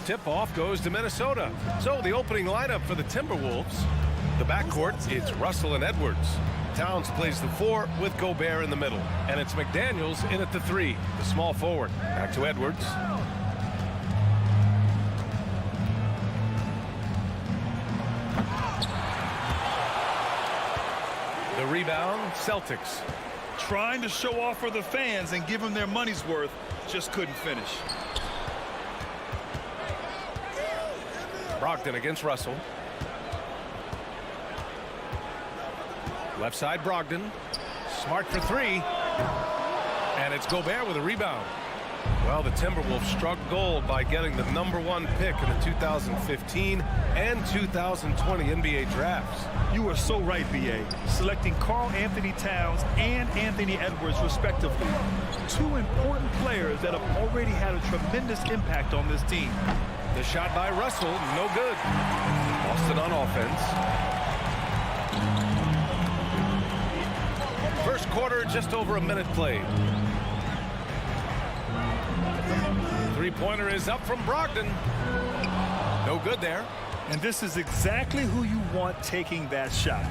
Tip-off goes to Minnesota. So the opening lineup for the Timberwolves. The backcourt, it's Russell and Edwards. Towns plays the 4 with Gobert in the middle. And it's McDaniels in at the 3, the small forward. Back to Edwards. The rebound, Celtics. Trying to show off for the fans and give them their money's worth, just couldn't finish. Brogdon against Russell. Left side, Brogdon. Smart for 3. And it's Gobert with a rebound. Well, the Timberwolves struck gold by getting the #1 pick in the 2015 and 2020 NBA drafts. You are so right, B.A. Selecting Karl Anthony Towns and Anthony Edwards, respectively. 2 important players that have already had a tremendous impact on this team. The shot by Russell, no good. Boston on offense. First quarter, just over a minute played. Three-pointer is up from Brogdon. No good there. And this is exactly who you want taking that shot.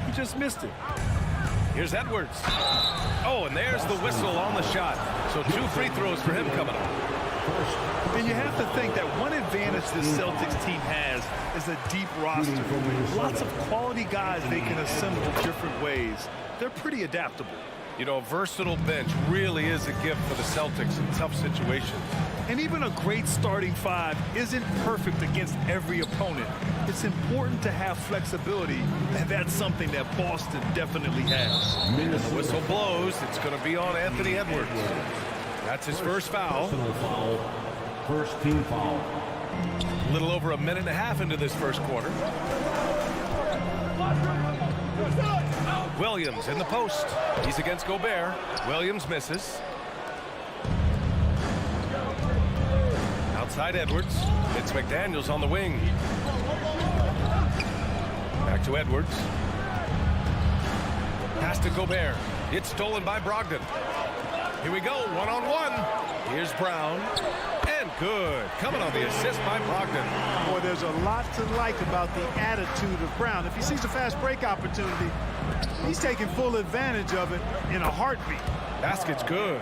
He just missed it. Here's Edwards. Oh, and there's the whistle on the shot. So 2 free throws for him coming up. And you have to think that one advantage this Celtics team has is a deep roster. Lots of quality guys they can assemble different ways. They're pretty adaptable. You know, a versatile bench really is a gift for the Celtics in tough situations. And even a great starting 5 isn't perfect against every opponent. It's important to have flexibility, and that's something that Boston definitely has. And the whistle blows. It's going to be on Anthony Edwards. That's his first foul. First team foul. A little over a minute and a half into this first quarter. Williams in the post. He's against Gobert. Williams misses. Outside Edwards. It's McDaniels on the wing. Back to Edwards. Pass to Gobert. It's stolen by Brogdon. Here we go, one-on-one. Here's Brown. And good. Coming on the assist by Brogdon. Boy, there's a lot to like about the attitude of Brown. If he sees a fast break opportunity, he's taking full advantage of it in a heartbeat. Basket's good.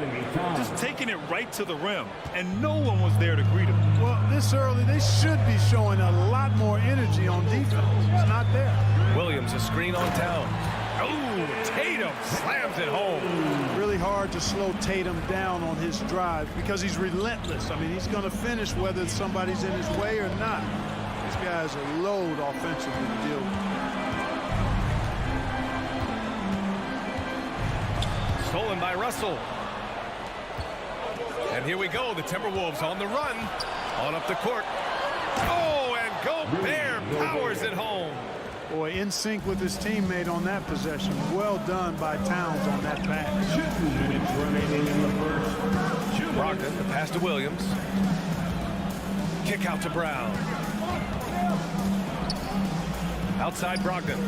Just taking it right to the rim, and no one was there to greet him. Well, this early, they should be showing a lot more energy on defense. It's not there. Williams, a screen on Towns. Oh, Tatum slams it home. Really hard to slow Tatum down on his drive because he's relentless. I mean, he's going to finish whether somebody's in his way or not. This guy is a load offensively to deal with. Stolen by Russell. And here we go. The Timberwolves on the run. On up the court. Oh, and Gobert powers it home. Boy, in sync with his teammate on that possession. Well done by Towns on that pass. 2 minutes remaining in the first. Brogdon, the pass to Williams. Kick out to Brown. Outside Brogdon.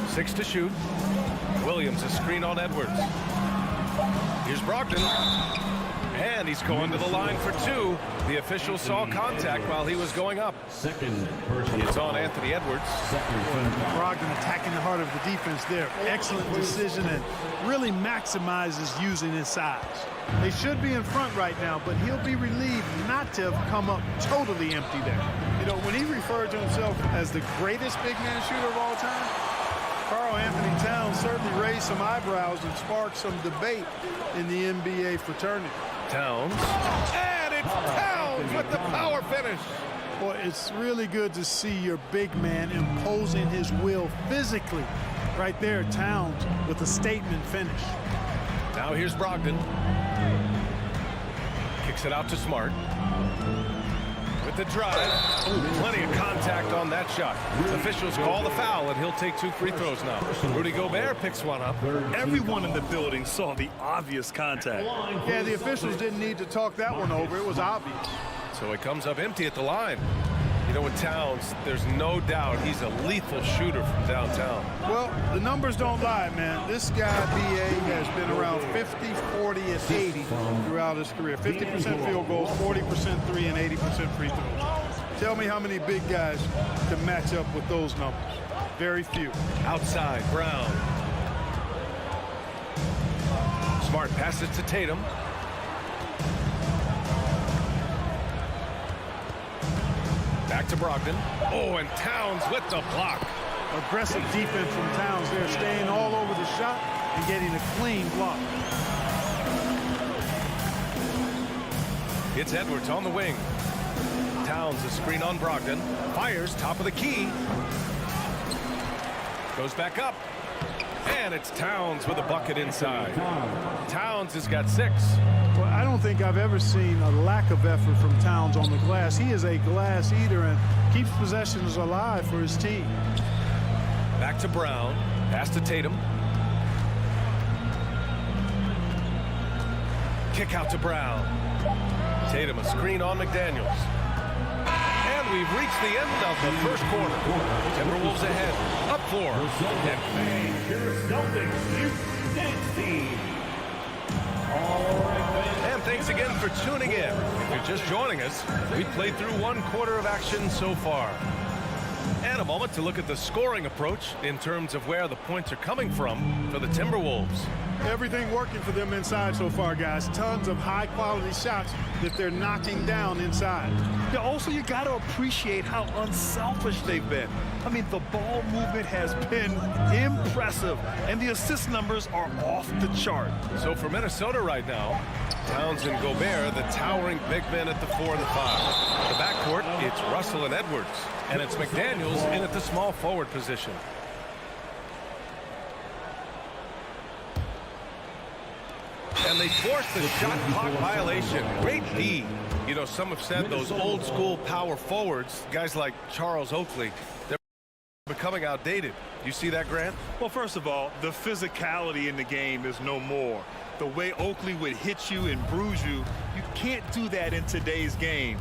6 to shoot. Williams, a screen on Edwards. Here's Brogdon. And he's going to the line for 2. The official saw contact while he was going up. Second. It's on Anthony Edwards. Brogdon attacking the heart of the defense there. Excellent decision and really maximizes using his size. They should be in front right now, but he'll be relieved not to have come up totally empty there. You know, when he referred to himself as the greatest big man shooter of all time, Karl Anthony Towns certainly raised some eyebrows and sparked some debate in the NBA fraternity. Towns. And it's Towns with the power finish. Boy, it's really good to see your big man imposing his will physically. Right there, Towns with a statement finish. Now here's Brogdon. Kicks it out to Smart. With the drive. Ooh, plenty of contact on that shot. Officials call the foul, and he'll take 2 free throws now. Rudy Gobert picks one up. Everyone in the building saw the obvious contact. Yeah, the officials didn't need to talk that one over. It was obvious. So it comes up empty at the line. You know, with Towns, there's no doubt he's a lethal shooter from downtown. Well, the numbers don't lie, man. This guy, B.A., has been around 50, 40, and 80 throughout his career. 50% field goals, 40% three, and 80% free throws. Tell me how many big guys can match up with those numbers. Very few. Outside, Brown. Smart passes to Tatum. Back to Brogdon. Oh, and Towns with the block. Aggressive defense from Towns there, staying all over the shot and getting a clean block. It's Edwards on the wing. Towns a screen on Brogdon. Fires top of the key. Goes back up. And it's Towns with a bucket inside. Towns has got 6. Well, I don't think I've ever seen a lack of effort from Towns on the glass. He is a glass eater and keeps possessions alive for his team. Back to Brown. Pass to Tatum. Kick out to Brown. Tatum a screen on McDaniels. And we've reached the end of the first quarter. Timberwolves ahead. Up 4. Your Celtics, you dance team. All right, And thanks again for tuning in. If you're just joining us, we played through 1 quarter of action so far. And a moment to look at the scoring approach in terms of where the points are coming from for the Timberwolves. Everything working for them inside so far, guys. Tons of high-quality shots that they're knocking down inside. Yeah, also, you got to appreciate how unselfish they've been. I mean, the ball movement has been impressive, and the assist numbers are off the chart. So for Minnesota right now, Towns and Gobert, the towering big men at the 4 and the 5. The backcourt, it's Russell and Edwards. And it's McDaniels in at the small forward position. And they forced the shot clock violation. Great D. You know, some have said those old school power forwards, guys like Charles Oakley, they're becoming outdated. You see that, Grant? Well, first of all, the physicality in the game is no more. The way Oakley would hit you and bruise you, you can't do that in today's game.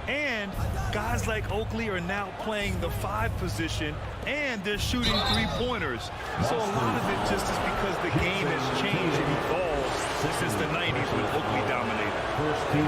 And guys like Oakley are now playing the 5 position, and they're shooting 3-pointers. So a lot of it just is because the game has changed and evolved since the 90s when Oakley dominated.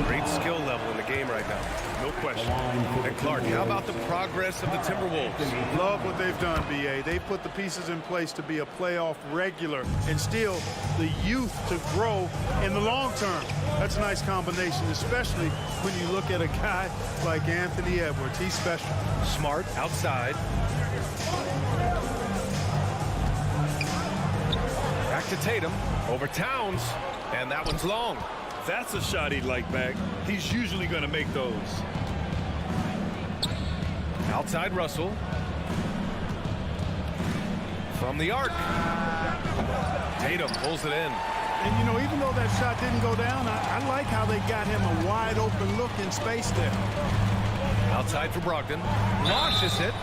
Great skill level in the game right now. No question. And Clark, how about the progress of the Timberwolves? Love what they've done, B.A. They've put the pieces in place to be a playoff regular and still the youth to grow in the long term. That's a nice combination, especially when you look at a guy like Anthony Edwards. He's special. Smart outside. Back to Tatum. Over Towns. And that one's long. That's a shot he'd like back. He's usually going to make those. Outside Russell. From the arc. Tatum pulls it in. And, you know, even though that shot didn't go down, I like how they got him a wide open look in space there. Outside for Brogdon. Launches it.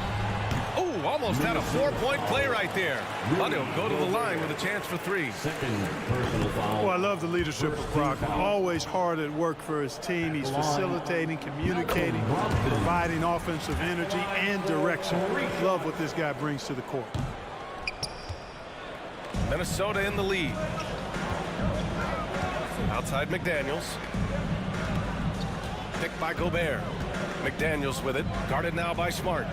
Oh, almost had a 4-point play right there. But he'll go to the line with a chance for 3. Second personal foul. Oh, I love the leadership of Brogdon. Always hard at work for his team. He's facilitating, communicating, providing offensive energy and direction. Love what this guy brings to the court. Minnesota in the lead. Outside McDaniels. Picked by Gobert. McDaniels with it. Guarded now by Smart.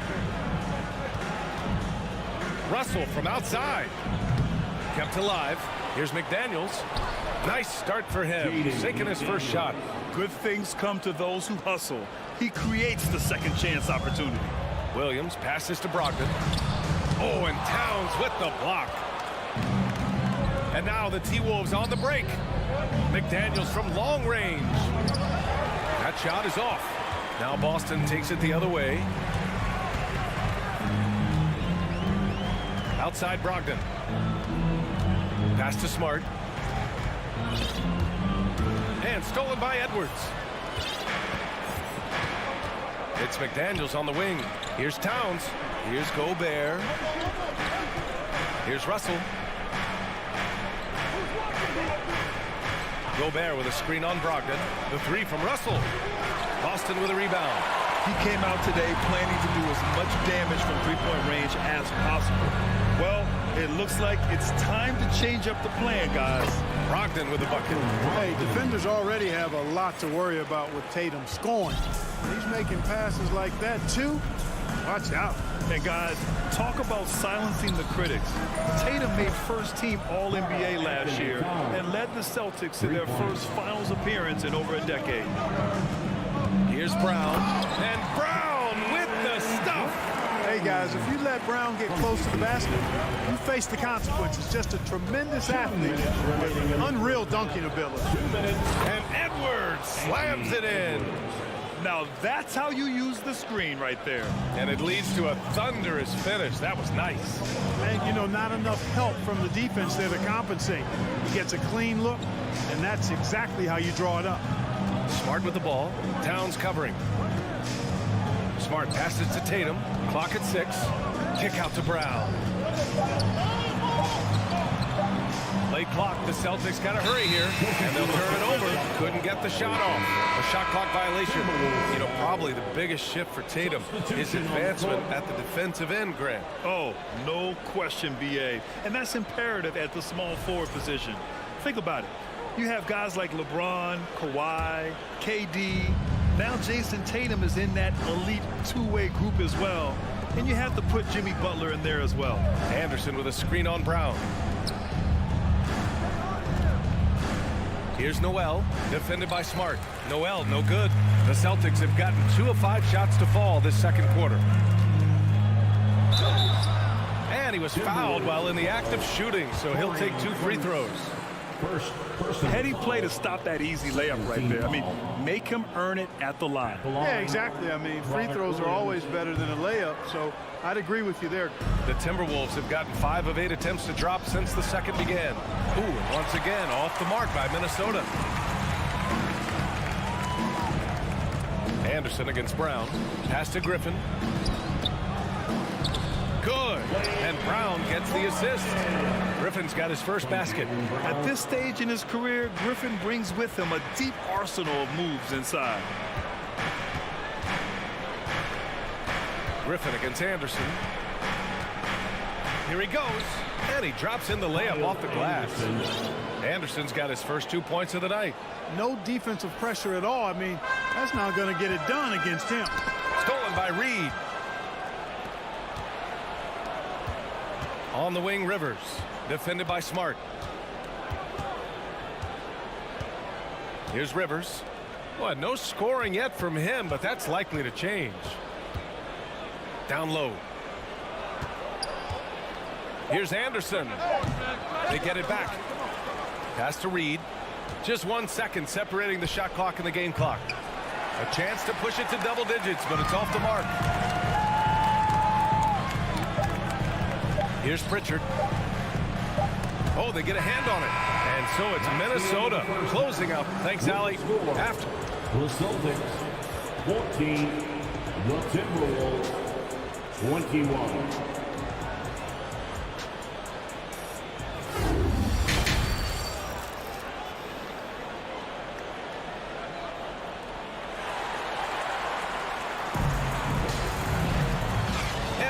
Russell from outside. Kept alive. Here's McDaniels. Nice start for him. Sinking his first shot. Good things come to those who hustle. He creates the second chance opportunity. Williams passes to Brogdon. Oh, and Towns with the block. And now the T-Wolves on the break. McDaniels from long range. That shot is off. Now Boston takes it the other way. Outside Brogdon. Pass to Smart. And stolen by Edwards. It's McDaniels on the wing. Here's Towns. Here's Gobert. Here's Russell. Gobert with a screen on Brogdon. The 3 from Russell. Boston with a rebound. He came out today planning to do as much damage from three-point range as possible. Well, it looks like it's time to change up the plan, guys. Brogdon with the bucket. Hey, defenders already have a lot to worry about with Tatum scoring. He's making passes like that, too. Watch out. And guys, talk about silencing the critics. Tatum made first-team All-NBA last year and led the Celtics to their first finals appearance in over a decade. Here's Brown. And Brown with the stuff. Hey, guys, if you let Brown get close to the basket, you face the consequences. Just a tremendous athlete with unreal dunking ability. And Edwards slams it in. Now that's how you use the screen right there. And it leads to a thunderous finish. That was nice. And, you know, not enough help from the defense there to compensate. He gets a clean look, and that's exactly how you draw it up. Smart with the ball. Towns covering. Smart passes to Tatum. Clock at 6. Kick out to Brown. Late clock. The Celtics got to hurry here, and they'll turn it over. Couldn't get the shot off. A shot clock violation. You know, probably the biggest shift for Tatum is advancement at the defensive end, Grant. Oh, no question, BA. And that's imperative at the small forward position. Think about it. You have guys like LeBron, Kawhi, KD. Now Jason Tatum is in that elite two-way group as well. And you have to put Jimmy Butler in there as well. Anderson with a screen on Brown. Here's Noel, defended by Smart. Noel, no good. The Celtics have gotten 2 of 5 shots to fall this second quarter. And he was fouled while in the act of shooting, so he'll take 2 free throws. Heady play to stop that easy layup right there. I mean, make him earn it at the line. Yeah, exactly. I mean, free throws are always better than a layup, so I'd agree with you there. The Timberwolves have gotten 5 of 8 attempts to drop since the second began. Ooh, and once again, off the mark by Minnesota. Anderson against Brown. Pass to Griffin. Good. And Brown gets the assist. Griffin's got his first basket. At this stage in his career, Griffin brings with him a deep arsenal of moves inside. Griffin against Anderson. Here he goes. And he drops in the layup off the glass. Anderson's got his first 2 points of the night. No defensive pressure at all. I mean, that's not going to get it done against him. Stolen by Reed. On the wing, Rivers. Defended by Smart. Here's Rivers. Well, no scoring yet from him, but that's likely to change. Down low. Here's Anderson. They get it back. Pass to Reed. Just 1 second separating the shot clock and the game clock. A chance to push it to double digits, but it's off the mark. Here's Pritchard. Oh, they get a hand on it. And so it's Minnesota closing up. Thanks, Allie. After. The Celtics 14, the Timberwolves 21.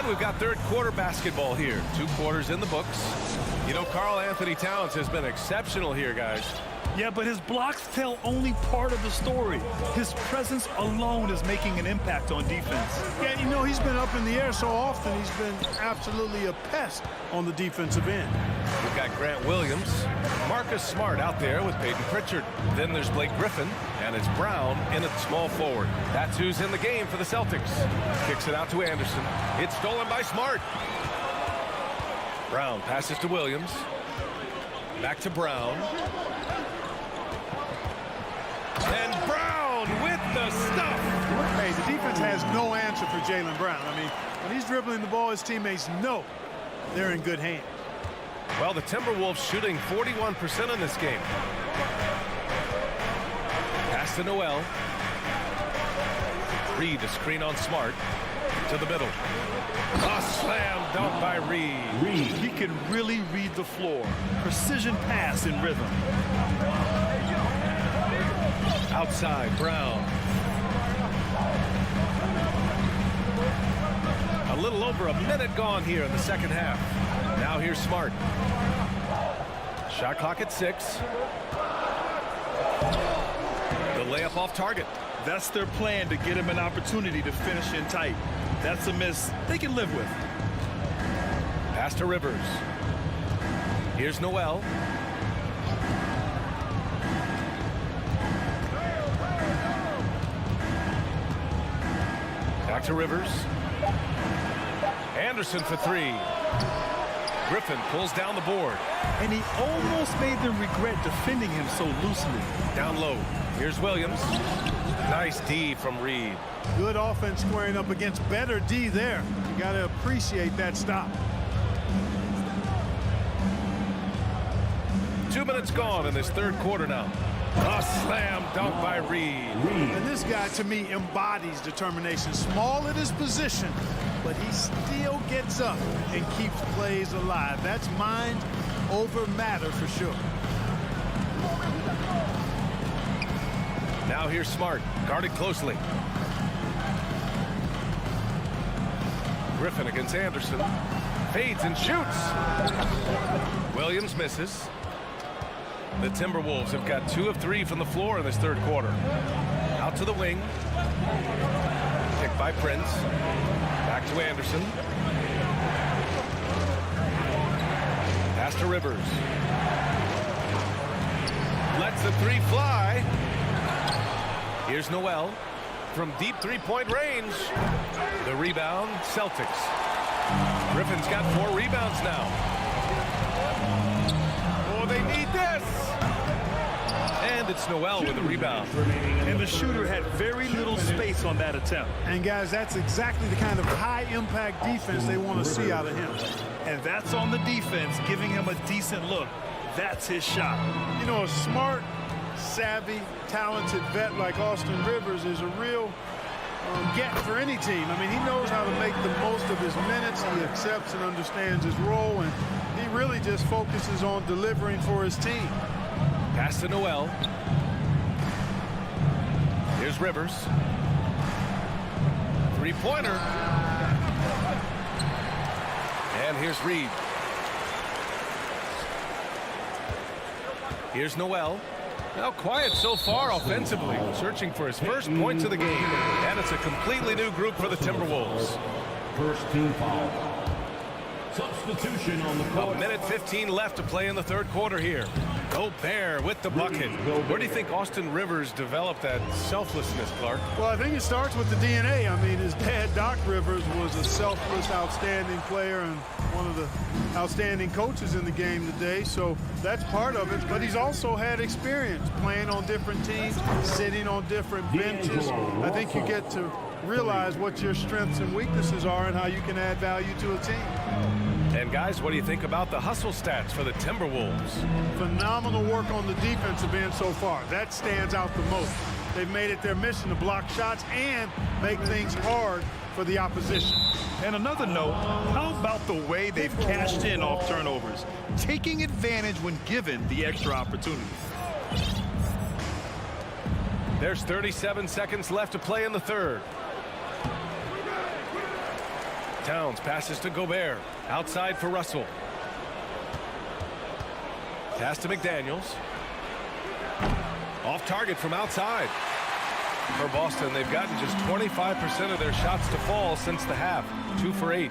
We've got third quarter basketball here. 2 quarters in the books. You know, Karl Anthony Towns has been exceptional here, guys. Yeah, but his blocks tell only part of the story. His presence alone is making an impact on defense. Yeah, you know, he's been up in the air so often, he's been absolutely a pest on the defensive end. We've got Grant Williams, Marcus Smart out there with Peyton Pritchard. Then there's Blake Griffin, and it's Brown in at small forward. That's who's in the game for the Celtics. Kicks it out to Anderson. It's stolen by Smart. Brown passes to Williams. Back to Brown. And Brown with the stuff. Hey, the defense has no answer for Jaylen Brown. I mean, when he's dribbling the ball, his teammates know they're in good hands. Well, the Timberwolves shooting 41% in this game. Pass to Noel. Reed, the screen on Smart. To the middle. A slam dunk by Reed. He can really read the floor. Precision pass in rhythm. Outside, Brown. little over a minute gone here in the second half. Now here's Smart. Shot clock at 6. The layup off target. That's their plan, to get him an opportunity to finish in tight. That's a miss they can live with. Pass to Rivers. Here's Noel. Back to Rivers. Anderson for 3. Griffin pulls down the board. And he almost made them regret defending him so loosely. Down low. Here's Williams. Nice D from Reed. Good offense squaring up against better D there. You got to appreciate that stop. 2 minutes gone in this third quarter now. A slam dunk by Reed. And this guy, to me, embodies determination. Small at his position, but he still gets up and keeps plays alive. That's mind over matter for sure. Now here's Smart, guarded closely. Griffin against Anderson. Fades and shoots. Williams misses. The Timberwolves have got 2 of 3 from the floor in this third quarter. Out to the wing. Picked by Prince. Back to Anderson. Pass to Rivers. Lets the 3 fly. Here's Noel from deep three-point range. The rebound, Celtics. Griffin's got 4 rebounds now. Oh, they need this. And it's Noel with the rebound. And the shooter had very little space on that attempt. And guys, that's exactly the kind of high-impact defense they want to see out of him. And that's on the defense, giving him a decent look. That's his shot. You know, a smart, savvy, talented vet like Austin Rivers is a real get for any team. I mean, he knows how to make the most of his minutes. He accepts and understands his role, and he really just focuses on delivering for his team. Pass to Noel. Here's Rivers. Three-pointer. And here's Reed. Here's Noel. Now quiet so far offensively, searching for his first points of the game. And it's a completely new group for the Timberwolves. First team foul. Substitution on the court. A minute 15 left to play in the third quarter here. Gobert with the bucket. Where do you think Austin Rivers developed that selflessness, Clark? Well, I think it starts with the DNA. I mean, his dad, Doc Rivers, was a selfless, outstanding player and one of the outstanding coaches in the game today. So that's part of it. But he's also had experience playing on different teams, sitting on different benches. I think you get to realize what your strengths and weaknesses are and how you can add value to a team. And guys, what do you think about the hustle stats for the Timberwolves? Phenomenal work on the defensive end so far. That stands out the most. They've made it their mission to block shots and make things hard for the opposition. And another note, how about the way they've cashed in off turnovers, taking advantage when given the extra opportunity. There's 37 seconds left to play in the third. Towns passes to Gobert. Outside for Russell. Pass to McDaniels. Off target from outside. For Boston, they've gotten just 25% of their shots to fall since the half. 2 for 8.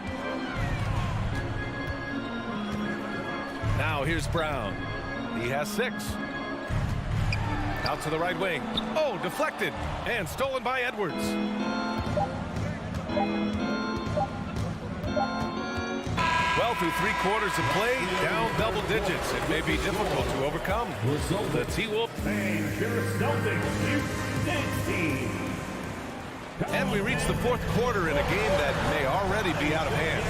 Now here's Brown. He has 6. Out to the right wing. Oh, deflected and stolen by Edwards. Well, through 3 quarters of play, down double digits. It may be difficult to overcome. The T-Wolf. And we reach the fourth quarter in a game that may already be out of hand.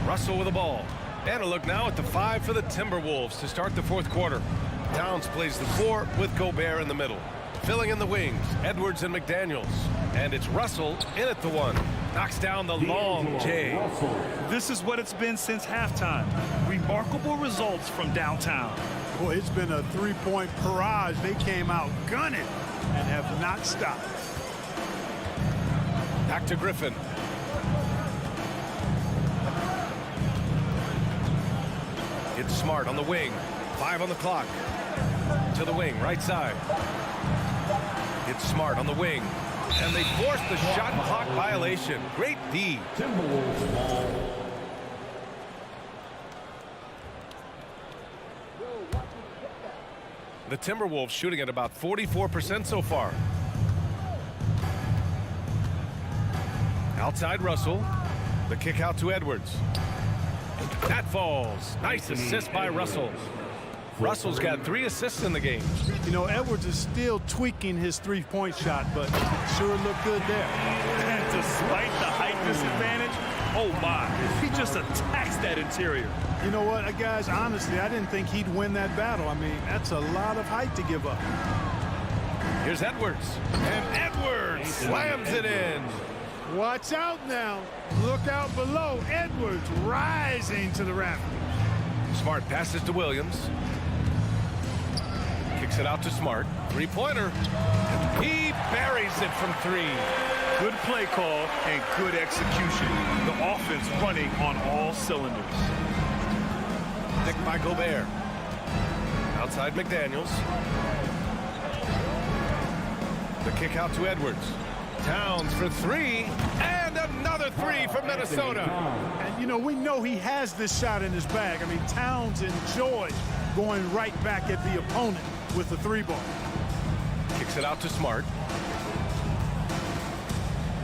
Russell with the ball. And a look now at the 5 for the Timberwolves to start the fourth quarter. Towns plays the 4 with Gobert in the middle. Filling in the wings, Edwards and McDaniels. And it's Russell in at the 1. Knocks down the long J. This is what it's been since halftime. Remarkable results from downtown. Boy, it's been a three-point barrage. They came out gunning and have not stopped. Back to Griffin. It's Smart on the wing. 5 on the clock. To the wing, right side. It's Smart on the wing. And they forced the shot clock violation. Great D. Timberwolves ball. The Timberwolves shooting at about 44% so far. Outside Russell. The kick out to Edwards. That falls. Nice assist by Russell. Russell's got 3 assists in the game. You know, Edwards is still tweaking his three-point shot, but sure looked good there. And despite the height disadvantage, oh my, he just attacks that interior. You know what, guys, honestly, I didn't think he'd win that battle. I mean, that's a lot of height to give up. Here's Edwards. And Edwards slams it in. Watch out now. Look out below. Edwards rising to the rafters. Smart passes to Williams. Kicks it out to Smart. Three-pointer. He buries it from 3. Good play call and good execution. The offense running on all cylinders. Nicked by Gobert. Outside McDaniels. The kick out to Edwards. Towns for 3. And another 3 from Minnesota. And, you know, we know he has this shot in his bag. I mean, Towns enjoys going right back at the opponent with the 3-ball. Kicks it out to Smart.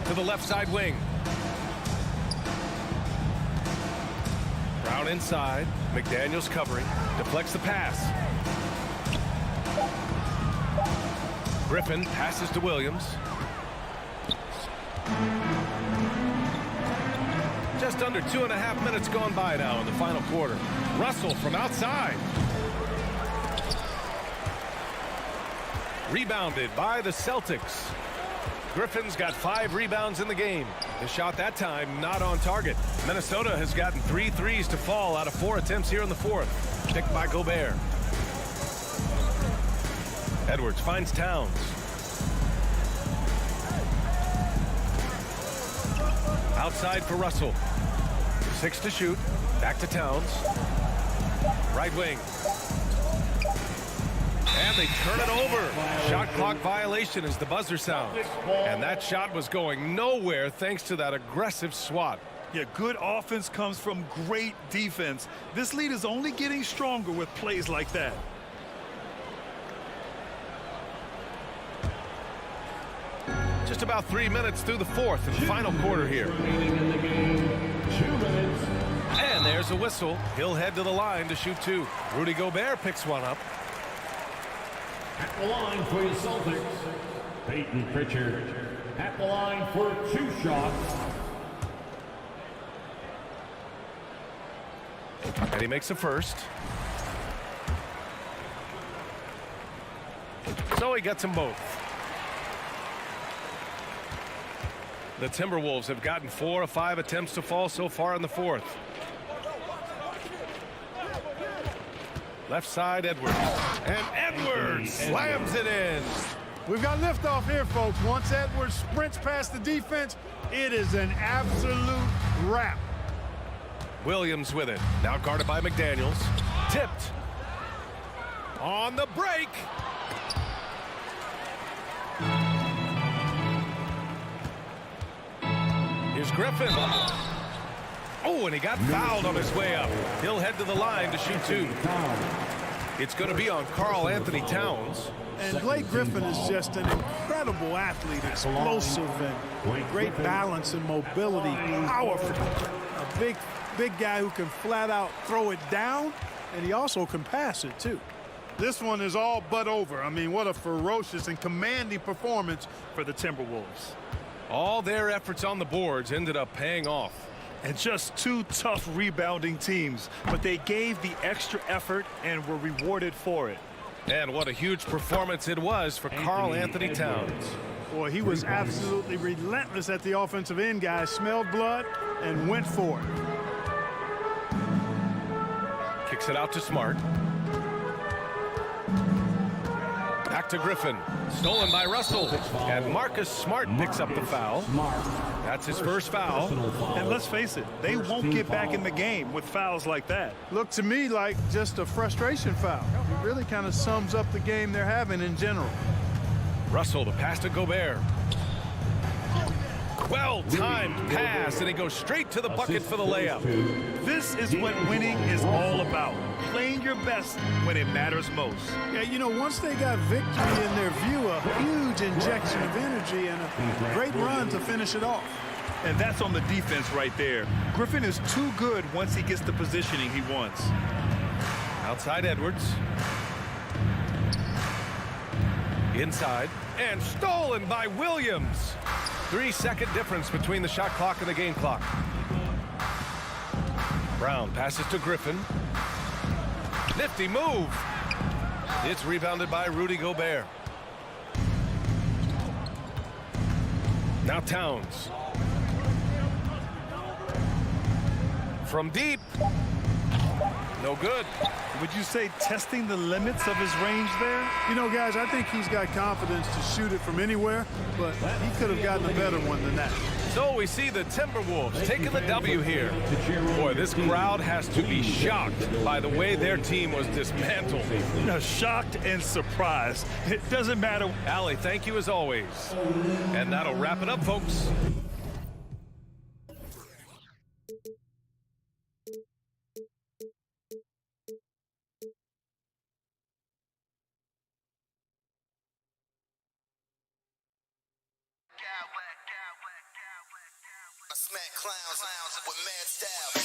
To the left side wing. Brown inside. McDaniels covering. Deflects the pass. Griffin passes to Williams. Just under 2.5 minutes gone by now in the final quarter. Russell from outside. Rebounded by the Celtics. Griffin's got 5 rebounds in the game. The shot that time not on target. Minnesota has gotten 3 threes to fall out of 4 attempts here in the 4th. Picked by Gobert. Edwards finds Towns. Outside for Russell. 6 to shoot. Back to Towns. Right wing. And they turn it over. Shot clock violation as the buzzer sounds. And that shot was going nowhere thanks to that aggressive swat. Yeah, good offense comes from great defense. This lead is only getting stronger with plays like that. Just about 3 minutes through the 4th and final quarter here. In the game, 2 minutes. And there's a whistle. He'll head to the line to shoot 2. Rudy Gobert picks one up. At the line for the Celtics, Peyton Pritchard. At the line for 2 shots. And he makes a first. So he gets them both. The Timberwolves have gotten 4 of 5 attempts to fall so far in the 4th. Left side, Edwards. And Edwards slams it in. We've got liftoff here, folks. Once Edwards sprints past the defense, it is an absolute wrap. Williams with it. Now guarded by McDaniels. Tipped. On the break. Here's Griffin. Oh, and he got fouled on his way up. He'll head to the line to shoot 2. It's going to be on Karl Anthony Towns. And Blake Griffin is just an incredible athlete, explosive and great balance and mobility, powerful. A big guy who can flat out throw it down, and he also can pass it too. This one is all but over. I mean, what a ferocious and commanding performance For the Timberwolves. All their efforts on the boards ended up paying off. And just 2 tough rebounding teams, but they gave the extra effort and were rewarded for it. And what a huge performance it was for Karl Anthony Towns. Boy, he was absolutely relentless at the offensive end, guys. Smelled blood and went for it. Kicks it out to Smart. back to Griffin. Stolen by Russell. And Marcus Smart picks up the foul. That's his first foul. And let's face it, they won't get back in the game with fouls like that. Looked to me like just a frustration foul. It really kind of sums up the game they're having in general. Russell, the pass to Gobert. Well-timed pass, and he goes straight to the bucket for the layup. This is what winning is all about. Playing your best when it matters most. Yeah, you know, once they got victory in their view, a huge injection of energy and a great run to finish it off. And that's on the defense right there. Griffin is too good once he gets the positioning he wants. Outside Edwards. Inside, and stolen by Williams. 3-second difference between the shot clock and the game clock. Brown passes to Griffin. Nifty move. It's rebounded by Rudy Gobert. Now Towns. From deep. No good. Would you say testing the limits of his range there? You know, guys, I think he's got confidence to shoot it from anywhere, but he could have gotten a better one than that. So we see the Timberwolves taking the W here. Boy, this crowd has to be shocked by the way their team was dismantled. Shocked and surprised. It doesn't matter. Allie, thank you as always. And that'll wrap it up, folks. I smack clowns with mad style.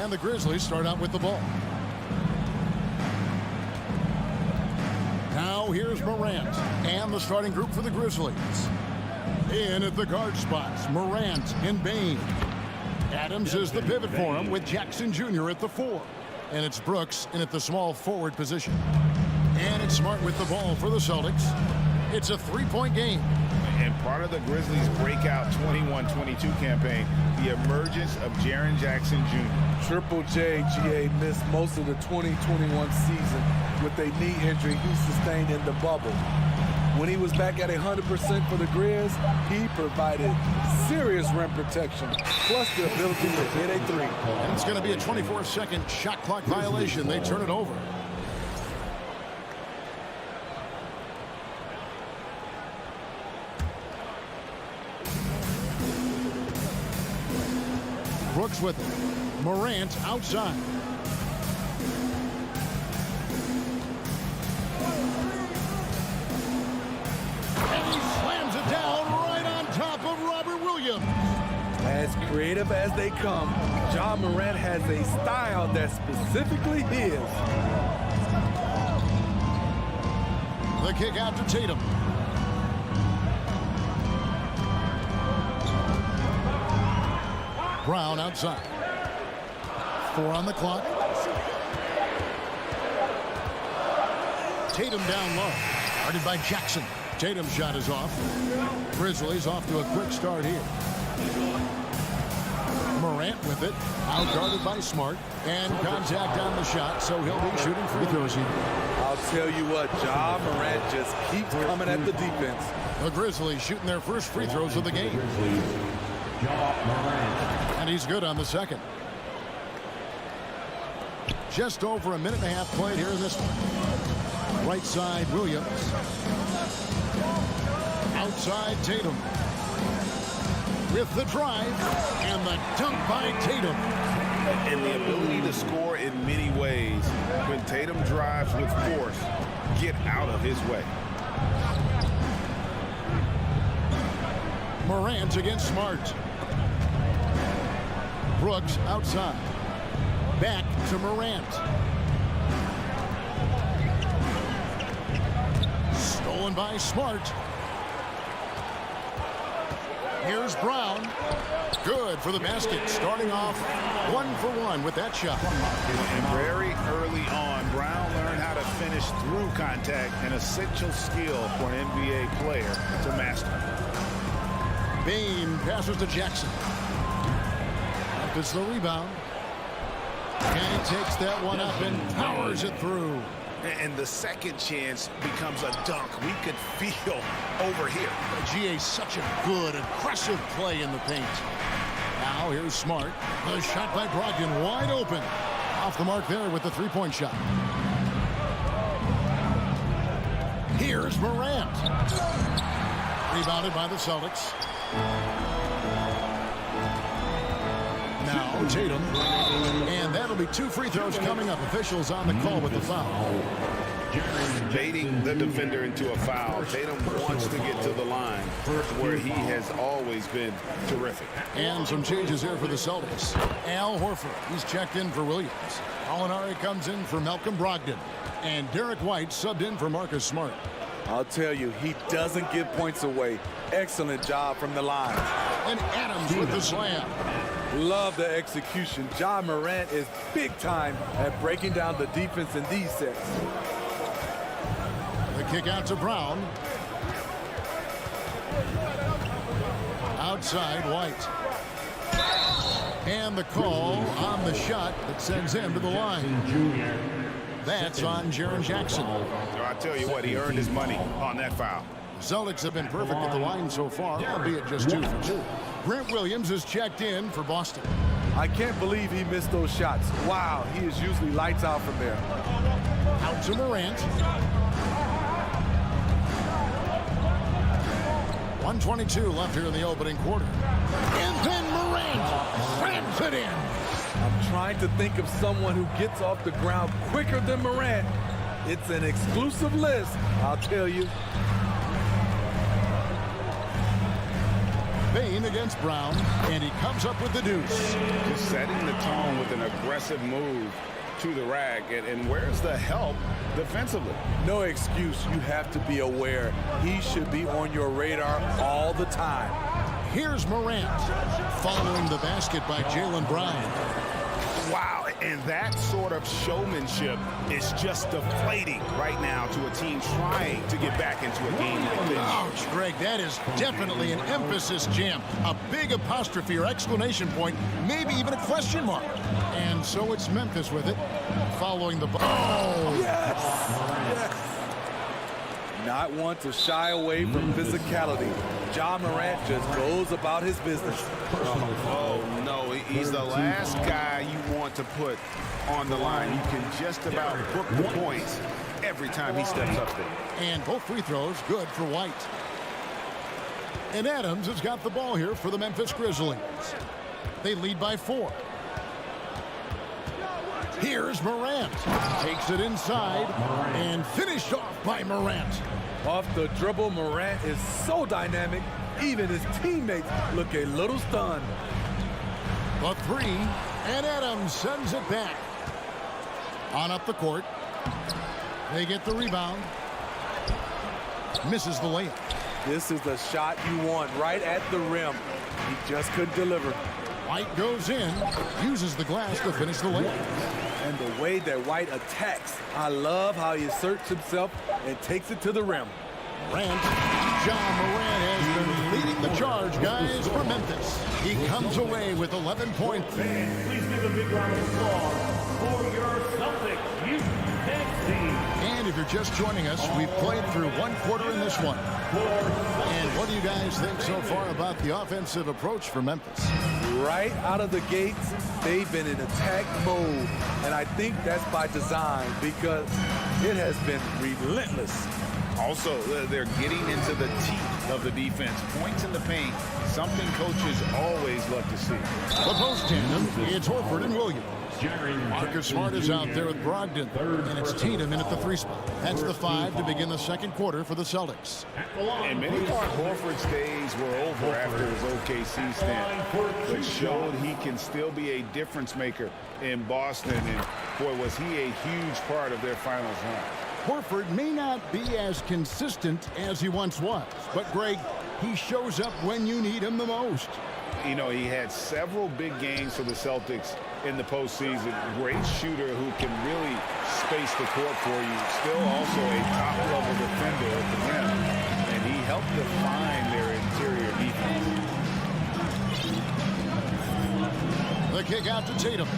And the Grizzlies start out with the ball. Now here's Morant and the starting group for the Grizzlies. In at the guard spots, Morant and Bane. Adams is the pivot for him with Jackson Jr. at the 4. And it's Brooks in at the small forward position. And it's Smart with the ball for the Celtics. It's a 3-point game. And part of the Grizzlies' breakout 21-22 campaign, the emergence of Jaren Jackson Jr. Triple J, GA, missed most of the 2021 season with a knee injury he sustained in the bubble. When he was back at 100% for the Grizz, he provided serious rim protection, plus the ability to hit a 3. And it's going to be a 24-second shot clock violation. They turn it over. Brooks with it. Morant outside. And he slams it down right on top of Robert Williams. As creative as they come, Ja Morant has a style that's specifically his. The kick out to Tatum. Brown outside. 4 on the clock. Tatum down low. Guarded by Jackson. Tatum's shot is off. Grizzlies off to a quick start here. Morant with it. Out guarded by Smart. And contact on the shot, so he'll be shooting free throws here. I'll tell you what, Ja Morant just keeps coming at the defense. The Grizzlies shooting their first free throws of the game. And he's good on the second. Just over a minute and a half played here in this one. Right side, Williams. Outside, Tatum. With the drive and the dunk by Tatum. And the ability to score in many ways. When Tatum drives with force, get out of his way. Morant against Smart. Brooks outside. Back to Morant. Stolen by Smart. Here's Brown. Good for the basket. Starting off 1-for-1 with that shot. And very early on, Brown learned how to finish through contact, an essential skill for an NBA player to master. Bane passes to Jackson. Up is the rebound. And he takes that one up and powers it through. And the second chance becomes a dunk. We could feel over here. GA, such a good, aggressive play in the paint. Now here's Smart. The shot by Brogdon wide open. Off the mark there with the three-point shot. Here's Morant. Rebounded by the Celtics. Now Tatum. And that'll be 2 free throws coming up. Officials on the call with the foul. Baiting the defender into a foul. Tatum wants to get to the line where he has always been terrific. And some changes here for the Celtics. Al Horford, he's checked in for Williams. Alinari comes in for Malcolm Brogdon. And Derek White subbed in for Marcus Smart. I'll tell you, he doesn't give points away. Excellent job from the line. And Adams with the slam. Love the execution. Ja Morant is big time at breaking down the defense in these sets. The kick out to Brown. Outside, White. And the call on the shot that sends him to the line. That's on Jaren Jackson. I tell you what, he earned his money on that foul. Celtics have been perfect at the line so far, albeit just 2 for 2. Grant Williams is checked in for Boston. I can't believe he missed those shots. Wow, he is usually lights out from there. Out to Morant. 1:22 left here in the opening quarter. And then Morant slams it in. I'm trying to think of someone who gets off the ground quicker than Morant. It's an exclusive list, I'll tell you. Bane against Brown, and he comes up with the deuce. Just setting the tone with an aggressive move to the rack. And where's the help defensively? No excuse. You have to be aware. He should be on your radar all the time. Here's Morant following the basket by Jaylen Brown. Wow, and that sort of showmanship is just deflating right now to a team trying to get back into a game like this. Ouch, Greg, that is definitely an emphasis jam. A big apostrophe or exclamation point, maybe even a question mark. And so it's Memphis with it, following the ball. Oh, yes! Yes! Not one to shy away from physicality. Ja Morant just goes about his business. Oh, no, he's the last guy you want to put on the line. You can just about book the points every time he steps up there. And both free throws good for White. And Adams has got the ball here for the Memphis Grizzlies. They lead by 4. Here's Morant. Takes it inside and finished off by Morant. Off the dribble, Morant is so dynamic, even his teammates look a little stunned. A 3, and Adams sends it back. On up the court. They get the rebound. Misses the layup. This is the shot you want right at the rim. He just couldn't deliver. White goes in, uses the glass to finish the layup. And the way that White attacks, I love how he asserts himself and takes it to the rim. Morant, Ja Morant has been leading the charge, guys, for Memphis. He comes away with 11 points. Please give a big round of applause for your Celtics youth team. And if you're just joining us, we've played through 1 quarter in this one. And what do you guys think so far about the offensive approach for Memphis? Right out of the gates, they've been in attack mode. And I think that's by design because it has been relentless. Also, they're getting into the teeth of the defense. Points in the paint, something coaches always love to see. The post tandem, it's Horford and Williams. Marcus Smart is out there with Brogdon, and it's Tatum in at the 3 spot. That's the 5 to begin the second quarter for the Celtics. And many thought Horford's days were over after his OKC stint, but showed he can still be a difference maker in Boston, and boy, was he a huge part of their finals run. Horford may not be as consistent as he once was, but Greg, he shows up when you need him the most. You know, he had several big games for the Celtics in the postseason. Great shooter who can really space the court for you. Still also a top-level defender at the rim, and he helped define their interior defense. The kick out to Tatum.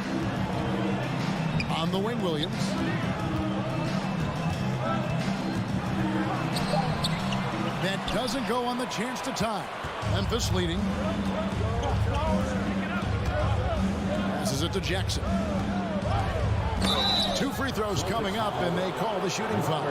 On the wing, Williams. That doesn't go on the chance to tie. Memphis leading. Passes it to Jackson. 2 free throws coming up, and they call the shooting foul.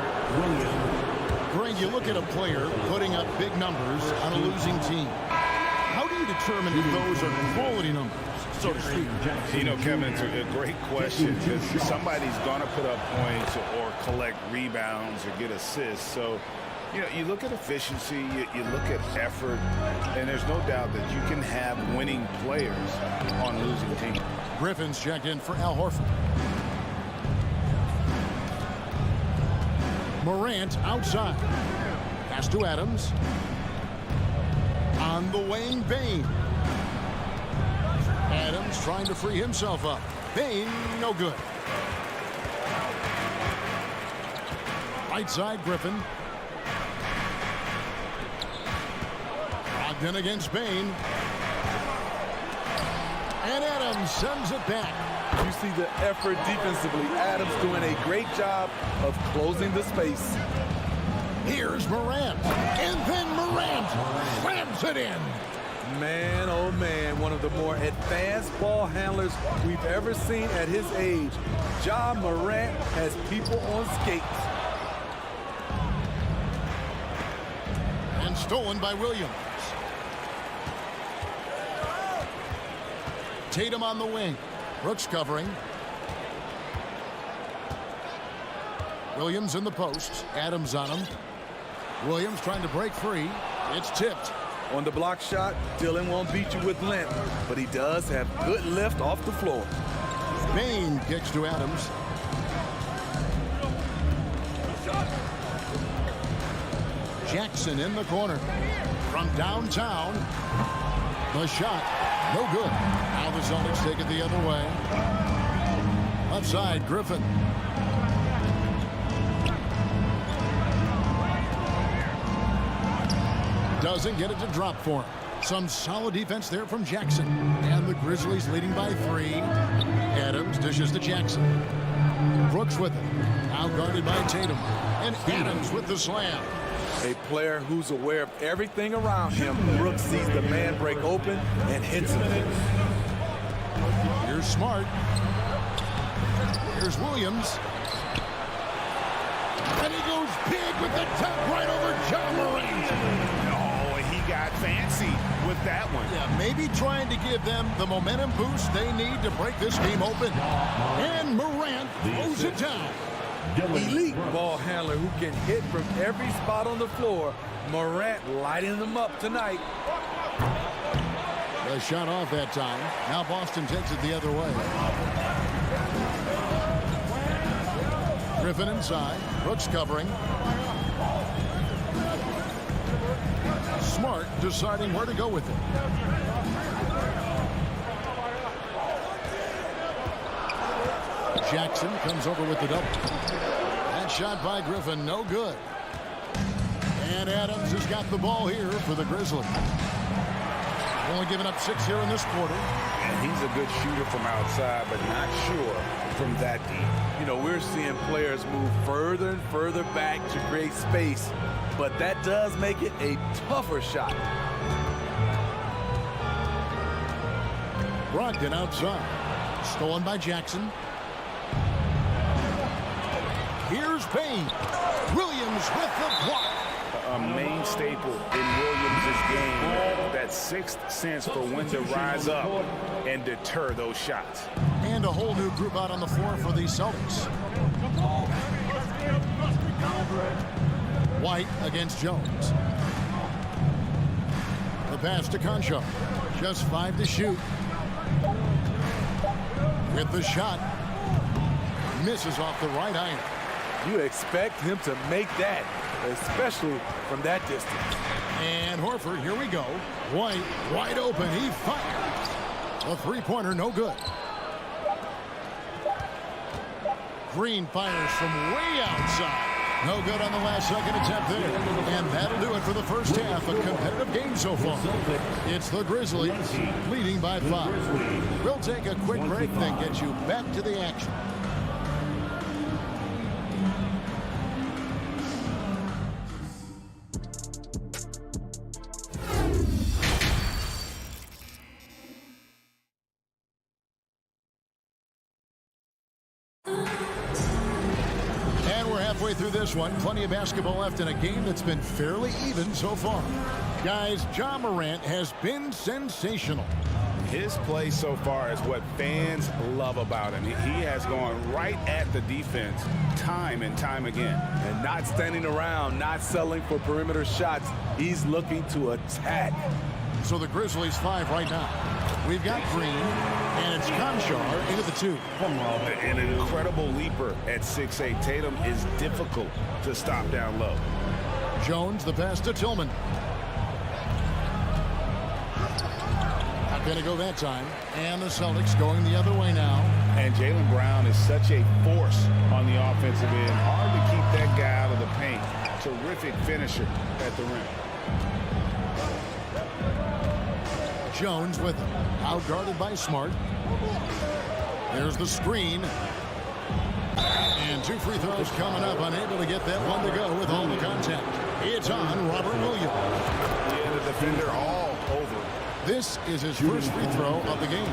Greg, you look at a player putting up big numbers on a losing team. How do you determine if those are quality numbers, so to speak? You know, Kevin, it's a great question because somebody's going to put up points or collect rebounds or get assists. So, you know, you look at efficiency, you look at effort, and there's no doubt that you can have winning players on losing teams. Griffin's checked in for Al Horford. Morant outside. Pass to Adams. On the wing, Bane. Adams trying to free himself up. Bane, no good. Right side, Griffin. Brogdon against Bane. And Adams sends it back. You see the effort defensively. Adams doing a great job of closing the space. Here's Morant. And then Morant slams it in. Man, oh man, one of the more advanced ball handlers we've ever seen at his age. Ja Morant has people on skates. And stolen by Williams. Tatum on the wing. Brooks covering. Williams in the post. Adams on him. Williams trying to break free. It's tipped. On the block shot, Dillon won't beat you with length, but he does have good lift off the floor. Bain kicks to Adams. Jackson in the corner. From downtown. The shot, no good. Now the Celtics take it the other way. Left side, Griffin. Doesn't get it to drop for him. Some solid defense there from Jackson. And the Grizzlies leading by 3. Adams dishes to Jackson. Brooks with it. Now guarded by Tatum. And Adams with the slam. A player who's aware of everything around him. Brooks sees the man break open and hits him. Here's Smart. Here's Williams. And he goes big with the tap right over John Morant. Oh, he got fancy with that one. Yeah, maybe trying to give them the momentum boost they need to break this game open. And Morant throws it down. Elite ball handler who can hit from every spot on the floor. Morant lighting them up tonight. The shot off that time. Now Boston takes it the other way. Griffin inside. Brooks covering. Smart deciding where to go with it. Jackson comes over with the double. That shot by Griffin, no good. And Adams has got the ball here for the Grizzlies. Only giving up 6 here in this quarter. And he's a good shooter from outside, but not sure from that deep. You know, we're seeing players move further and further back to create space, but that does make it a tougher shot. Brogdon outside. Stolen by Jackson. Here's Payne. Williams with the block. A main staple in Williams' game, that sixth sense for when to rise up and deter those shots. And a whole new group out on the floor for the Celtics. White against Jones. The pass to Concho. Just 5 to shoot. With the shot. Misses off the right iron. You expect him to make that, especially from that distance. And Horford, here we go. White, wide open, he fires. A three-pointer, no good. Green fires from way outside. No good on the last second attempt there. And that'll do it for the first half. A competitive game so far. It's the Grizzlies leading by 5. We'll take a quick break, then get you back to the action. Through this one, plenty of basketball left in a game that's been fairly even so far. Guys, John Morant has been sensational. His play so far is what fans love about him. He has gone right at the defense time and time again. And not standing around, not settling for perimeter shots. He's looking to attack. So the Grizzlies 5 right now. We've got Green, and it's Conchar into the 2. An incredible leaper at 6'8". Tatum is difficult to stop down low. Jones, the pass to Tillman. Not going to go that time. And the Celtics going the other way now. And Jaylen Brown is such a force on the offensive end. Hard to keep that guy out of the paint. Terrific finisher at the rim. Jones with him. Out-guarded by Smart. There's the screen. And 2 free throws coming up. Unable to get that one to go with all the contact. It's on Robert Williams. Yeah, the defender all over. This is his first free throw of the game.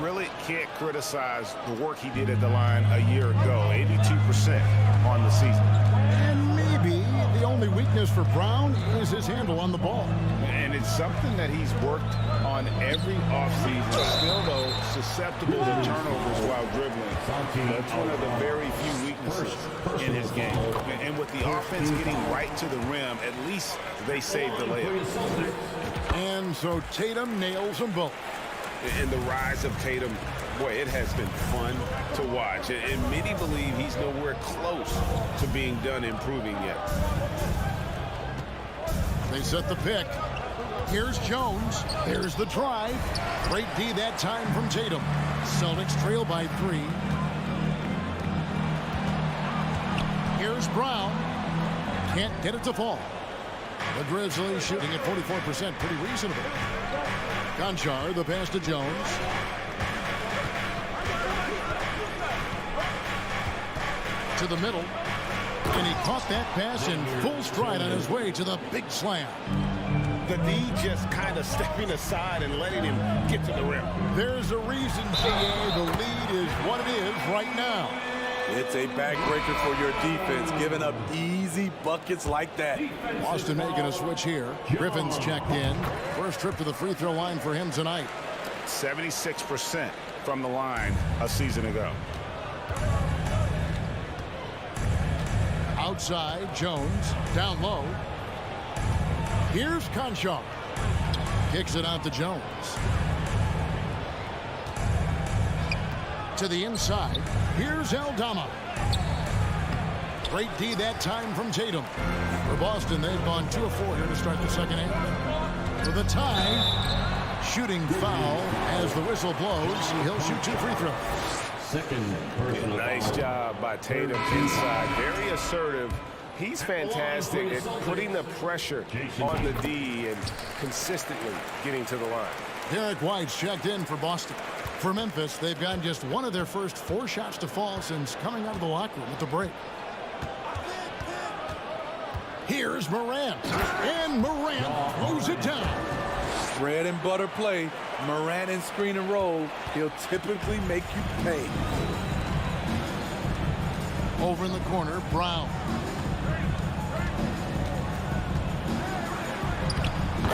Really can't criticize the work he did at the line a year ago. 82% on the season. And maybe the only weakness for Brown is his handle on the ball. And it's something that he's worked on every offseason. Still, though, susceptible to turnovers while dribbling. That's one of the very few weaknesses in his game. And with the offense getting right to the rim, at least they saved the layup. And so Tatum nails them both. And the rise of Tatum, boy, it has been fun to watch. And many believe he's nowhere close to being done improving yet. They set the pick. Here's Jones. Here's the drive. Great D that time from Tatum. Celtics trail by 3. Here's Brown. Can't get it to fall. The Grizzlies shooting at 44%. Pretty reasonable. Conchar, the pass to Jones. To the middle. And he caught that pass in full stride on his way to the big slam. The D just kind of stepping aside and letting him get to the rim. There's a reason, CA, the lead is what it is right now. It's a backbreaker for your defense, giving up easy buckets like that. Boston making a switch here. Griffin's checked in. First trip to the free throw line for him tonight. 76% from the line a season ago. Outside, Jones. Down low. Here's Conchar. Kicks it out to Jones. To the inside. Here's Eldorado. Great D that time from Tatum. For Boston, they've gone 2 of 4 here to start the second half. For the tie, shooting foul as the whistle blows. He'll shoot 2 free throws. Nice job by Tatum inside. Very assertive. He's fantastic at putting the pressure on the D and consistently getting to the line. Derek White's checked in for Boston. For Memphis, they've gotten just 1 of their first 4 shots to fall since coming out of the locker room at the break. Here's Morant. And Morant throws it down. Bread and butter play. Morant and screen and roll. He'll typically make you pay. Over in the corner, Brown.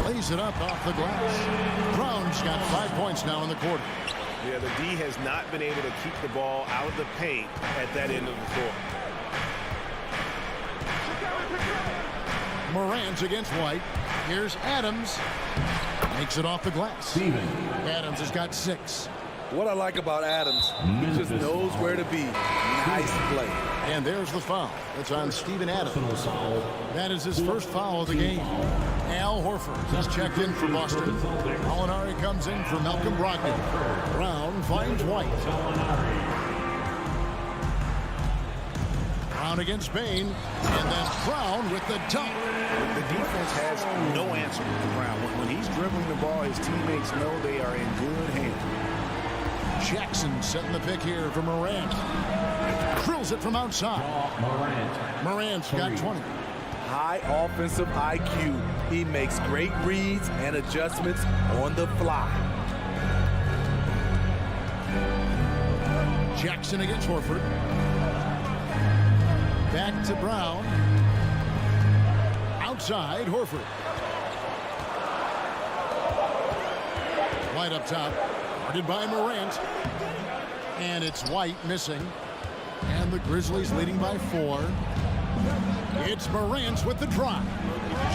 Lays it up off the glass. Brown's got 5 points now in the quarter. Yeah, the D has not been able to keep the ball out of the paint at that end of the court. Morant against White. Here's Adams. Makes it off the glass. Adams has got 6. What I like about Adams, he just knows where to be. Nice play. And there's the foul. It's on Steven Adams. That is his first foul of the game. Al Horford has checked in for Boston. Molinari comes in for Malcolm Brogdon. Brown finds White. Brown against Payne. And then Brown with the dunk. The defense has no answer to Brown. When he's dribbling the ball, his teammates know they are in good hands. Jackson setting the pick here for Morant. Drills it from outside. Morant's got 20. High offensive IQ. He makes great reads and adjustments on the fly. Jackson against Horford. Back to Brown. Outside, Horford. White up top. Guarded by Morant. And it's White missing. And the Grizzlies leading by 4. It's Morant with the drop.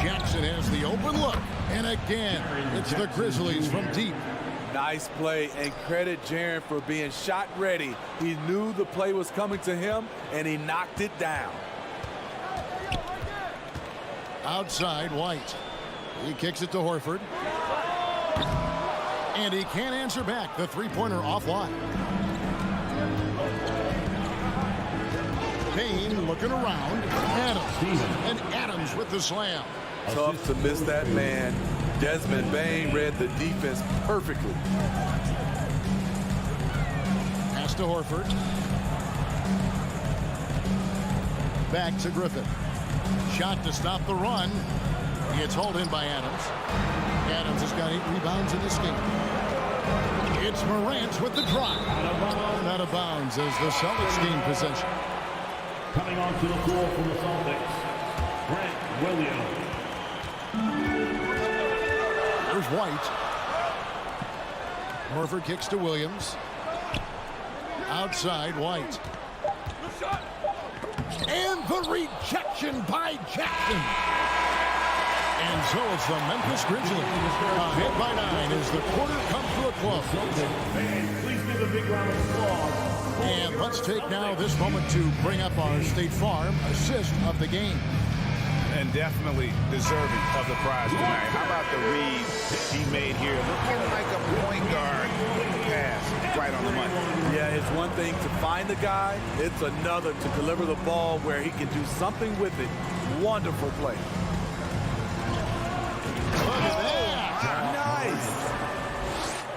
Jackson has the open look. And again, it's the Grizzlies from deep. Nice play, and credit Jaren for being shot ready. He knew the play was coming to him, and he knocked it down. Outside, White. He kicks it to Horford. And he can't answer back. The three-pointer offline. Payne looking around. Adams. And Adams with the slam. Tough to miss that man. Desmond Bane read the defense perfectly. Pass to Horford. Back to Griffin. Shot to stop the run. It's hauled in by Adams. Adams has got 8 rebounds in this game. It's Morant with the drop. Out of bounds as the Celtics gain possession. Coming onto the floor for the Celtics, Grant Williams. There's White. Horford kicks to Williams. Outside, White. And the rejection by Jackson. And so it's the Memphis Grizzlies. Ahead by 9 as the quarter comes to a close. Please give a big round of applause. And let's take now this moment to bring up our State Farm assist of the game. And definitely deserving of the prize tonight. How about the read he made here? Looking like a point guard pass right on the money. Yeah, it's one thing to find the guy. It's another to deliver the ball where he can do something with it. Wonderful play. Nice.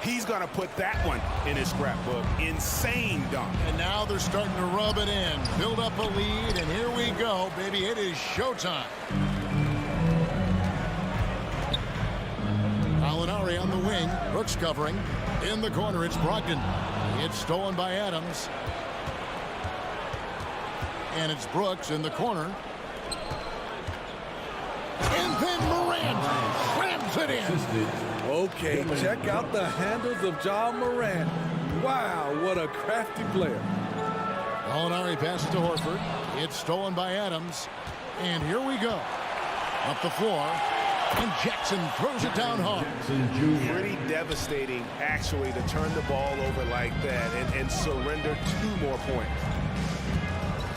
He's going to put that one in his scrapbook. Insane dunk. And now they're starting to rub it in. Build up a lead, and here we go, baby. It is showtime. Alinari on the wing. Brooks covering. In the corner, it's Brogdon. It's stolen by Adams. And it's Brooks in the corner. And then Morant slams it in. Okay, check out the handles of John Morant. Wow, what a crafty player. Alinari passes to Horford. It's stolen by Adams. And here we go. Up the floor. And Jackson throws it down hard. Pretty devastating, actually, to turn the ball over like that and surrender 2 more points.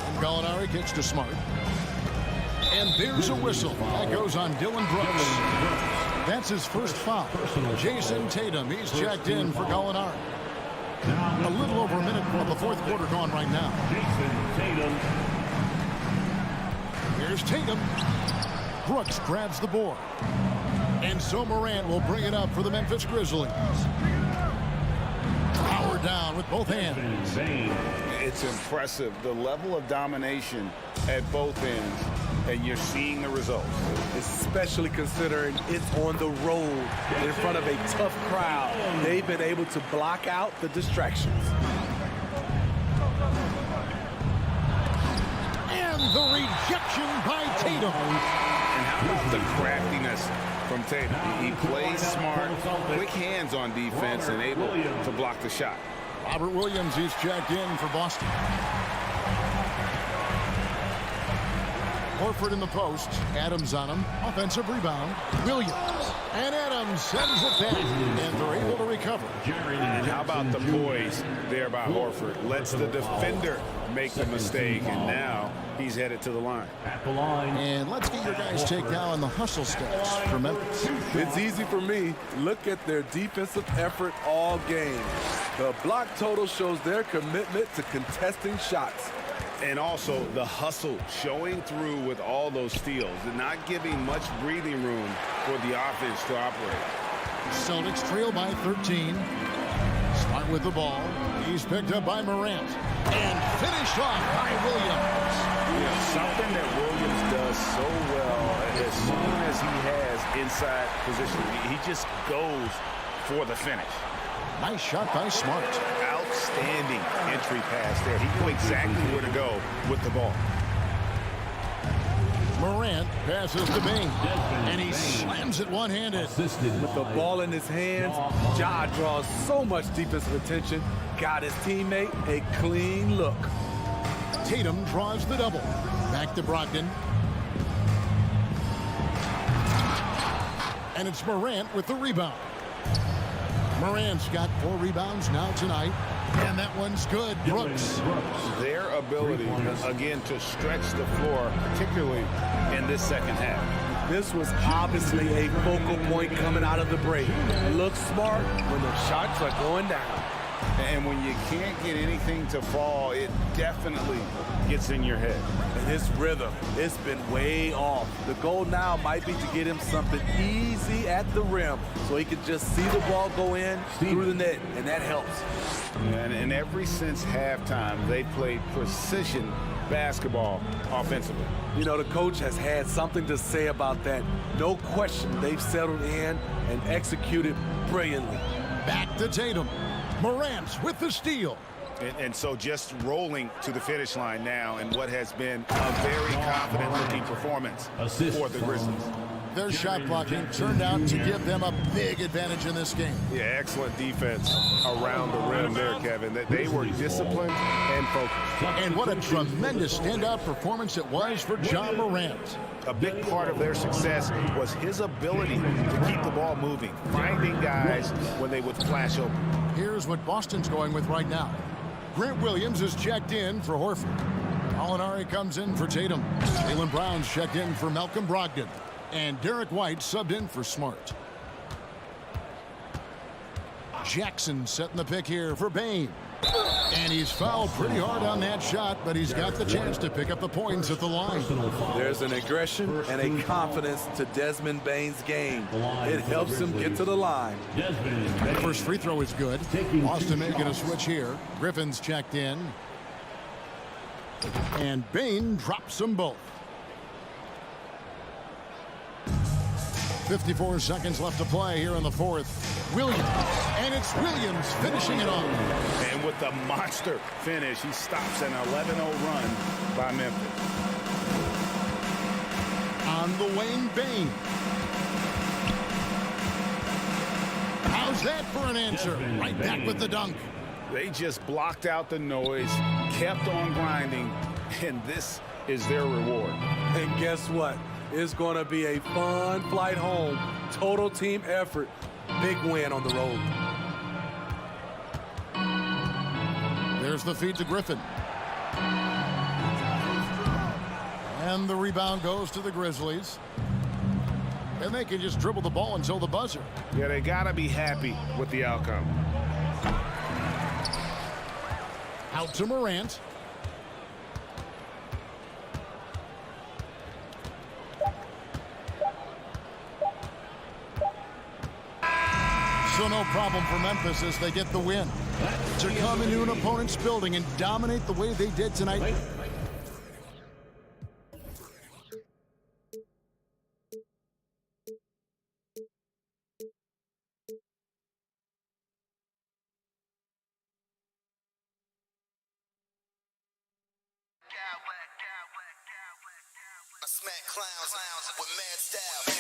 And Gallinari kicks to Smart. And there's a whistle. That goes on Dylan Brooks. That's his first foul. Jason Tatum, he's checked in for Gallinari. A little over a minute of the fourth quarter gone right now. Here's Tatum. Brooks grabs the board. And so Morant will bring it up for the Memphis Grizzlies. Power down with both hands. It's impressive, the level of domination at both ends, and you're seeing the results. Especially considering it's on the road in front of a tough crowd. They've been able to block out the distractions. And the rejection by Tatum. And how about the craftiness from Tatum? He plays smart, quick hands on defense, and able to block the shot. Robert Williams is checked in for Boston. Horford in the post. Adams on him. Offensive rebound. Williams. And Adams sends it back. And they're able to recover. And how about the poise there by Horford? Lets the defender make the mistake, and now he's headed to the line. At the line. And let's get your guys' take now on the hustle stats for Memphis. It's easy for me. Look at their defensive effort all game. The block total shows their commitment to contesting shots. And also the hustle showing through with all those steals and not giving much breathing room for the offense to operate. Celtics trail by 13. Smart with the ball. He's picked up by Morant. And finished off by Williams. You know, something that Williams does so well as soon as he has inside position, he just goes for the finish. Nice shot by Smart. Outstanding entry pass there. He knew exactly where to go with the ball. Morant passes to Bain, and he slams it one-handed. With the ball in his hands, Ja draws so much defensive attention. Got his teammate a clean look. Tatum draws the double. Back to Brogdon. And it's Morant with the rebound. Morant's got 4 rebounds now tonight. And that one's good. Brooks. Their ability, again, to stretch the floor, particularly in this second half. This was obviously a focal point coming out of the break. Looks smart when the shots are going down. And when you can't get anything to fall, it definitely gets in your head. And his rhythm, it's been way off. The goal now might be to get him something easy at the rim so he can just see the ball go in through the net, and that helps. And ever since halftime, they played precision basketball offensively. You know, the coach has had something to say about that. No question, they've settled in and executed brilliantly. Back to Tatum. Morant with the steal. And so just rolling to the finish line now in what has been a very confident-looking performance for the Grizzlies. their shot blocking turned out to give them a big advantage in this game. Yeah, excellent defense around the rim there, Kevin. They were disciplined and focused. And what a tremendous standout performance it was for John Morant. A big part of their success was his ability to keep the ball moving, finding guys when they would flash open. Here's what Boston's going with right now. Grant Williams is checked in for Horford. Molinari comes in for Tatum. Jaylen Brown's checked in for Malcolm Brogdon. And Derek White subbed in for Smart. Jackson setting the pick here for Bane. And he's fouled pretty hard on that shot, but he's got the chance to pick up the points at the line. There's an aggression and a confidence to Desmond Bane's game. It helps him get to the line. The first free throw is good. Boston making a switch here. Griffin's checked in. And Bane drops them both. 54 seconds left to play here in the fourth. Williams, and it's Williams finishing it off. And with the monster finish, he stops an 11-0 run by Memphis. On the wing, Bane. How's that for an answer? Right back with the dunk. They just blocked out the noise, kept on grinding, and this is their reward. And guess what? It's going to be a fun flight home. Total team effort. Big win on the road. There's the feed to Griffin. And the rebound goes to the Grizzlies. And they can just dribble the ball until the buzzer. Yeah, they got to be happy with the outcome. Out to Morant. So no problem for Memphis as they get the win. To come into an opponent's building and dominate the way they did tonight. I smack clowns with mad style.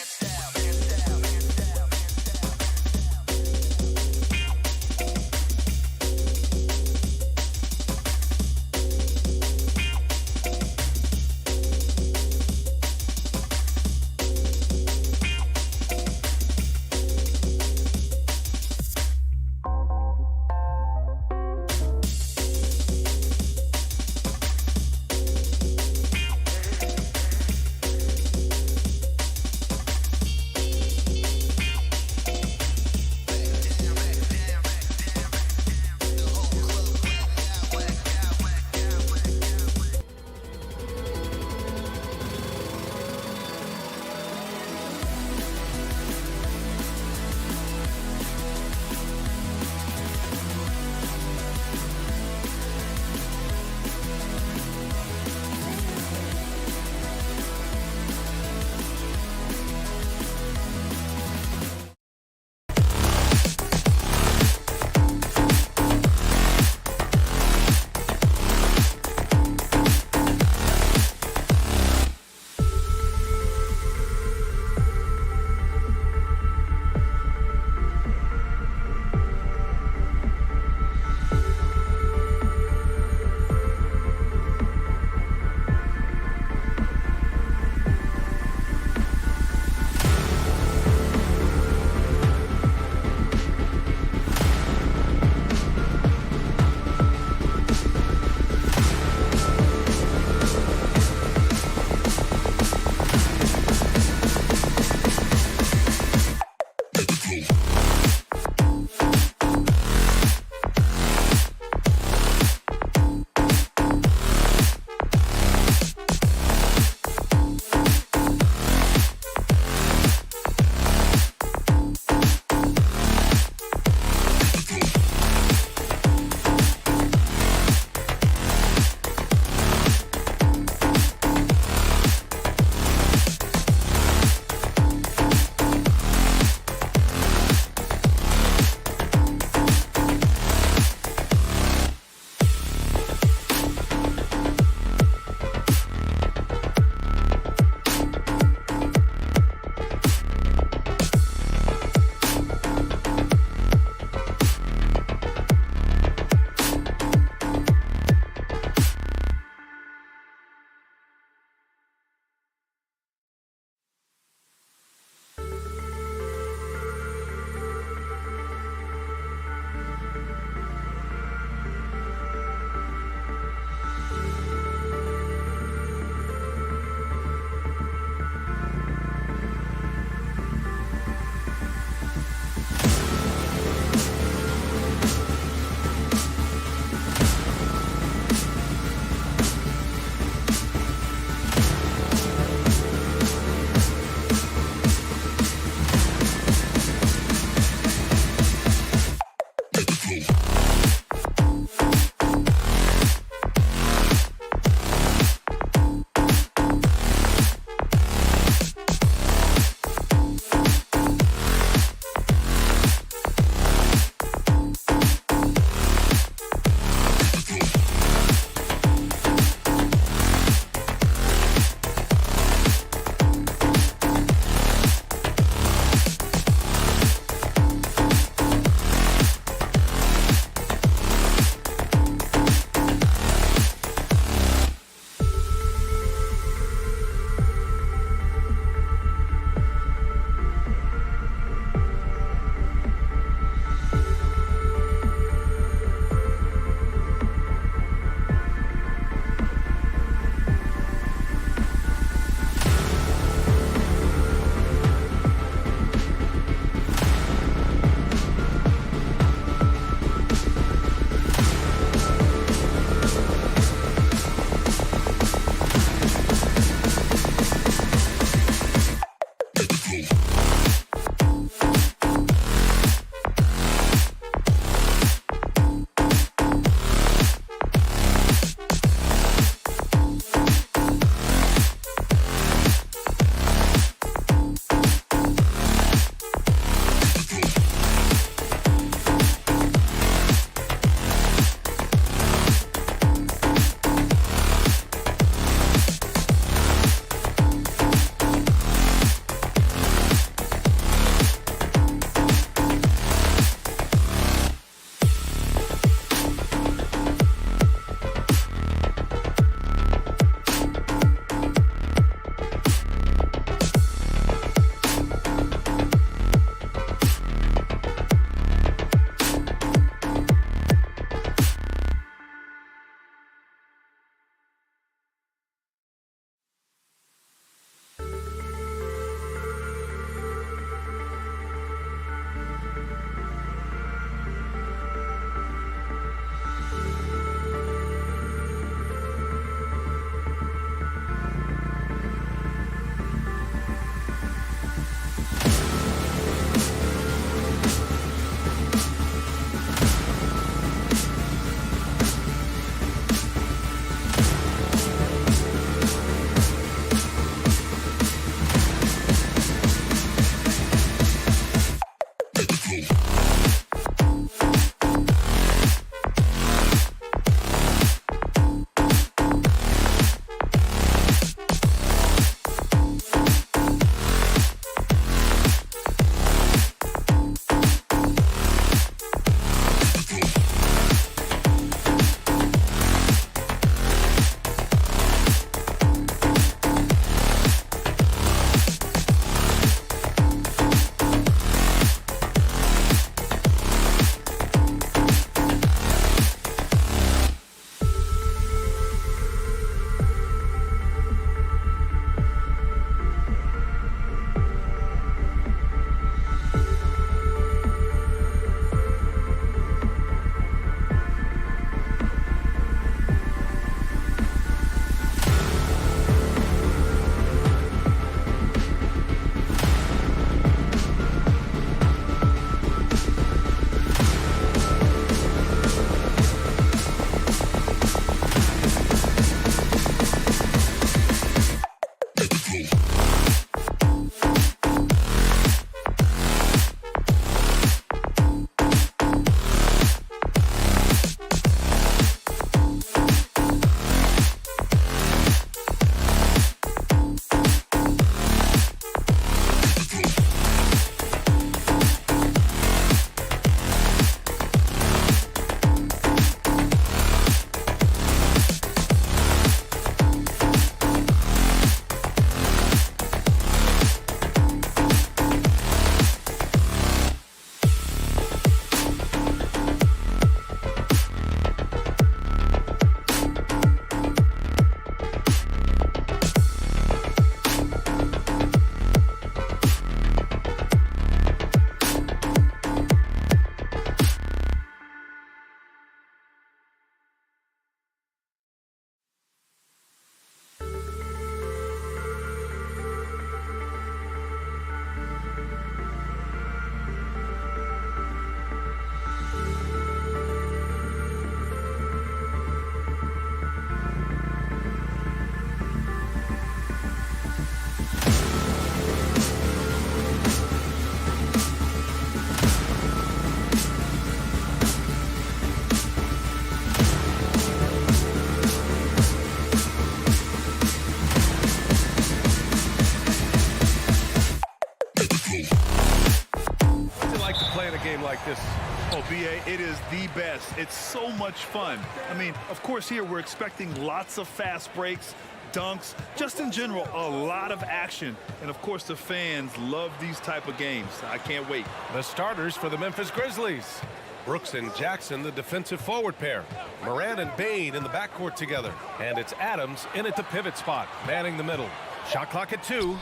It is the best. It's so much fun. I mean, of course, here we're expecting lots of fast breaks, dunks, just in general, a lot of action. And, of course, the fans love these type of games. I can't wait. The starters for the Memphis Grizzlies. Brooks and Jackson, the defensive forward pair. Morant and Bane in the backcourt together. And it's Adams in at the pivot spot, manning the middle. Shot clock at 2.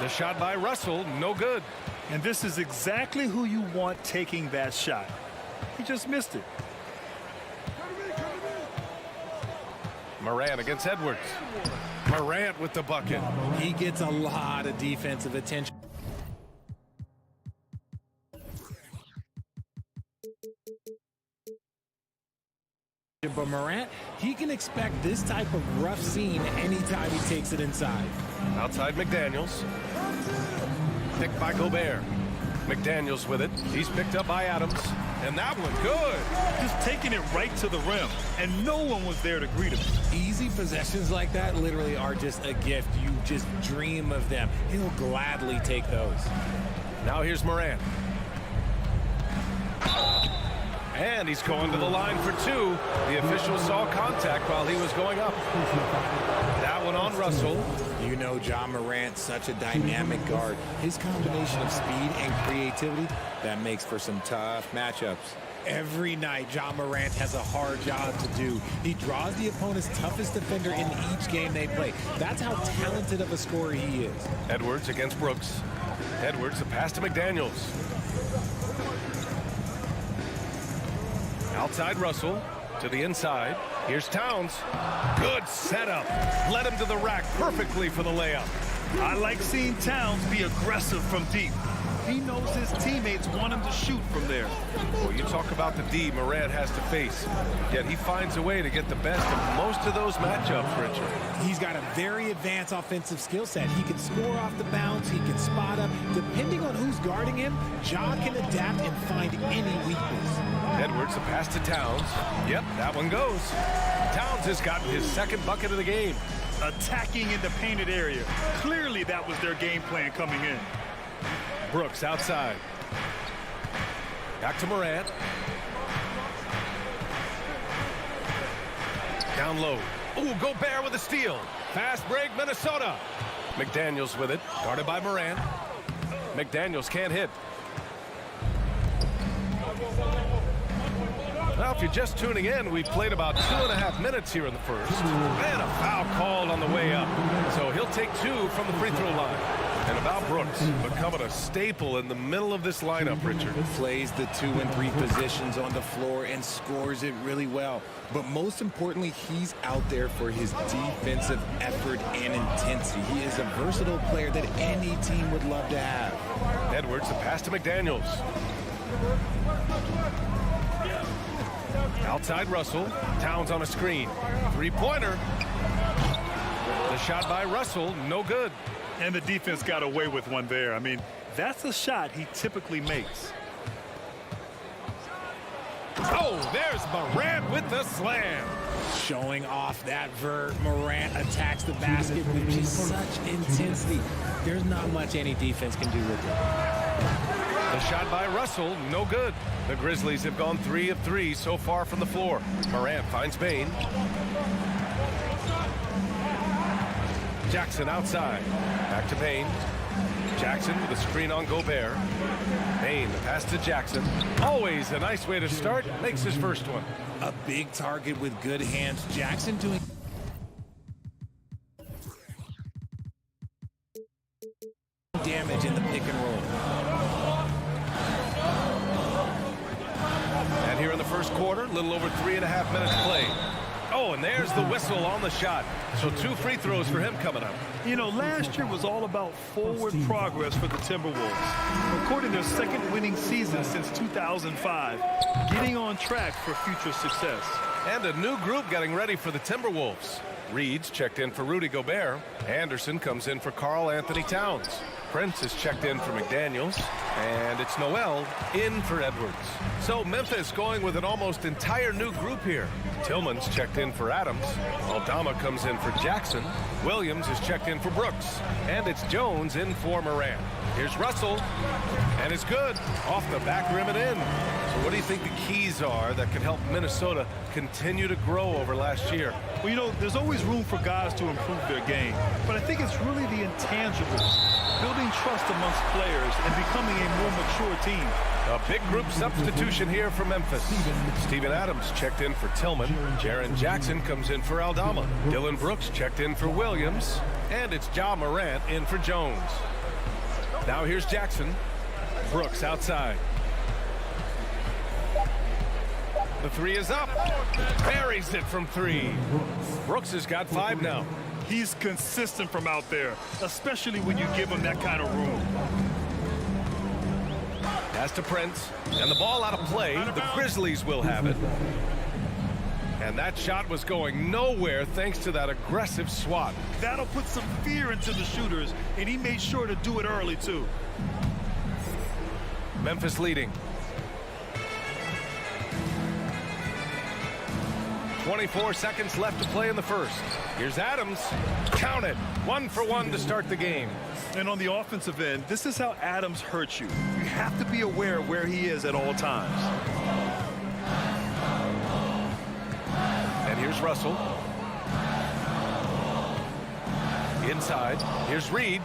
The shot by Russell, no good. And this is exactly who you want taking that shot. He just missed it. Morant against Edwards. Morant with the bucket. He gets a lot of defensive attention. But Morant, he can expect this type of rough scene anytime he takes it inside. Outside McDaniels. Picked by Gobert. McDaniels with it. He's picked up by Adams. And that one good. Just taking it right to the rim. And no one was there to greet him. Easy possessions like that literally are just a gift. You just dream of them. He'll gladly take those. Now here's Morant. And he's going to the line for 2. The official saw contact while he was going up. That one on Russell. You know Ja Morant's such a dynamic guard. His combination of speed and creativity, that makes for some tough matchups. Every night, Ja Morant has a hard job to do. He draws the opponent's toughest defender in each game they play. That's how talented of a scorer he is. Edwards against Brooks. Edwards, the pass to McDaniels. Outside Russell to the inside. Here's Towns. Good setup. Led him to the rack perfectly for the layup. I like seeing Towns be aggressive from deep. He knows his teammates want him to shoot from there. Well, you talk about the D Morant has to face, yet he finds a way to get the best of most of those matchups, Richard. He's got a very advanced offensive skill set. He can score off the bounce. He can spot up. Depending on who's guarding him, Ja can adapt and find any weakness. Edwards, a pass to Towns. Yep, that one goes. Towns has gotten his second bucket of the game. Attacking in the painted area. Clearly that was their game plan coming in. Brooks outside. Back to Morant. Down low. Ooh, Gobert with a steal. Fast break, Minnesota. McDaniels with it. Guarded by Morant. McDaniels can't hit. Well, if you're just tuning in, we've played about 2.5 minutes here in the first. And a foul called on the way up. So he'll take 2 from the free throw line. And about Brooks, becoming a staple in the middle of this lineup, Richard. Plays the 2 and 3 positions on the floor and scores it really well. But most importantly, he's out there for his defensive effort and intensity. He is a versatile player that any team would love to have. Edwards, the pass to McDaniels. Outside Russell. Towns on a screen. Three-pointer. The shot by Russell, no good. And the defense got away with one there. I mean, that's a shot he typically makes. Oh, there's Morant with the slam. Showing off that vert. Morant attacks the basket with just such intensity. There's not much any defense can do with it. The shot by Russell, no good. The Grizzlies have gone 3 of 3 so far from the floor. Morant finds Bane. Jackson outside. Back to Bane. Jackson with a screen on Gobert. Bane, the pass to Jackson. Always a nice way to start. Makes his first one. A big target with good hands. Jackson doing damage in the pick and roll. And here in the first quarter, a little over 3.5 minutes played. Oh, and there's the whistle on the shot. So 2 free throws for him coming up. You know, last year was all about forward progress for the Timberwolves. Recording their second winning season since 2005. Getting on track for future success. And a new group getting ready for the Timberwolves. Reed's checked in for Rudy Gobert. Anderson comes in for Karl Anthony Towns. Prince is checked in for McDaniels, and it's Noel in for Edwards. So Memphis going with an almost entire new group here. Tillman's checked in for Adams. Aldama comes in for Jackson. Williams is checked in for Brooks. And it's Jones in for Morant. Here's Russell, and it's good. Off the back rim and in. So what do you think the keys are that can help Minnesota continue to grow over last year? Well, you know, there's always room for guys to improve their game, but I think it's really the intangibles, building trust amongst players and becoming a more mature team. A big group substitution here for Memphis. Steven Adams checked in for Tillman. Jaren Jackson comes in for Aldama. Dylan Brooks checked in for Williams. And it's Ja Morant in for Jones. Now here's Jackson. Brooks outside. The three is up. Buries it from three. Brooks has got 5 now. He's consistent from out there, especially when you give him that kind of room. Pass to Prince, and the ball out of play. The Grizzlies will have it. And that shot was going nowhere thanks to that aggressive swat. That'll put some fear into the shooters, and he made sure to do it early, too. Memphis leading. 24 seconds left to play in the first. Here's Adams. Count it. 1 for 1 to start the game. And on the offensive end, this is how Adams hurts you. You have to be aware of where he is at all times. And here's Russell. Inside. Here's Reed.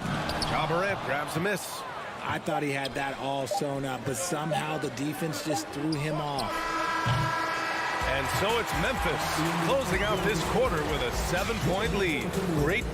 Ja Morant grabs a miss. I thought he had that all sewn up, but somehow the defense just threw him off. And so it's Memphis closing out this quarter with a 7-point lead. Great.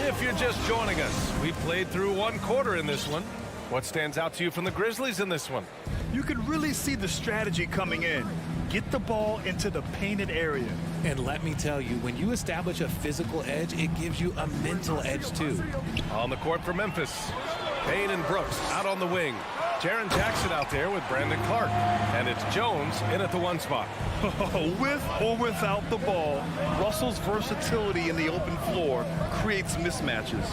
If you're just joining us, we played through 1 quarter in this one. What stands out to you from the Grizzlies in this one? You can really see the strategy coming in. Get the ball into the painted area. And let me tell you, when you establish a physical edge, it gives you a mental edge too. On the court for Memphis, Payne and Brooks out on the wing. Jaren Jackson out there with Brandon Clark. And it's Jones in at the 1 spot. With or without the ball, Russell's versatility in the open floor creates mismatches.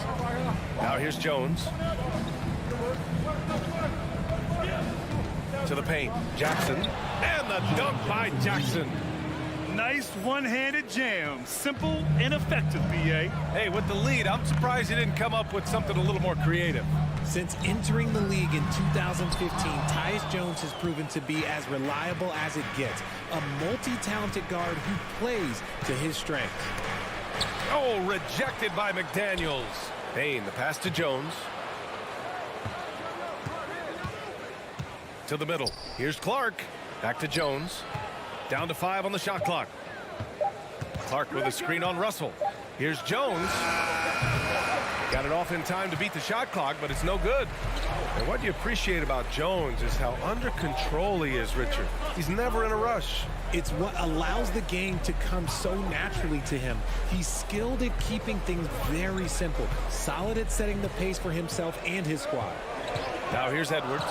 Now here's Jones. To the paint. Jackson. And the dunk by Jackson. Nice one-handed jam. Simple and effective, B.A. Hey, with the lead, I'm surprised he didn't come up with something a little more creative. Since entering the league in 2015, Tyus Jones has proven to be as reliable as it gets. A multi-talented guard who plays to his strengths. Oh, rejected by McDaniels. Payne, the pass to Jones. To the middle. Here's Clark. Back to Jones. Down to 5 on the shot clock. Clark with a screen on Russell. Here's Jones. Got it off in time to beat the shot clock, but it's no good. And what you appreciate about Jones is how under control he is, Richard. He's never in a rush. It's what allows the game to come so naturally to him. He's skilled at keeping things very simple, solid at setting the pace for himself and his squad. Now here's Edwards.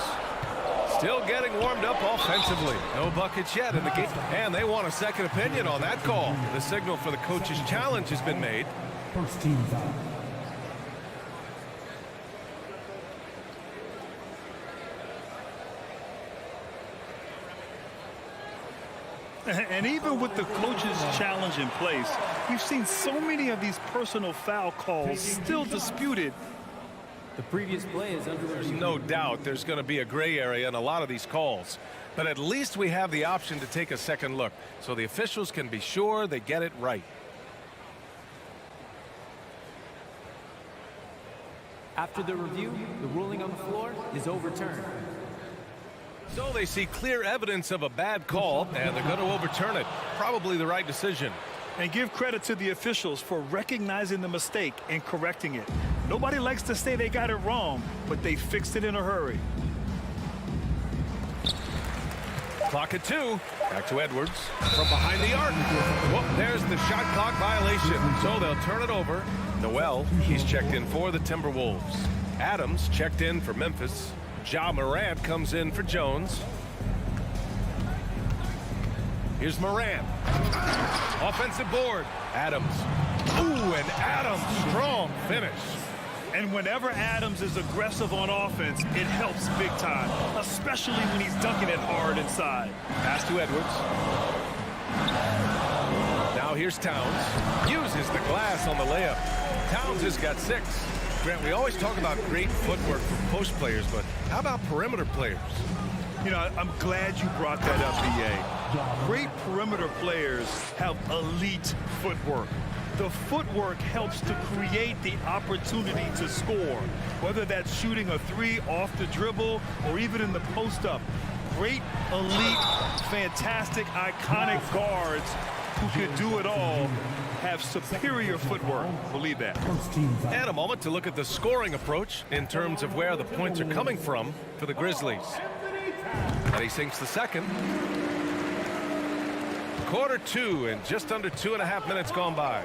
Still getting warmed up offensively. No buckets yet in the game. And they want a second opinion on that call. The signal for the coach's challenge has been made. First team foul. And even with the coach's challenge in place, we've seen so many of these personal foul calls still disputed. The previous play is under There's no doubt there's going to be a gray area in a lot of these calls. But at least we have the option to take a second look so the officials can be sure they get it right. After the review, the ruling on the floor is overturned. So they see clear evidence of a bad call, and they're going to overturn it. Probably the right decision. And give credit to the officials for recognizing the mistake and correcting it. Nobody likes to say they got it wrong, but they fixed it in a hurry. Clock at 2. Back to Edwards. From behind the arc. Whoop, there's the shot clock violation. So they'll turn it over. Noel, he's checked in for the Timberwolves. Adams checked in for Memphis. Ja Morant comes in for Jones. Here's Morant. Offensive board. Adams. Ooh, and Adams, strong finish. And whenever Adams is aggressive on offense, it helps big time, especially when he's dunking it hard inside. Pass to Edwards. Now here's Towns. Uses the glass on the layup. Towns has got 6. Grant, we always talk about great footwork from post players, but how about perimeter players? You know, I'm glad you brought that up, BA. Great perimeter players have elite footwork. The footwork helps to create the opportunity to score, whether that's shooting a 3 off the dribble or even in the post-up. Great, elite, fantastic, iconic guards who can do it all have superior footwork. Believe that. And a moment to look at the scoring approach in terms of where the points are coming from for the Grizzlies. And he sinks the second. Quarter 2 and just under 2.5 minutes gone by.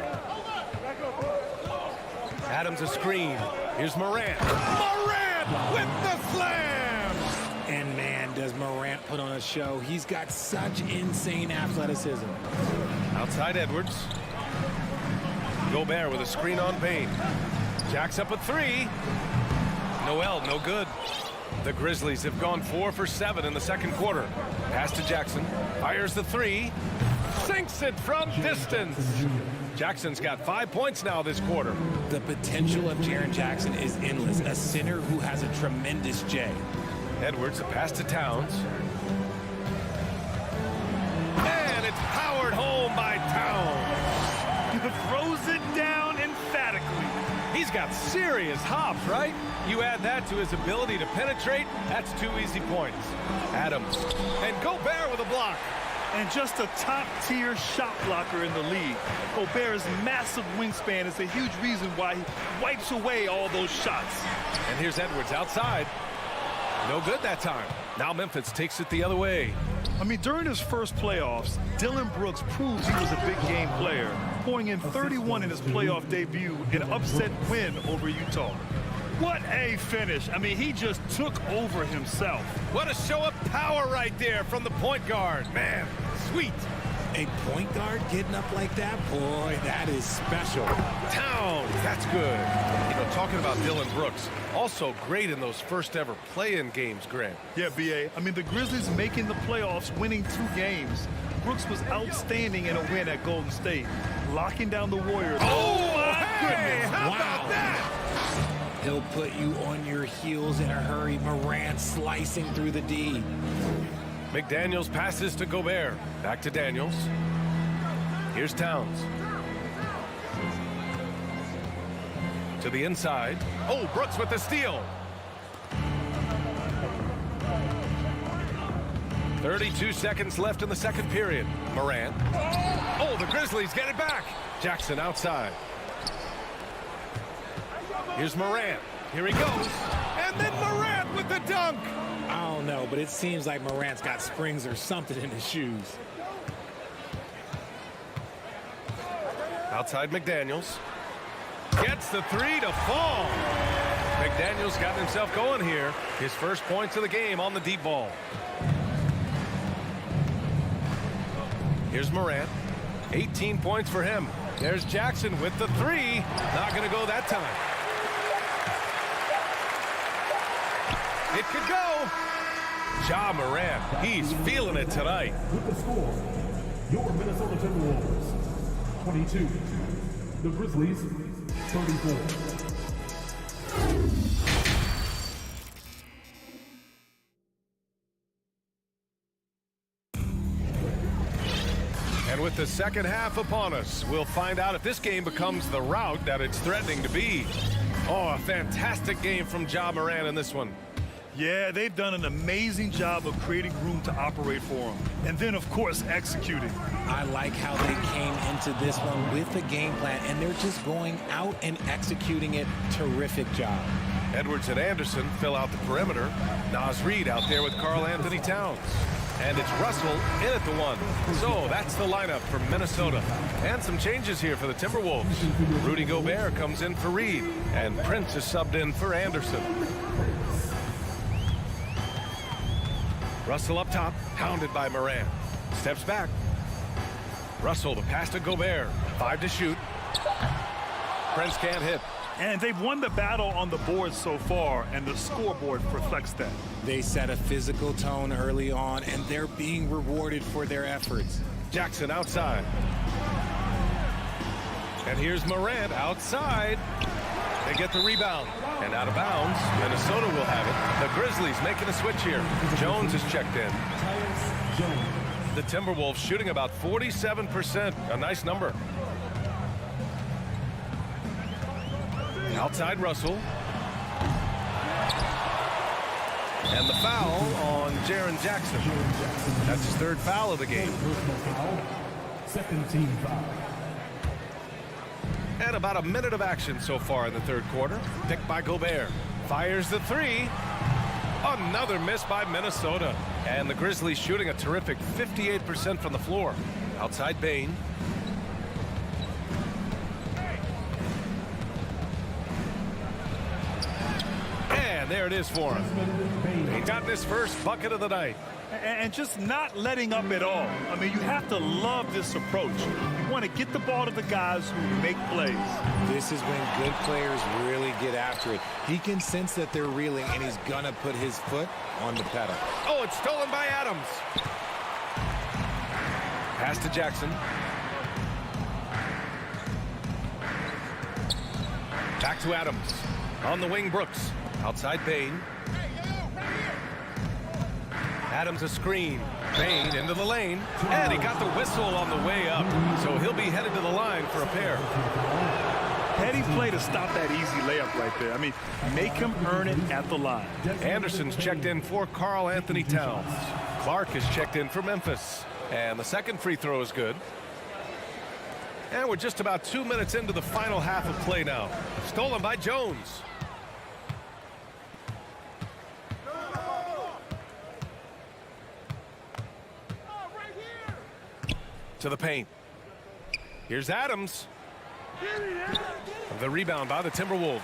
Adams a screen. Here's Morant. Morant with the slam! And man, does Morant put on a show. He's got such insane athleticism. Outside Edwards. Gobert with a screen on Payne. Jacks up a 3. Noel, no good. The Grizzlies have gone 4 for 7 in the second quarter. Pass to Jackson. Fires the 3. Sinks it from distance. Jackson's got 5 points now this quarter. The potential of Jaren Jackson is endless. A center who has a tremendous J. Edwards, a pass to Towns. And it's powered home by Towns. Throws it down emphatically. He's got serious hops, right? You add that to his ability to penetrate, that's 2 easy points. Adams. And Gobert with a block. And just a top-tier shot blocker in the league. Gobert's massive wingspan is a huge reason why he wipes away all those shots. And here's Edwards outside. No good that time. Now Memphis takes it the other way. I mean, during his first playoffs, Dillon Brooks proves he was a big game player, pouring in 31 in his playoff debut, an upset win over Utah. What a finish. I mean, he just took over himself. What a show of power right there from the point guard. Man, sweet. A point guard getting up like that? Boy, that is special. Towns, that's good. You know, talking about Dillon Brooks, also great in those first ever play-in games, Grant. Yeah, B.A. I mean, the Grizzlies making the playoffs, winning 2 games. Brooks was outstanding in a win at Golden State, locking down the Warriors. Oh, my goodness. How wow. about that? He'll put you on your heels in a hurry. Morant slicing through the D. McDaniels passes to Gobert. Back to Daniels. Here's Towns. To the inside. Oh, Brooks with the steal. 32 seconds left in the second period. Morant. Oh, the Grizzlies get it back. Jackson outside. Here's Morant. Here he goes. And then Morant with the dunk. I don't know, but it seems like Morant's got springs or something in his shoes. Outside McDaniels. Gets the 3 to fall. McDaniels got himself going here. His first points of the game on the deep ball. Here's Morant. 18 points for him. There's Jackson with the 3. Not going to go that time. It could go. Ja Morant, he's feeling it tonight. With the score, your Minnesota Timberwolves, 22. The Grizzlies, 34. And with the second half upon us, we'll find out if this game becomes the rout that it's threatening to be. Oh, a fantastic game from Ja Morant in this one. Yeah, they've done an amazing job of creating room to operate for him. And then, of course, executing. I like how they came into this one with a game plan, and they're just going out and executing it. Terrific job. Edwards and Anderson fill out the perimeter. Naz Reid out there with Karl Anthony Towns. And it's Russell in at the 1. So that's the lineup for Minnesota. And some changes here for the Timberwolves. Rudy Gobert comes in for Reid. And Prince is subbed in for Anderson. Russell up top, hounded by Morant. Steps back. Russell, the pass to Gobert. 5 to shoot. Prince can't hit. And they've won the battle on the board so far, and the scoreboard reflects that. They set a physical tone early on, and they're being rewarded for their efforts. Jackson outside. And here's Morant outside. They get the rebound. And out of bounds, Minnesota will have it. The Grizzlies making a switch here. Jones is checked in. The Timberwolves shooting about 47%. A nice number. Outside Russell. And the foul on Jaren Jackson. That's his 3rd foul of the game. Second team foul. And about a minute of action so far in the 3rd quarter. Picked by Gobert. Fires the 3. Another miss by Minnesota. And the Grizzlies shooting a terrific 58% from the floor. Outside Bane. And there it is for him. He got his first bucket of the night. And just not letting up at all. I mean, you have to love this approach. You want to get the ball to the guys who make plays. This is when good players really get after it. He can sense that they're reeling, and he's going to put his foot on the pedal. Oh, it's stolen by Adams. Pass to Jackson. Back to Adams. On the wing, Brooks. Outside Bane. Adams a screen. Bane into the lane. And he got the whistle on the way up. So he'll be headed to the line for a pair. Petty play to stop that easy layup right there. I mean, make him earn it at the line. Anderson's checked in for Karl Anthony Towns. Clark is checked in for Memphis. And the second free throw is good. And we're just about 2 minutes into the final half of play now. Stolen by Jones. To the paint. Here's Adams. The rebound by the Timberwolves.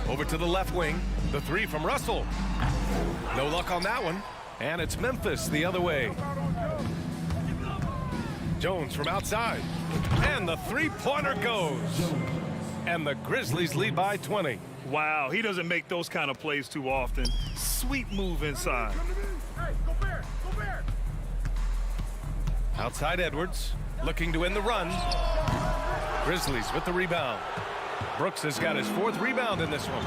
Over to the left wing. The 3 from Russell. No luck on that one. And it's Memphis the other way. Jones from outside. And the 3-pointer goes. And the Grizzlies lead by 20. Wow, he doesn't make those kind of plays too often. Sweet move inside. Outside Edwards, looking to end the run. Grizzlies with the rebound. Brooks has got his 4th rebound in this one.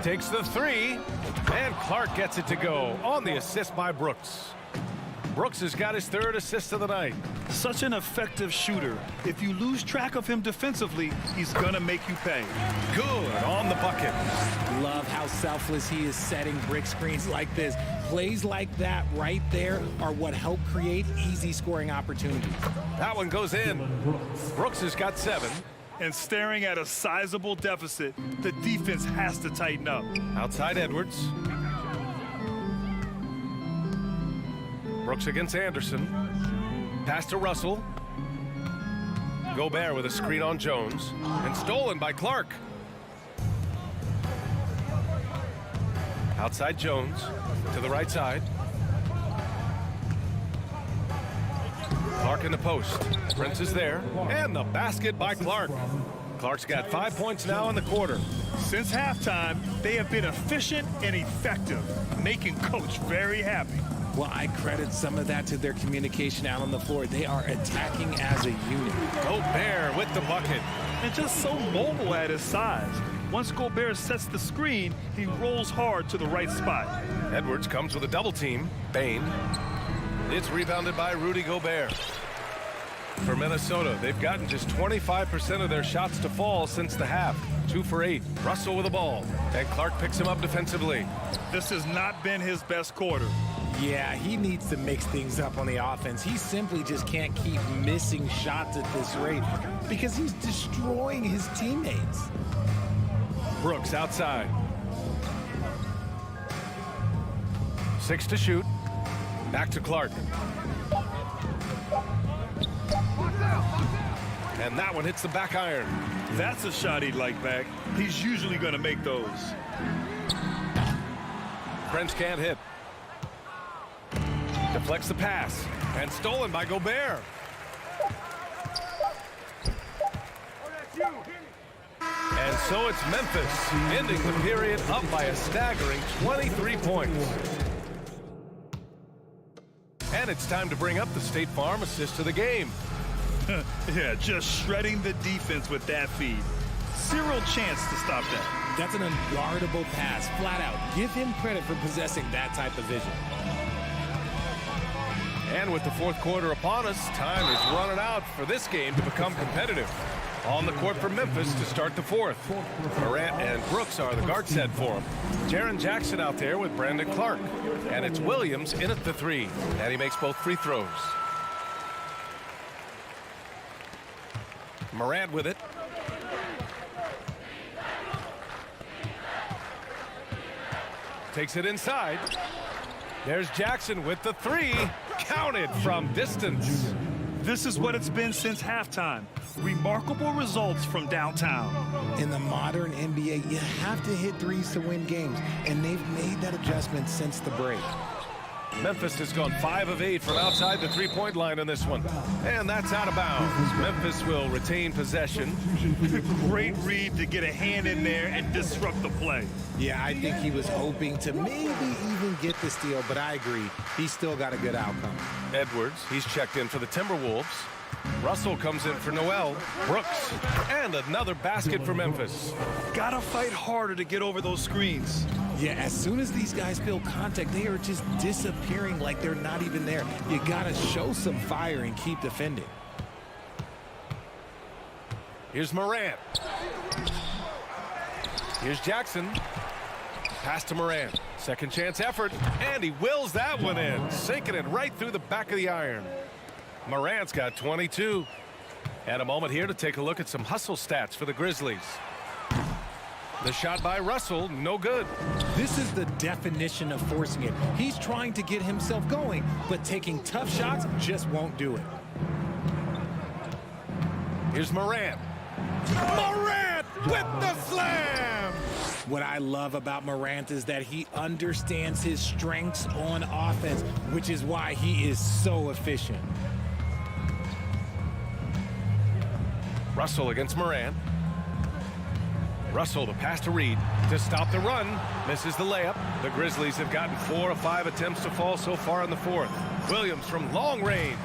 Takes the 3, and Clark gets it to go on the assist by Brooks. Brooks has got his 3rd assist of the night. Such an effective shooter. If you lose track of him defensively, he's going to make you pay. Good on the bucket. Love how selfless he is setting brick screens like this. Plays like that right there are what help create easy scoring opportunities. That one goes in. Brooks has got 7. And staring at a sizable deficit, the defense has to tighten up. Outside Edwards. Brooks against Anderson. Pass to Russell. Gobert with a screen on Jones. And stolen by Clark. Outside Jones. To the right side. Clark in the post. Prince is there. And the basket by Clark. Clark's got 5 points now in the quarter. Since halftime, they have been efficient and effective, making Coach very happy. Well, I credit some of that to their communication out on the floor. They are attacking as a unit. Gobert with the bucket. And just so mobile at his size. Once Gobert sets the screen, he rolls hard to the right spot. Edwards comes with a double team. Bane. It's rebounded by Rudy Gobert. For Minnesota, they've gotten just 25% of their shots to fall since the half. 2 for 8. Russell with the ball. And Clark picks him up defensively. This has not been his best quarter. Yeah, he needs to mix things up on the offense. He simply just can't keep missing shots at this rate because he's destroying his teammates. Brooks outside. 6 to shoot. Back to Clark. And that one hits the back iron. That's a shot he'd like back. He's usually going to make those. Prince can't hit. Deflects the pass. And stolen by Gobert. And so it's Memphis, ending the period up by a staggering 23 points. And it's time to bring up the State Farm assist of the game. Yeah, just shredding the defense with that feed. Zero chance to stop that. That's an unguardable pass, flat out. Give him credit for possessing that type of vision. And with the fourth quarter upon us, time is running out for this game to become competitive. On the court for Memphis to start the fourth. Morant and Brooks are the guard set for him. Jaren Jackson out there with Brandon Clark. And it's Williams in at the three. And he makes both free throws. Morant with it. Takes it inside. There's Jackson with the three. Counted from distance. This is what it's been since halftime. Remarkable results from downtown. In the modern NBA, you have to hit threes to win games, and they've made that adjustment since the break. Memphis has gone 5 of 8 from outside the three-point line in this one. And that's out of bounds. Memphis will retain possession. Great read to get a hand in there and disrupt the play. Yeah, I think he was hoping to maybe even get the steal, but I agree. He's still got a good outcome. Edwards, he's checked in for the Timberwolves. Russell comes in for Noel. Brooks, and another basket for Memphis. Gotta fight harder to get over those screens. Yeah, as soon as these guys feel contact, they are just disappearing like they're not even there. You gotta show some fire and keep defending. Here's Morant. Here's Jackson. Pass to Morant. Second chance effort, and he wills that one in, sinking it right through the back of the iron. Morant's got 22. And a moment here to take a look at some hustle stats for the Grizzlies. The shot by Russell, no good. This is the definition of forcing it. He's trying to get himself going, but taking tough shots just won't do it. Here's Morant. Morant with the slam! What I love about Morant is that he understands his strengths on offense, which is why he is so efficient. Russell against Morant. Russell, the pass to Reed to stop the run. Misses the layup. The Grizzlies have gotten 4 of 5 attempts to fall so far in the fourth. Williams from long range.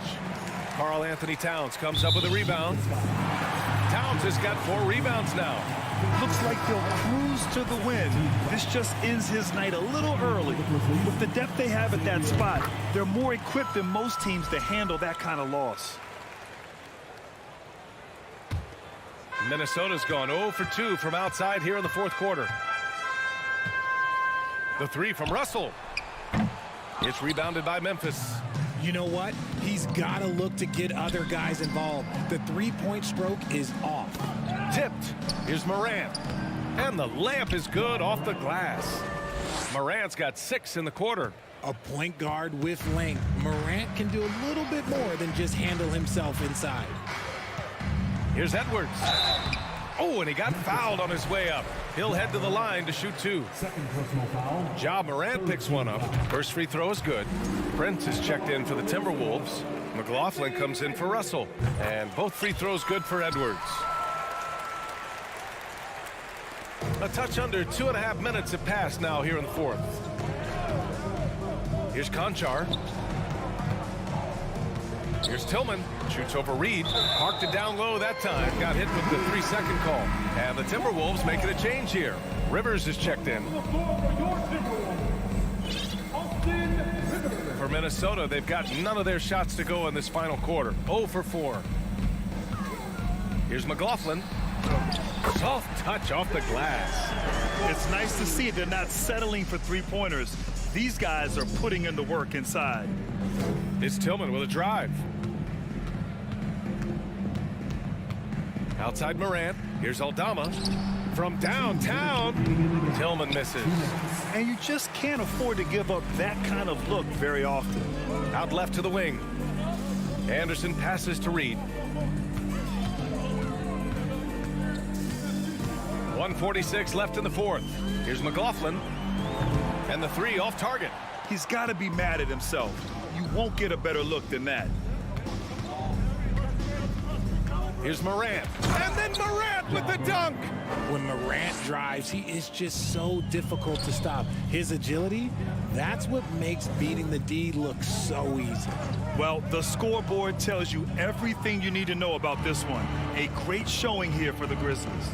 Karl Anthony Towns comes up with a rebound. Towns has got 4 rebounds now. Looks like they'll cruise to the win. This just ends his night a little early. With the depth they have at that spot, they're more equipped than most teams to handle that kind of loss. Minnesota's gone 0 for 2 from outside here in the fourth quarter. The three from Russell. It's rebounded by Memphis. You know what? He's got to look to get other guys involved. The three-point stroke is off. Tipped. Here's Morant. And the layup is good off the glass. Morant's got 6 in the quarter. A point guard with length. Morant can do a little bit more than just handle himself inside. Here's Edwards. Oh, and he got fouled on his way up. He'll head to the line to shoot 2. Second personal foul. Ja Morant picks one up. First free throw is good. Prince is checked in for the Timberwolves. McLaughlin comes in for Russell. And both free throws good for Edwards. A touch under 2.5 minutes have passed now here in the fourth. Here's Conchar. Here's Tillman. Shoots over Reed. Parked it down low that time. Got hit with the 3-second call. And the Timberwolves making a change here. Rivers is checked in. For Minnesota, they've got none of their shots to go in this final quarter. 0 for 4. Here's McLaughlin. Soft touch off the glass. It's nice to see they're not settling for three-pointers. These guys are putting in the work inside. It's Tillman with a drive. Outside Morant. Here's Aldama. From downtown. Tillman misses. And you just can't afford to give up that kind of look very often. Out left to the wing. Anderson passes to Reed. 1:46 left in the fourth. Here's McLaughlin. And the three off target. He's got to be mad at himself. You won't get a better look than that. Here's Morant. And then Morant with the dunk. When Morant drives, he is just so difficult to stop. His agility, that's what makes beating the D look so easy. Well, the scoreboard tells you everything you need to know about this one. A great showing here for the Grizzlies.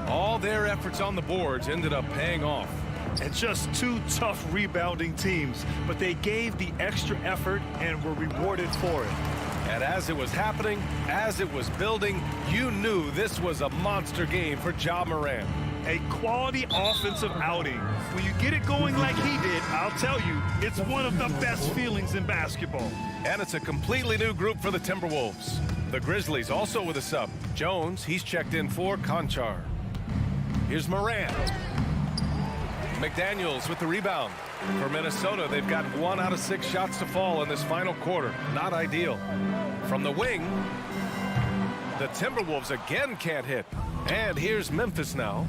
All their efforts on the boards ended up paying off. And just two tough rebounding teams, but they gave the extra effort and were rewarded for it. And as it was happening, as it was building, you knew this was a monster game for Ja Morant. A quality offensive outing. When you get it going like he did, I'll tell you, it's one of the best feelings in basketball. And it's a completely new group for the Timberwolves. The Grizzlies also with a sub. Jones, he's checked in for Conchar. Here's Morant. McDaniels with the rebound. For Minnesota, they've got 1 out of 6 shots to fall in this final quarter. Not ideal. From the wing, the Timberwolves again can't hit. And here's Memphis now.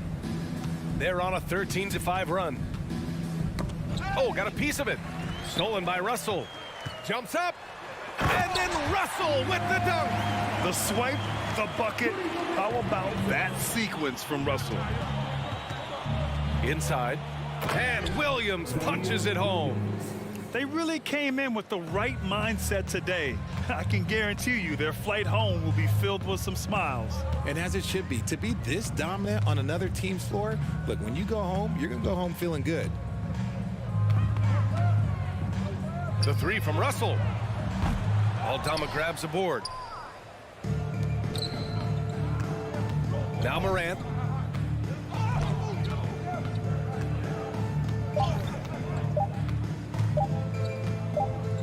They're on a 13-5 run. Oh, got a piece of it. Stolen by Russell. Jumps up. And then Russell with the dunk. The swipe, the bucket. How about that sequence from Russell? Inside. And Williams punches it home. They really came in with the right mindset today. I can guarantee you their flight home will be filled with some smiles. And as it should be, to be this dominant on another team's floor, look, when you go home, you're going to go home feeling good. The three from Russell. Aldama grabs the board. Now Morant.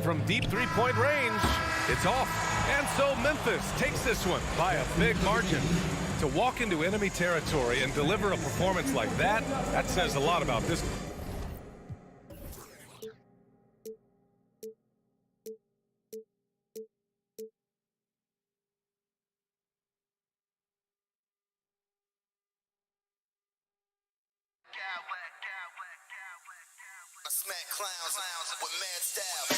From deep three-point range, it's off. And so Memphis takes this one by a big margin. To walk into enemy territory and deliver a performance like that, that says a lot about this. I smack clowns with mad style.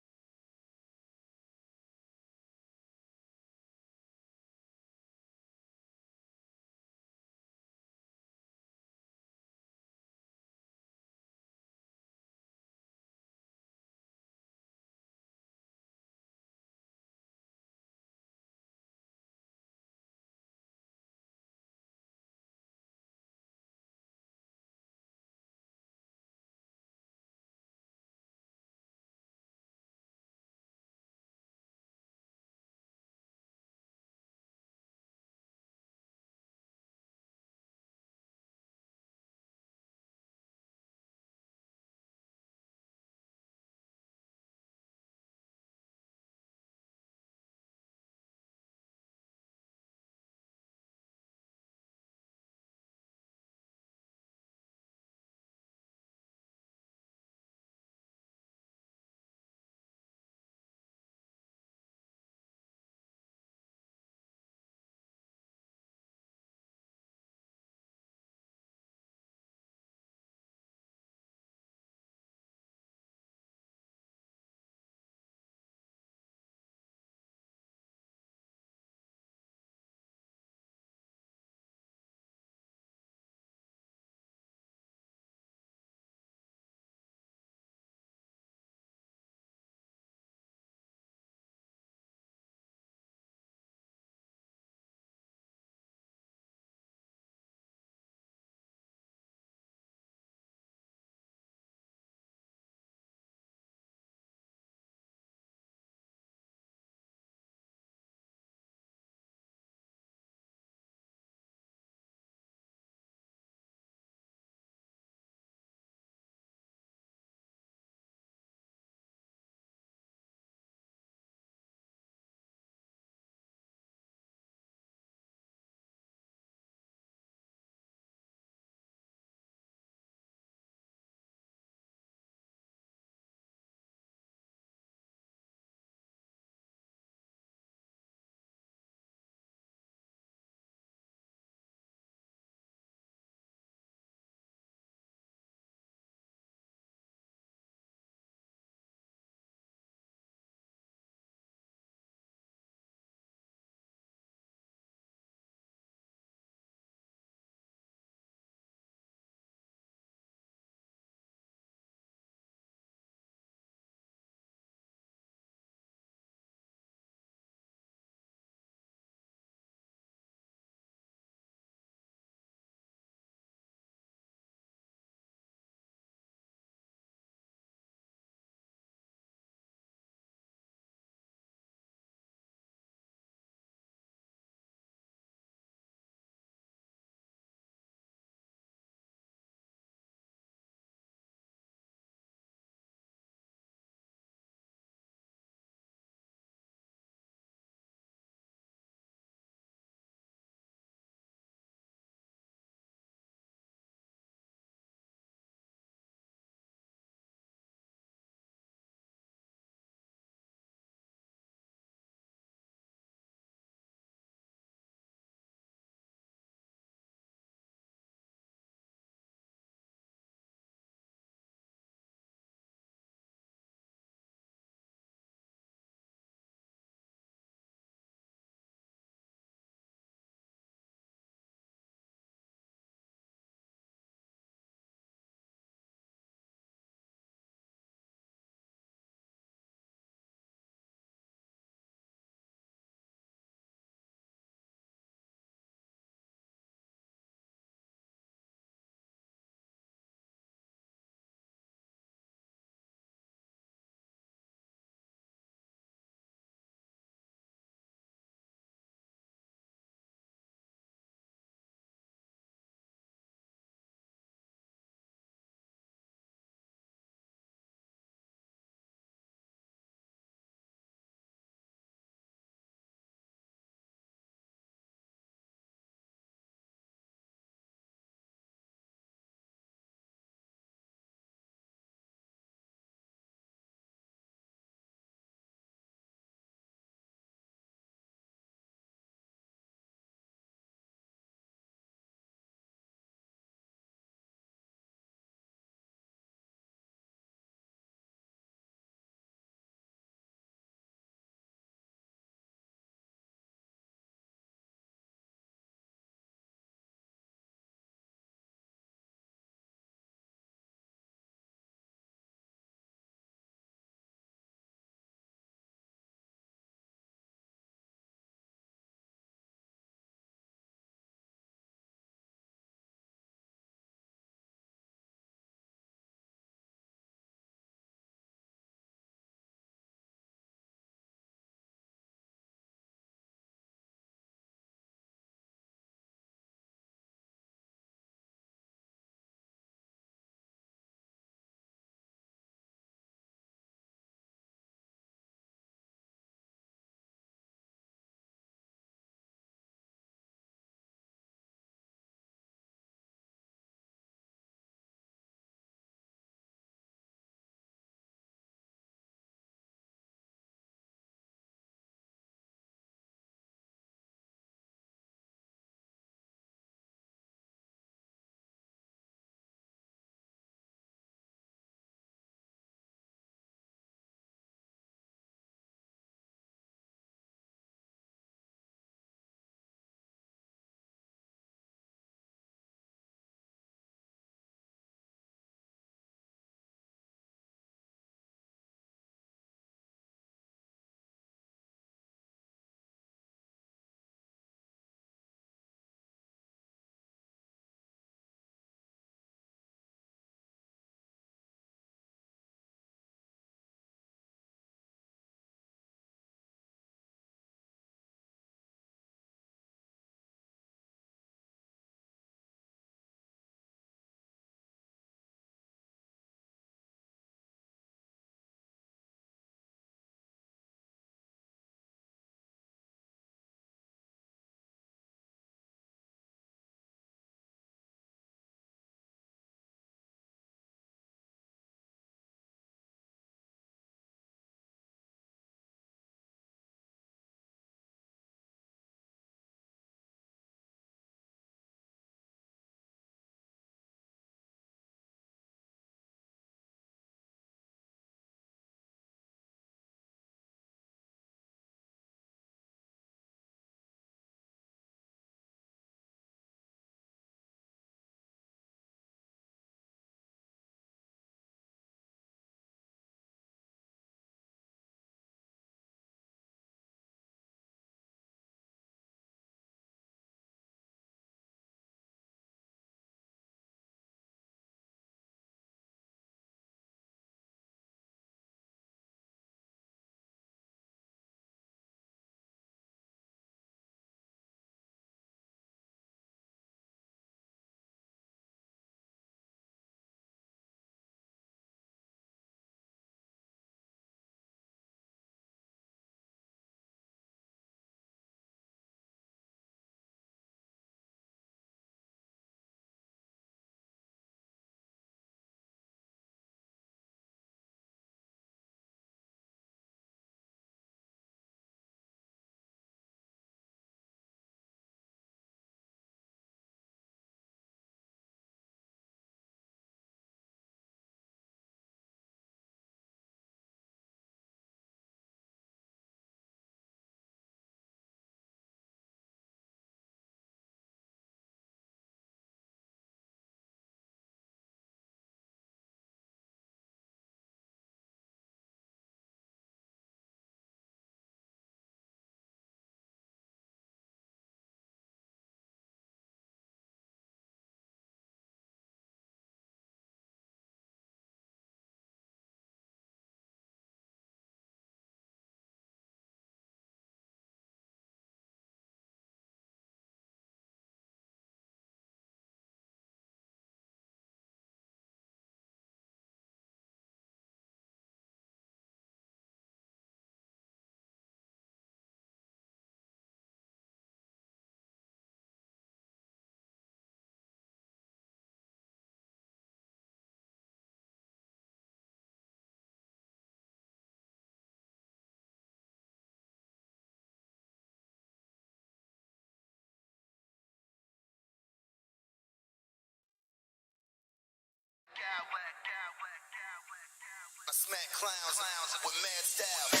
Smack clowns with mad style.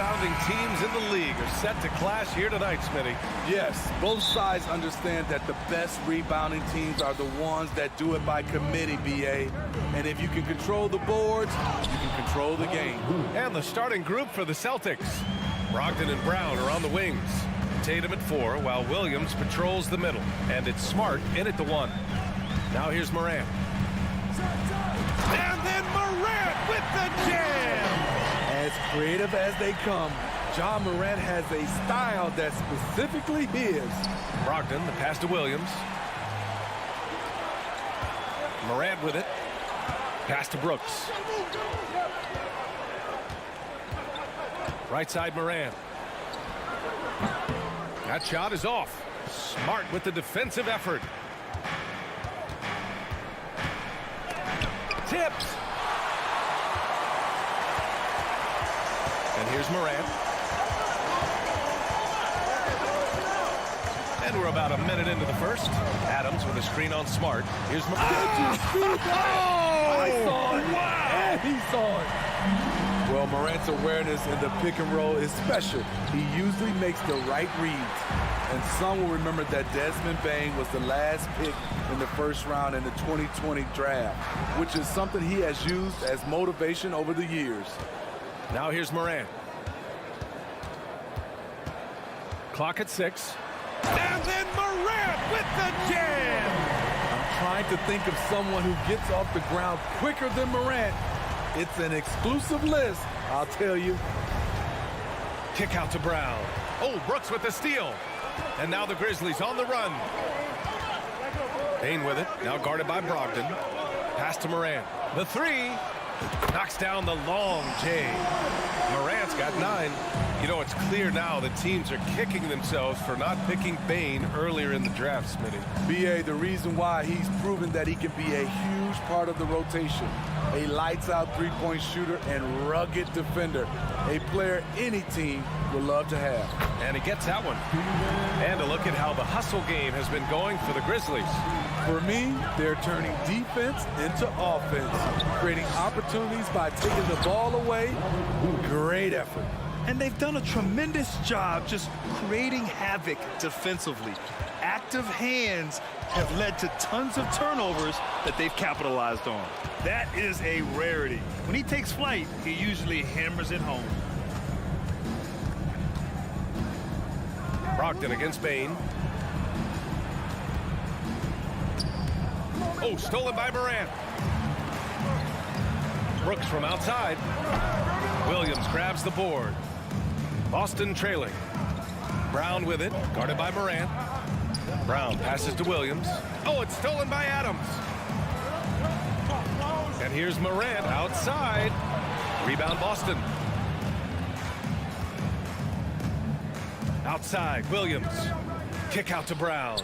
rebounding teams in the league are set to clash here tonight, Smitty. Yes, both sides understand that the best rebounding teams are the ones that do it by committee, BA. And if you can control the boards, you can control the game. And the starting group for the Celtics. Brogdon and Brown are on the wings. Tatum at 4, while Williams patrols the middle. And it's Smart in at the 1. Now here's Morant. And then Morant with the jam! As creative as they come, Ja Morant has a style that's specifically his. Brogdon, the pass to Williams. Morant with it. Pass to Brooks. Right side Morant. That shot is off. Smart with the defensive effort. Tips. And here's Morant. And we're about a minute into the first. Adams with a screen on Smart. Here's Morant. I saw it. Wow. And he saw it. Well, Morant's awareness in the pick and roll is special. He usually makes the right reads. And some will remember that Desmond Bane was the last pick in the first round in the 2020 draft, which is something he has used as motivation over the years. Now here's Morant. Clock at 6. And then Morant with the jam! I'm trying to think of someone who gets off the ground quicker than Morant. It's an exclusive list, I'll tell you. Kick out to Brown. Oh, Brooks with the steal. And now the Grizzlies on the run. Bane with it, now guarded by Brogdon. Pass to Morant. The 3. Knocks down the long J. Morant's got 9. You know, it's clear now that teams are kicking themselves for not picking Bane earlier in the draft, Smitty. BA, the reason why he's proven that he can be a huge part of the rotation. A lights-out three-point shooter and rugged defender. A player any team would love to have. And he gets that one. And a look at how the hustle game has been going for the Grizzlies. For me, they're turning defense into offense, creating opportunities by taking the ball away. Great effort. And they've done a tremendous job just creating havoc defensively. Active hands have led to tons of turnovers that they've capitalized on. That is a rarity. When he takes flight, he usually hammers it home. Brogdon against Bane. Oh, stolen by Morant. Brooks from outside. Williams grabs the board. Boston trailing. Brown with it, guarded by Morant. Brown passes to Williams. Oh, it's stolen by Adams. And here's Morant outside. Rebound Boston. Outside, Williams. Kick out to Brown.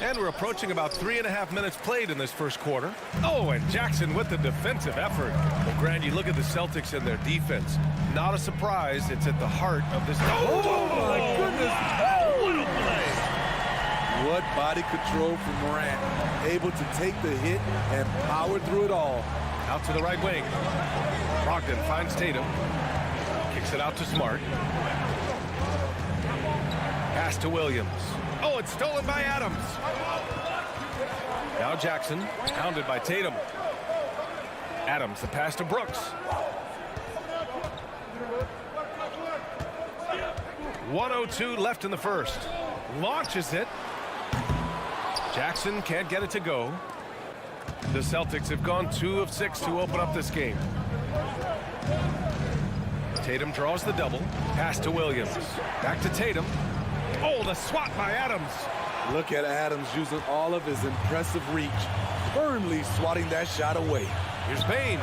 And we're approaching about 3.5 minutes played in this first quarter. Oh, and Jackson with the defensive effort. Well, Grant, you look at the Celtics and their defense. Not a surprise. It's at the heart of this. Oh my goodness. Oh, what a play. What body control from Morant. Able to take the hit and power through it all. Out to the right wing. Brogdon finds Tatum. Kicks it out to Smart. Pass to Williams. Oh, it's stolen by Adams. Now Jackson, hounded by Tatum. Adams, the pass to Brooks. 1:02 left in the first. Launches it. Jackson can't get it to go. The Celtics have gone 2 of 6 to open up this game. Tatum draws the double. Pass to Williams. Back to Tatum. Oh, the swat by Adams. Look at Adams using all of his impressive reach, firmly swatting that shot away. Here's Bane.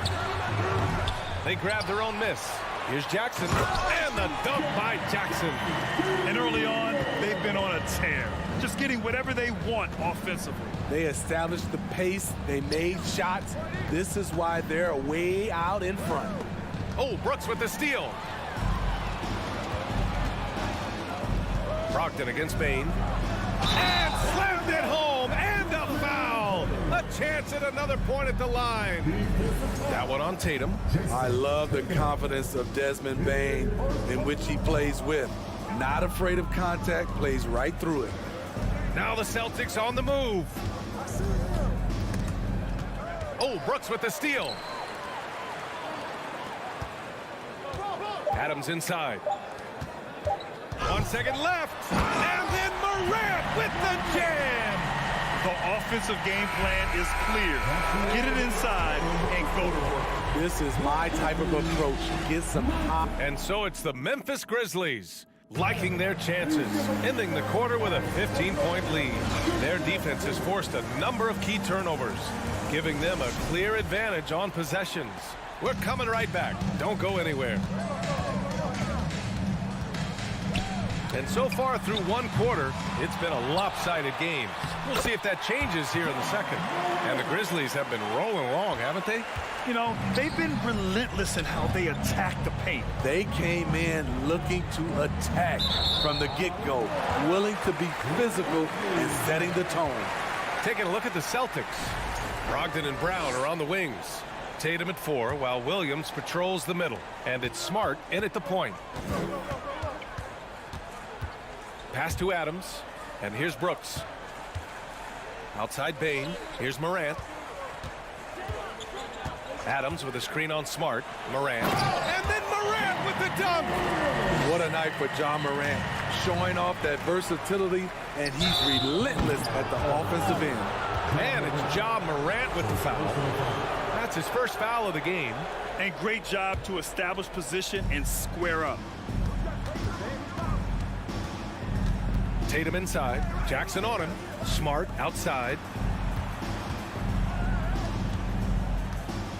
They grab their own miss. Here's Jackson. And the dunk by Jackson. And early on, they've been on a tear, just getting whatever they want offensively. They established the pace. They made shots. This is why they're way out in front. Oh, Brooks with the steal. Brogdon against Bane. And slammed it home. And a foul. A chance at another point at the line. That one on Tatum. I love the confidence of Desmond Bane in which he plays with. Not afraid of contact, plays right through it. Now the Celtics on the move. Oh, Brooks with the steal. Adams inside. 1 second left. And then Morant with the jam. The offensive game plan is clear. Get it inside and go to work. This is my type of approach. Get some hop. And so it's the Memphis Grizzlies liking their chances, ending the quarter with a 15-point lead. Their defense has forced a number of key turnovers, giving them a clear advantage on possessions. We're coming right back. Don't go anywhere. And so far through one quarter, it's been a lopsided game. We'll see if that changes here in the second. And the Grizzlies have been rolling along, haven't they? You know, they've been relentless in how they attack the paint. They came in looking to attack from the get-go, willing to be physical and setting the tone. Taking a look at the Celtics. Brogdon and Brown are on the wings. Tatum at 4, while Williams patrols the middle. And it's Smart in at the point. Pass to Adams, and here's Brooks. Outside Bane, here's Morant. Adams with a screen on Smart. Morant, and then Morant with the dunk! What a night for John Morant, showing off that versatility, and he's relentless at the offensive end. And it's John Morant with the foul. That's his first foul of the game. And great job to establish position and square up. Tatum inside, Jackson on him, Smart outside.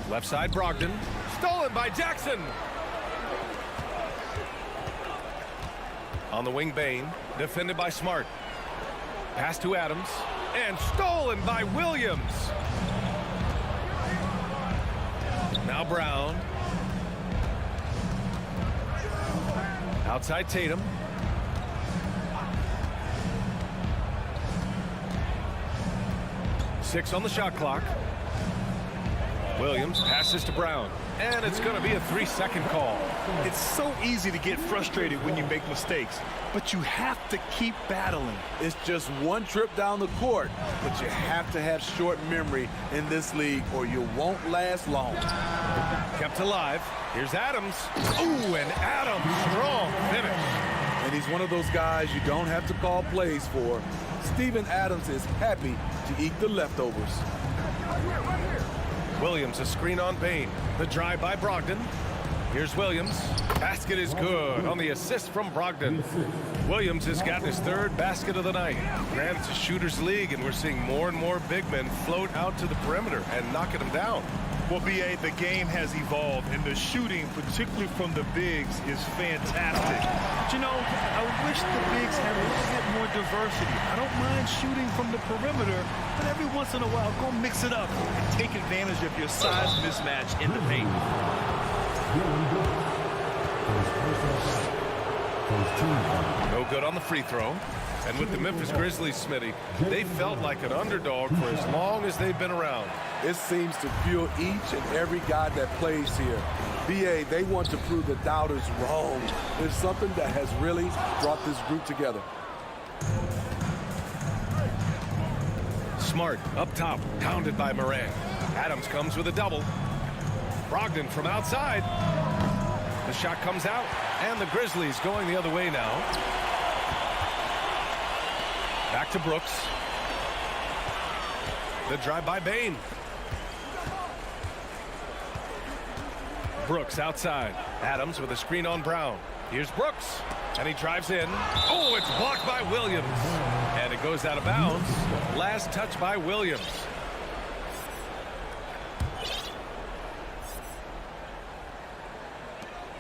Left side Brogdon, stolen by Jackson. On the wing Bane, defended by Smart. Pass to Adams, and stolen by Williams. Now Brown. Outside Tatum. Six on the shot clock. Williams passes to Brown, and it's going to be a 3-second call. It's so easy to get frustrated when you make mistakes, but you have to keep battling. It's just one trip down the court, but you have to have short memory in this league or you won't last long. Kept alive. Here's Adams. Ooh, and Adams, strong finish. And he's one of those guys you don't have to call plays for. Steven Adams is happy to eat the leftovers. Williams, a screen on Bane. The drive by Brogdon. Here's Williams. Basket is good on the assist from Brogdon. Williams has gotten his third basket of the night. Granted, it's a shooter's league, and we're seeing more and more big men float out to the perimeter and knocking them down. Well, B.A., the game has evolved, and the shooting, particularly from the bigs, is fantastic. But, you know, I wish the bigs had a little bit more diversity. I don't mind shooting from the perimeter, but every once in a while, go mix it up and take advantage of your size mismatch in the paint. No good on the free throw. And with the Memphis Grizzlies, Smitty, they felt like an underdog for as long as they've been around. It seems to fuel each and every guy that plays here. BA, they want to prove the doubters wrong. There's something that has really brought this group together. Smart up top, pounded by Morant. Adams comes with a double. Brogdon from outside. The shot comes out, and the Grizzlies going the other way now. Back to Brooks. The drive by Bane. Brooks outside. Adams with a screen on Brown. Here's Brooks, and he drives in. Oh, it's blocked by Williams. And it goes out of bounds. Last touch by Williams.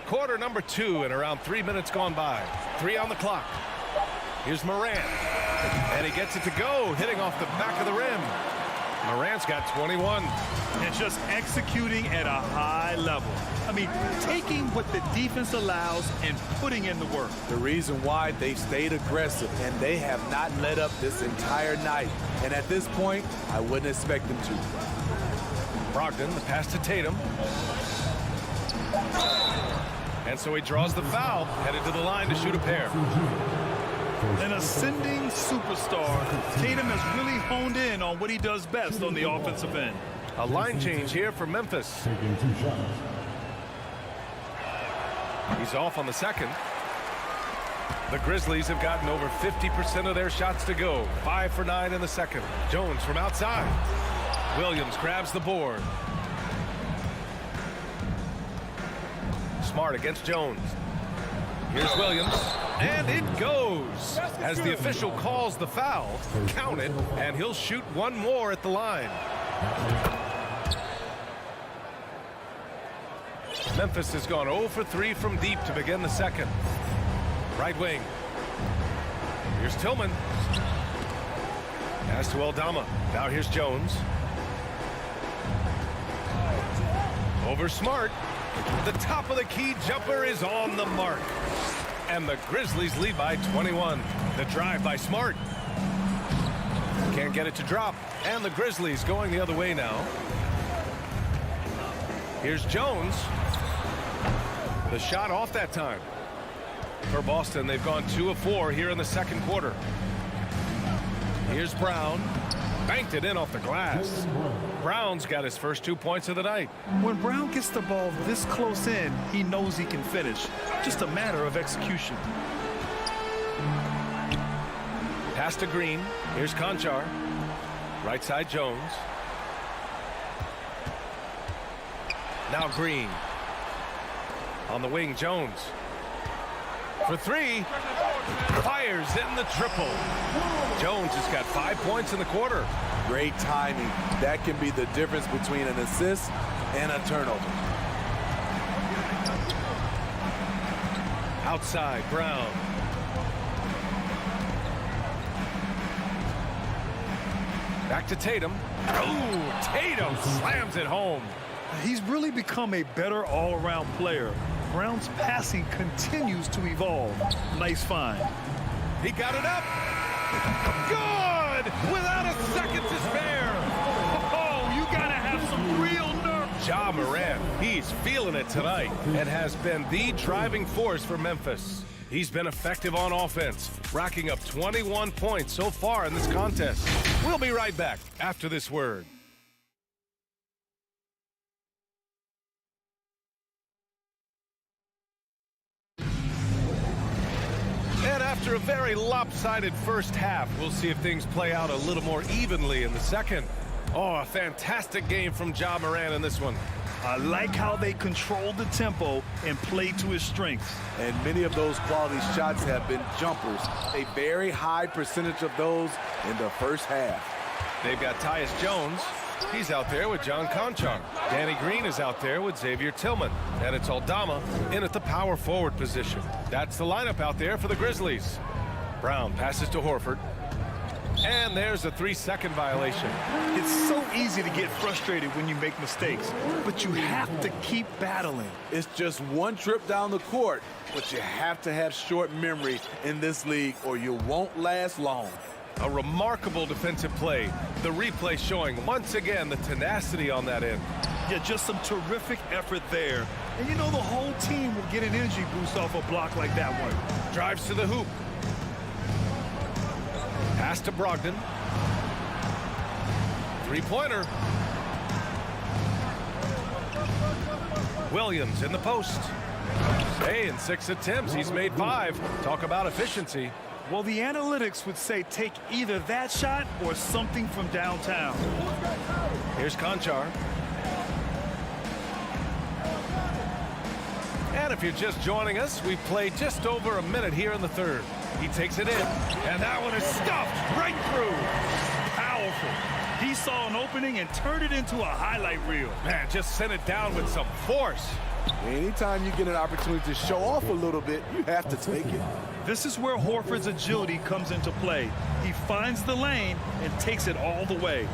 Quarter number 2 and around 3 minutes gone by. 3 on the clock. Here's Morant. And he gets it to go, hitting off the back of the rim. Morant's got 21. And just executing at a high level. I mean, taking what the defense allows and putting in the work. The reason why they've stayed aggressive and they have not let up this entire night. And at this point, I wouldn't expect them to. Brogdon, the pass to Tatum. And so he draws the foul, headed to the line to shoot a pair. An ascending superstar, Tatum has really honed in on what he does best on the offensive end. A line change here for Memphis. He's off on the second. The Grizzlies have gotten over 50% of their shots to go. 5 for 9 in the second. Jones from outside. Williams grabs the board. Smart against Jones. Here's Williams. And it goes. As the official calls the foul, count it, and he'll shoot one more at the line. Memphis has gone 0 for 3 from deep to begin the second. Right wing. Here's Tillman. Pass to Aldama. Now here's Jones. Over Smart. The top of the key jumper is on the mark. And the Grizzlies lead by 21. The drive by Smart. Can't get it to drop. And the Grizzlies going the other way now. Here's Jones. The shot off that time. For Boston, they've gone 2 of 4 here in the second quarter. Here's Brown. Banked it in off the glass. Brown's got his first 2 points of the night. When Brown gets the ball this close in, he knows he can finish. Just a matter of execution. Pass to Green. Here's Conchar. Right side Jones. Now Green. On the wing, Jones. For 3. Fires in the triple. Jones has got 5 points in the quarter. Great timing. That can be the difference between an assist and a turnover. Outside, Brown. Back to Tatum. Oh, Tatum slams it home. He's really become a better all-around player. Brown's passing continues to evolve. Nice find. He got it up. Good! Without a second to spare. Oh, you gotta have some real nerve. Ja Morant, he's feeling it tonight and has been the driving force for Memphis. He's been effective on offense, racking up 21 points so far in this contest. We'll be right back after this word. And after a very lopsided first half, we'll see if things play out a little more evenly in the second. Oh, a fantastic game from Ja Morant in this one. I like how they controlled the tempo and played to his strengths. And many of those quality shots have been jumpers. A very high percentage of those in the first half. They've got Tyus Jones. He's out there with John Conchar. Danny Green is out there with Xavier Tillman. And it's Aldama in at the power forward position. That's the lineup out there for the Grizzlies. Brown passes to Horford. And there's a 3-second violation. It's so easy to get frustrated when you make mistakes, but you have to keep battling. It's just one trip down the court, but you have to have short memory in this league or you won't last long. A remarkable defensive play. The replay showing once again the tenacity on that end. Yeah, just some terrific effort there. And you know the whole team will get an energy boost off a block like that one. Drives to the hoop. Pass to Brogdon. Three-pointer. Williams in the post. Hey, in 6 attempts, he's made 5. Talk about efficiency. Well, the analytics would say take either that shot or something from downtown. Here's Conchar. And if you're just joining us, we've played just over a minute here in the third. He takes it in, and that one is stuffed right through. Powerful. He saw an opening and turned it into a highlight reel. Man, just sent it down with some force. Anytime you get an opportunity to show off a little bit, you have to take it. This is where Horford's agility comes into play. He finds the lane and takes it all the way.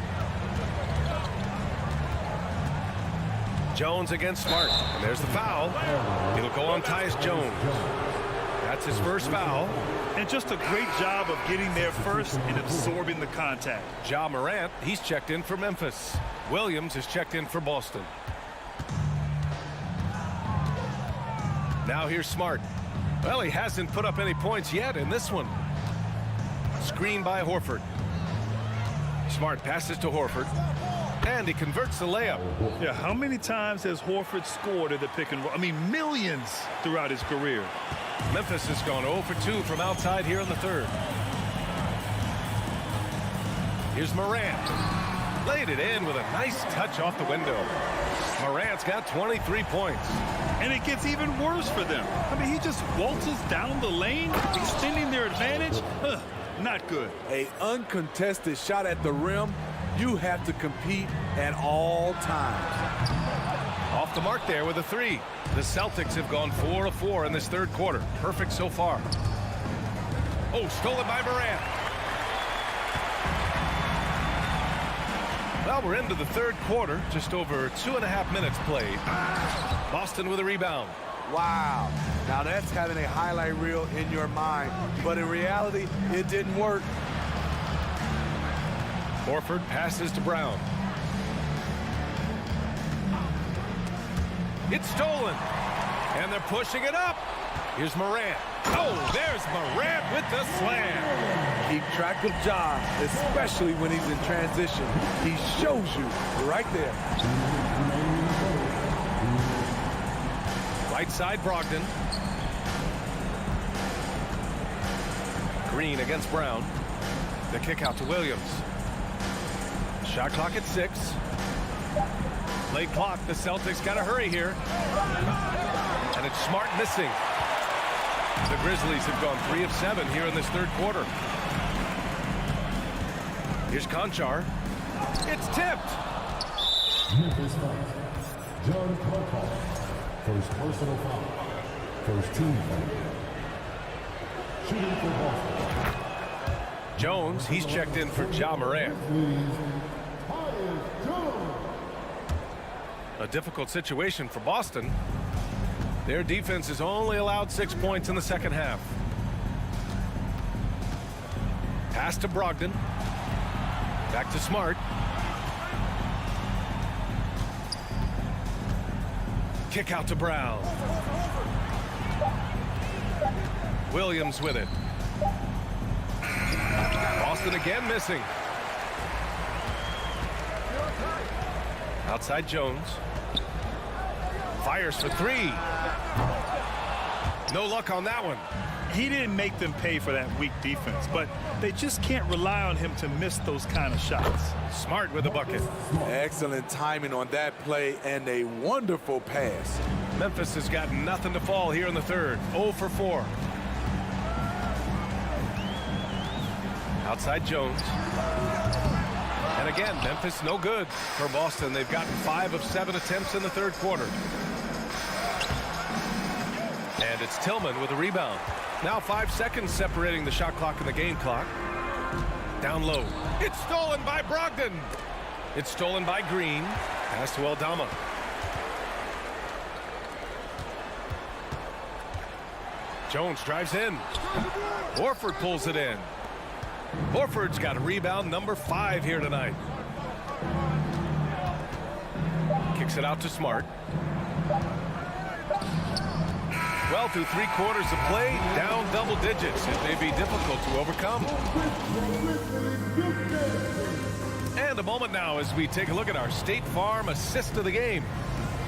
Jones against Smart. And there's the foul. It'll go on Tyus Jones. That's his first foul. And just a great job of getting there first and absorbing the contact. Ja Morant, he's checked in for Memphis. Williams is checked in for Boston. Now here's Smart. Well, he hasn't put up any points yet in this one. Screen by Horford. Smart passes to Horford. And he converts the layup. Yeah, how many times has Horford scored at the pick and roll? I mean, millions throughout his career. Memphis has gone 0 for 2 from outside here in the third. Here's Morant. Laid it in with a nice touch off the window. Morant's got 23 points. And it gets even worse for them. I mean, he just waltzes down the lane, extending their advantage. Not good. An uncontested shot at the rim. You have to compete at all times. Off the mark there with a three. The Celtics have gone 4 of 4 in this third quarter. Perfect so far. Oh, stolen by Morant. Well, we're into the third quarter. Just over 2.5 minutes played. Boston with a rebound. Wow. Now that's having a highlight reel in your mind. But in reality, it didn't work. Horford passes to Brown. It's stolen. And they're pushing it up. Here's Morant. Oh, there's Morant with the slam. Keep track of Ja, especially when he's in transition. He shows you right there. Right side, Brogdon. Green against Brown. The kick out to Williams. Shot clock at 6. Late clock. The Celtics got to hurry here. And it's Smart missing. The Grizzlies have gone 3 of 7 here in this third quarter. Here's Conchar. It's tipped. Memphis foul. John Conchar. First personal foul. First team foul. Shooting for Boston. Jones, he's checked in for Ja Morant. A difficult situation for Boston. Their defense has only allowed 6 points in the second half. Pass to Brogdon. Back to Smart. Kick out to Brown. Williams with it. Boston again missing. Outside Jones. Fires for 3. No luck on that one. He didn't make them pay for that weak defense, but they just can't rely on him to miss those kind of shots. Smart with the bucket. Excellent timing on that play and a wonderful pass. Memphis has got nothing to fall here in the third. 0 for 4. Outside Jones. And again, Memphis no good for Boston. They've gotten 5 of 7 attempts in the third quarter. And it's Tillman with a rebound. Now 5 seconds separating the shot clock and the game clock. Down low. It's stolen by Brogdon. It's stolen by Green. Pass to Aldama. Jones drives in. Horford pulls it in. Horford's got a rebound number 5 here tonight. Kicks it out to Smart. Well, through 3 quarters of play, down double digits. It may be difficult to overcome. And a moment now as we take a look at our State Farm assist of the game.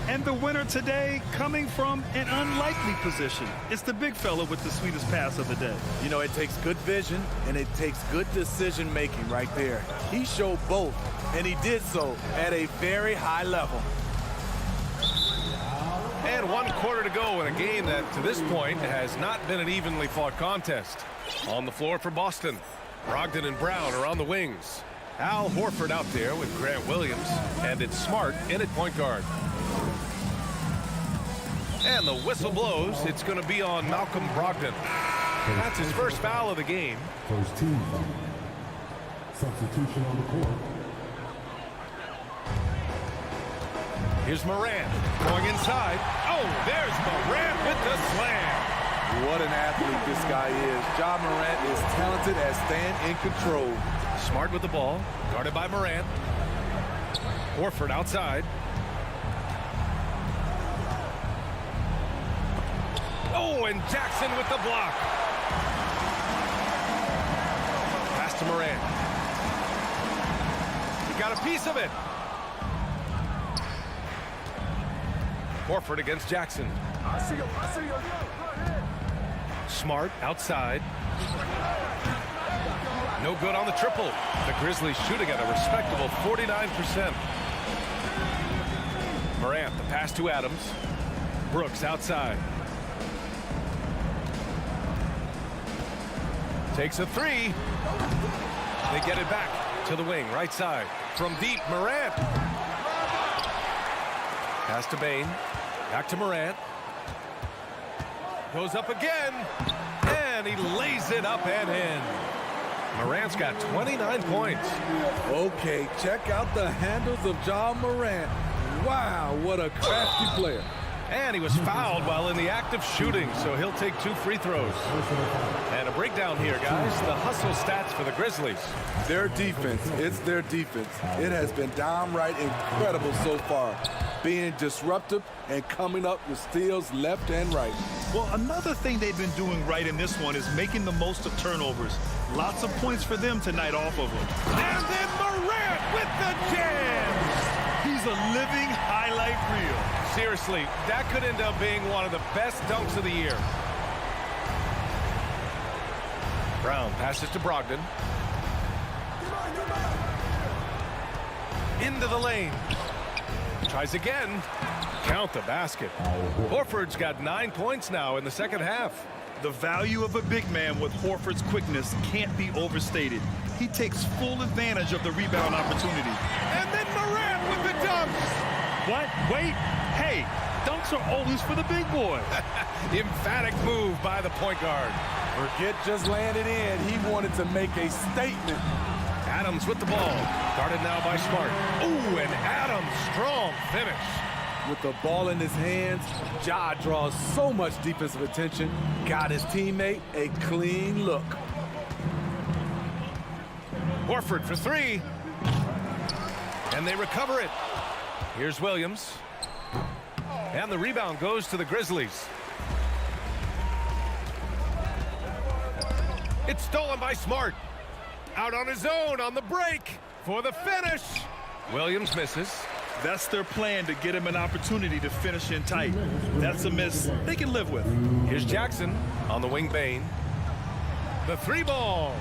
And the winner today coming from an unlikely position. It's the big fella with the sweetest pass of the day. You know, it takes good vision and it takes good decision making right there. He showed both, and he did so at a very high level. And 1 quarter to go in a game that to this point has not been an evenly fought contest. On the floor for Boston, Brogdon and Brown are on the wings. Al Horford out there with Grant Williams, and it's Smart in at point guard. And the whistle blows. It's going to be on Malcolm Brogdon. That's his first foul of the game. First team foul. Substitution on the court. Here's Morant going inside. Oh, there's Morant with the slam. What an athlete this guy is. Ja Morant is talented at staying in control. Smart with the ball, guarded by Morant. Horford outside. Oh, and Jackson with the block. Pass to Morant. He got a piece of it. Horford against Jackson. Smart outside. No good on the triple. The Grizzlies shooting at a respectable 49%. Morant, the pass to Adams. Brooks outside. Takes a three. They get it back to the wing, right side. From deep, Morant. Pass to Bane. Back to Morant. Goes up again. And he lays it up and in. Morant's got 29 points. Okay, check out the handles of Ja Morant. Wow, what a crafty player. And he was fouled while in the act of shooting, so he'll take 2 free throws. And a breakdown here, guys. The hustle stats for the Grizzlies. Their defense, it's their defense. It has been downright incredible so far, being disruptive and coming up with steals left and right. Well, another thing they've been doing right in this one is making the most of turnovers. Lots of points for them tonight off of them. And then Morant with the jam. He's a living highlight reel. Seriously, that could end up being one of the best dunks of the year. Brown passes to Brogdon. Into the lane. Tries again. Count the basket. Horford's got 9 points now in the second half. The value of a big man with Horford's quickness can't be overstated. He takes full advantage of the rebound opportunity. And then Morant with the dunks. What? Wait. Hey, dunks are always for the big boy. Emphatic move by the point guard. Forget just laying it in. He wanted to make a statement. Adams with the ball. Guarded now by Smart. Ooh, and Adams, strong finish. With the ball in his hands, Ja draws so much defensive attention. Got his teammate a clean look. Horford for three. And they recover it. Here's Williams. And the rebound goes to the Grizzlies. It's stolen by Smart. Out on his own on the break for the finish. Williams misses. That's their plan, to get him an opportunity to finish in tight. That's a miss they can live with. Here's Jackson on the wing. Bane. The three ball.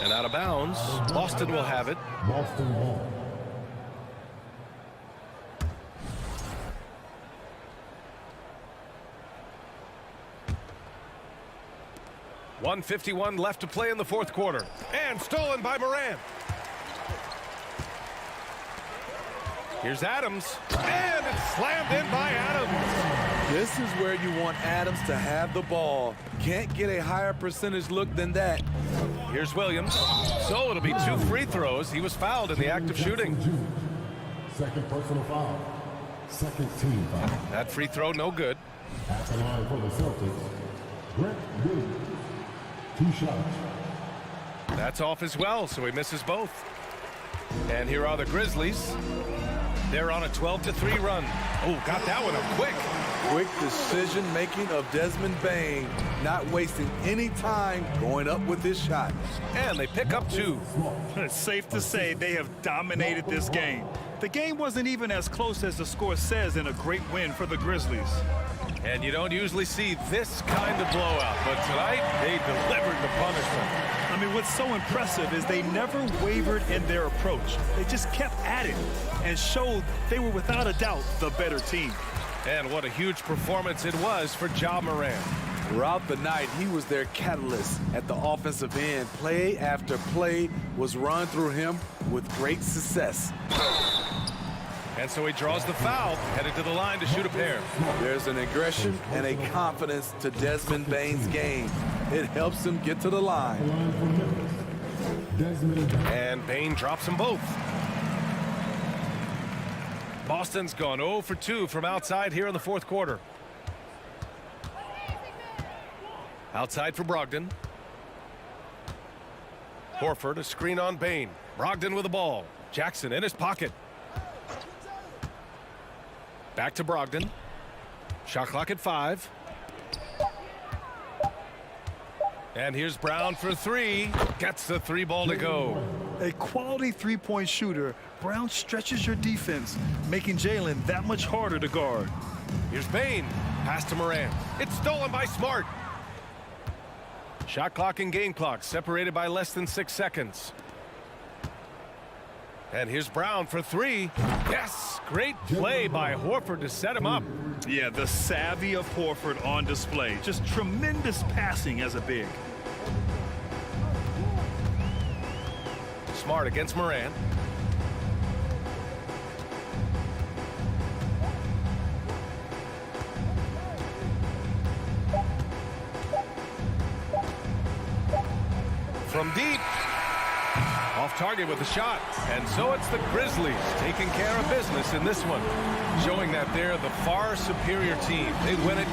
And out of bounds. Boston will have it. Boston ball. .151 left to play in the fourth quarter. And stolen by Morant. Here's Adams. And it's slammed in by Adams. This is where you want Adams to have the ball. Can't get a higher percentage look than that. Here's Williams. So it'll be 2 free throws. He was fouled in the act of shooting. Second personal foul. Second team foul. That free throw no good. At the line for the Celtics, Grant Williams. 2 shots. That's off as well, so he misses both. And here are the Grizzlies. They're on a 12-3 run. Oh, got that one up quick. Quick decision-making of Desmond Bane, not wasting any time going up with his shot. And they pick up 2. It's safe to say they have dominated this game. The game wasn't even as close as the score says in a great win for the Grizzlies. And you don't usually see this kind of blowout, but tonight they delivered the punishment. I mean, what's so impressive is they never wavered in their approach. They just kept at it and showed they were without a doubt the better team. And what a huge performance it was for Ja Morant. Throughout the night, he was their catalyst at the offensive end. Play after play was run through him with great success. And so he draws the foul, headed to the line to shoot a pair. There's an aggression and a confidence to Desmond Bane's game. It helps him get to the line. And Bane drops them both. Boston's gone 0 for 2 from outside here in the fourth quarter. Outside for Brogdon. Horford, a screen on Bane. Brogdon with the ball. Jackson in his pocket. Back to Brogdon. Shot clock at 5. And here's Brown for 3. Gets the 3 ball to go. A quality three-point shooter, Brown stretches your defense, making Jalen that much harder to guard. Here's Bane. Pass to Morant. It's stolen by Smart. Shot clock and game clock separated by less than 6 seconds. And here's Brown for 3. Yes! Great play by Horford to set him up. Yeah, the savvy of Horford on display. Just tremendous passing as a big. Smart against Morant. From deep. Off target with the shot. And so it's the Grizzlies taking care of business in this one, showing that they're the far superior team. They win it.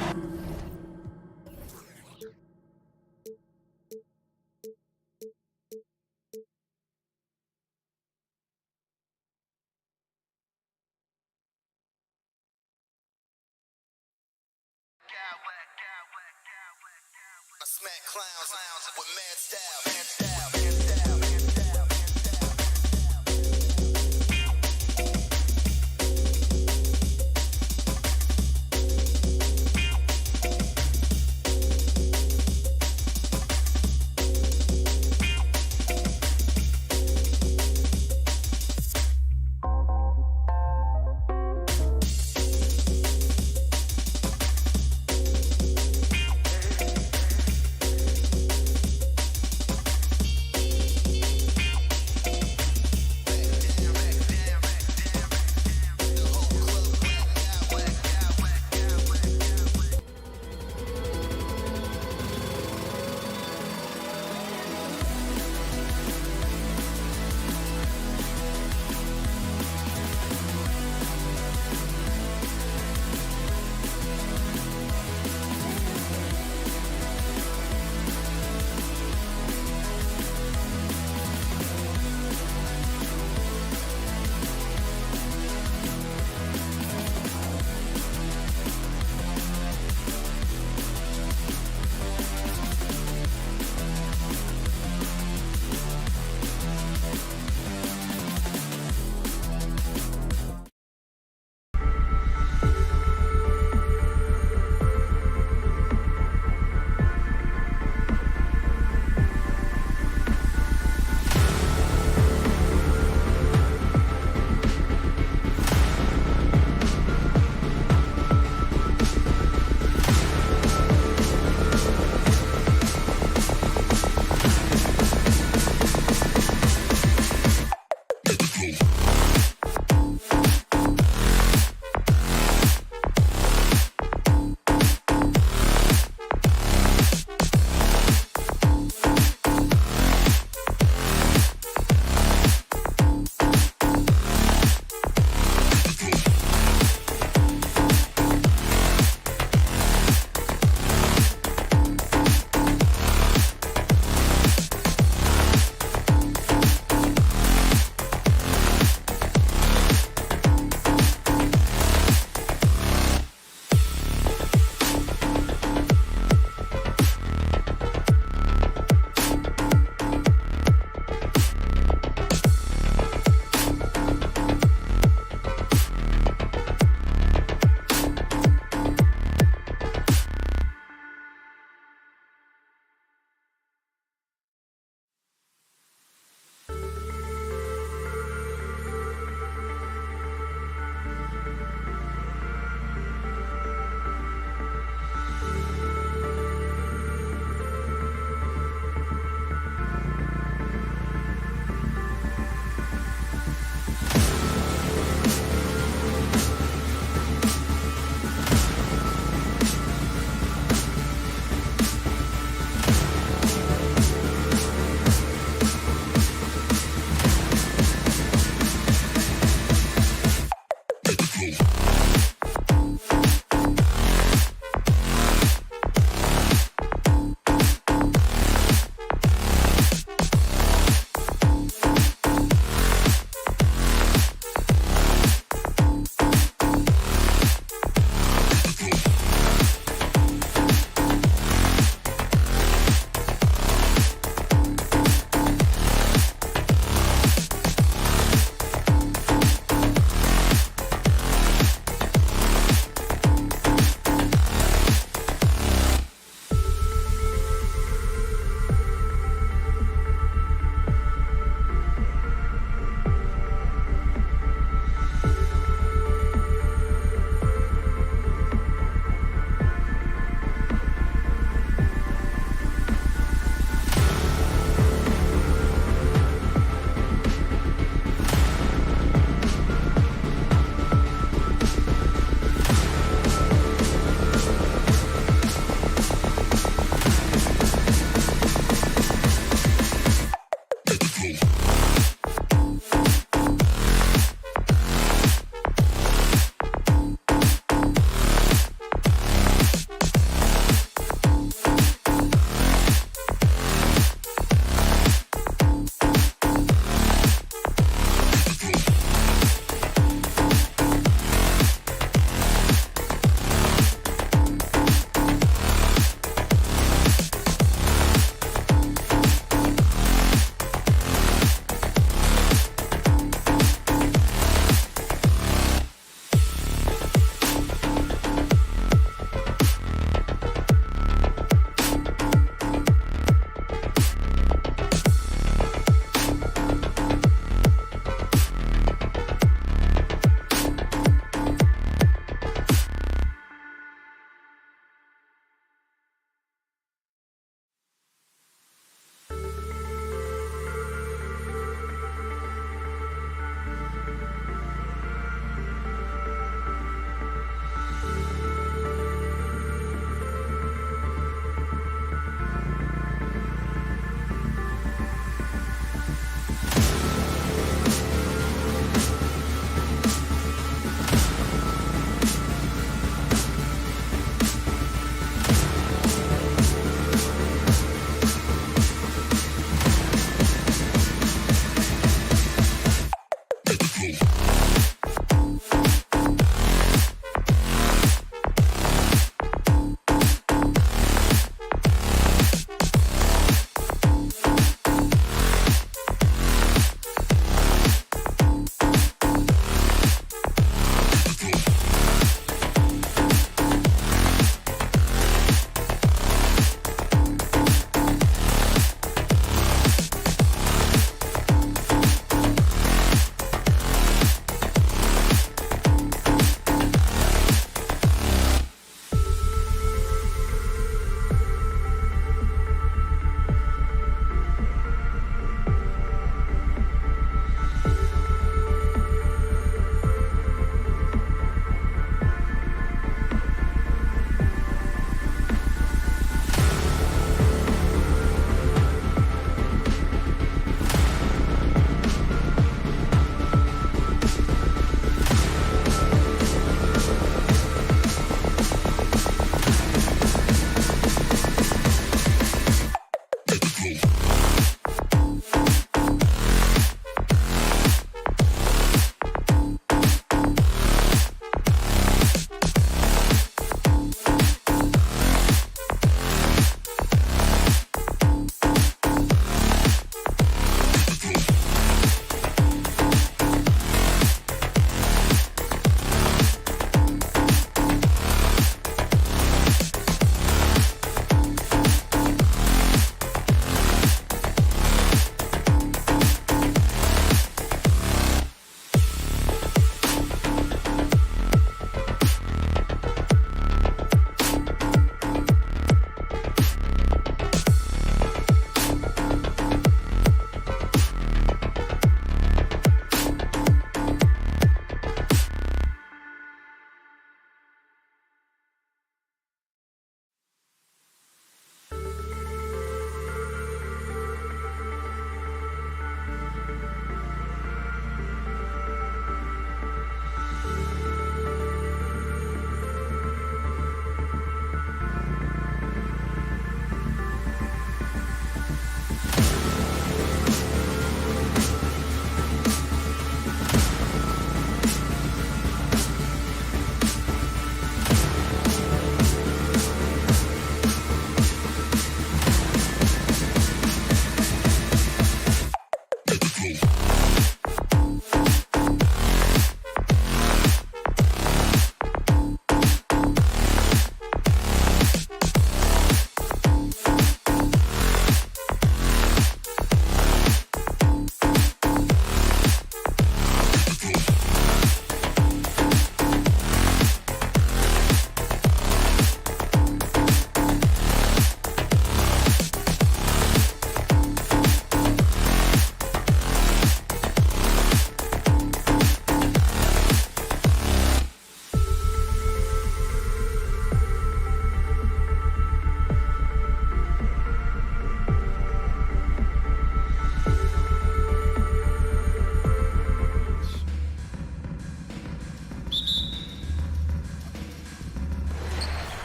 I smack clowns with mad style.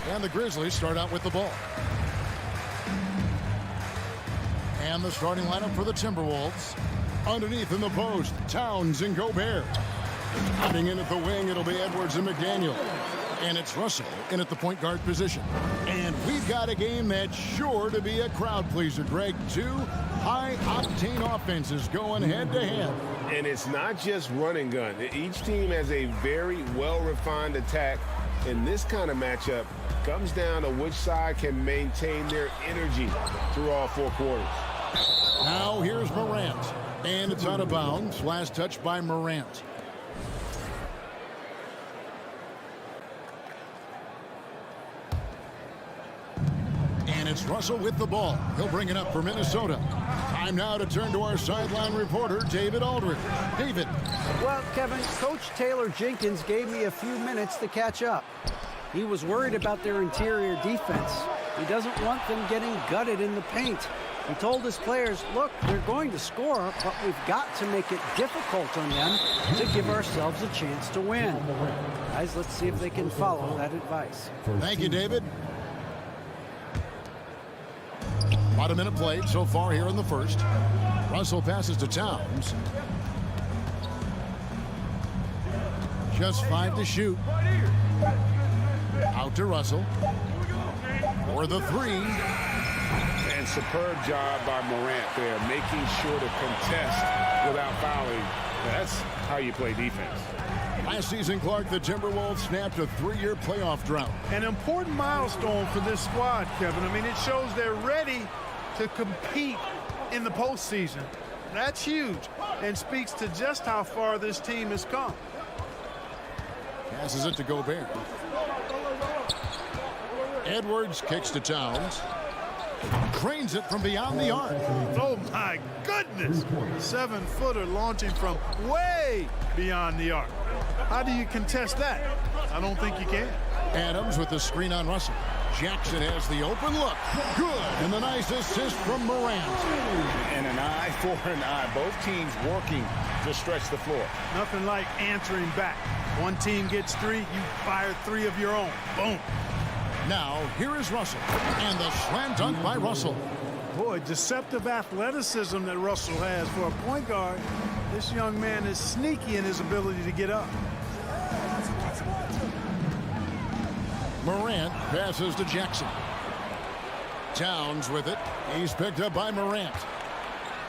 And the Grizzlies start out with the ball. And the starting lineup for the Timberwolves. Underneath in the post, Towns and Gobert. Coming in at the wing, it'll be Edwards and McDaniel. And it's Russell in at the point guard position. And we've got a game that's sure to be a crowd pleaser, Greg. Two high-octane offenses going head-to-head. And it's not just run and gun. Each team has a very well-refined attack. And this kind of matchup comes down to which side can maintain their energy through all four quarters. Now here's Morant. And it's out of bounds. Last touch by Morant. And it's Russell with the ball. He'll bring it up for Minnesota. Time now to turn to our sideline reporter, David Aldridge. David. Well, Kevin, Coach Taylor Jenkins gave me a few minutes to catch up. He was worried about their interior defense. He doesn't want them getting gutted in the paint. He told his players, look, they're going to score, but we've got to make it difficult on them to give ourselves a chance to win. Guys, let's see if they can follow that advice. Thank you, David. About a minute played so far here in the first. Russell passes to Towns. Just 5 to shoot. Out to Russell. For the 3. And superb job by Morant there, making sure to contest without fouling. That's how you play defense. Last season, Clark, the Timberwolves snapped a 3-year playoff drought. An important milestone for this squad, Kevin. I mean, it shows they're ready to compete in the postseason. That's huge and speaks to just how far this team has come. Passes it to Gobert. Edwards kicks to Towns. Cranes it from beyond the arc. Oh, my goodness. 7-footer launching from way beyond the arc. How do you contest that? I don't think you can. Adams with the screen on Russell. Jackson has the open look. Good. And the nice assist from Morant. And an eye for an eye. Both teams working to stretch the floor. Nothing like answering back. One team gets 3, you fire 3 of your own. Boom. Now, here is Russell. And the slam dunk by Russell. Boy, deceptive athleticism that Russell has for a point guard. This young man is sneaky in his ability to get up. Morant passes to Jackson. Towns with it. He's picked up by Morant.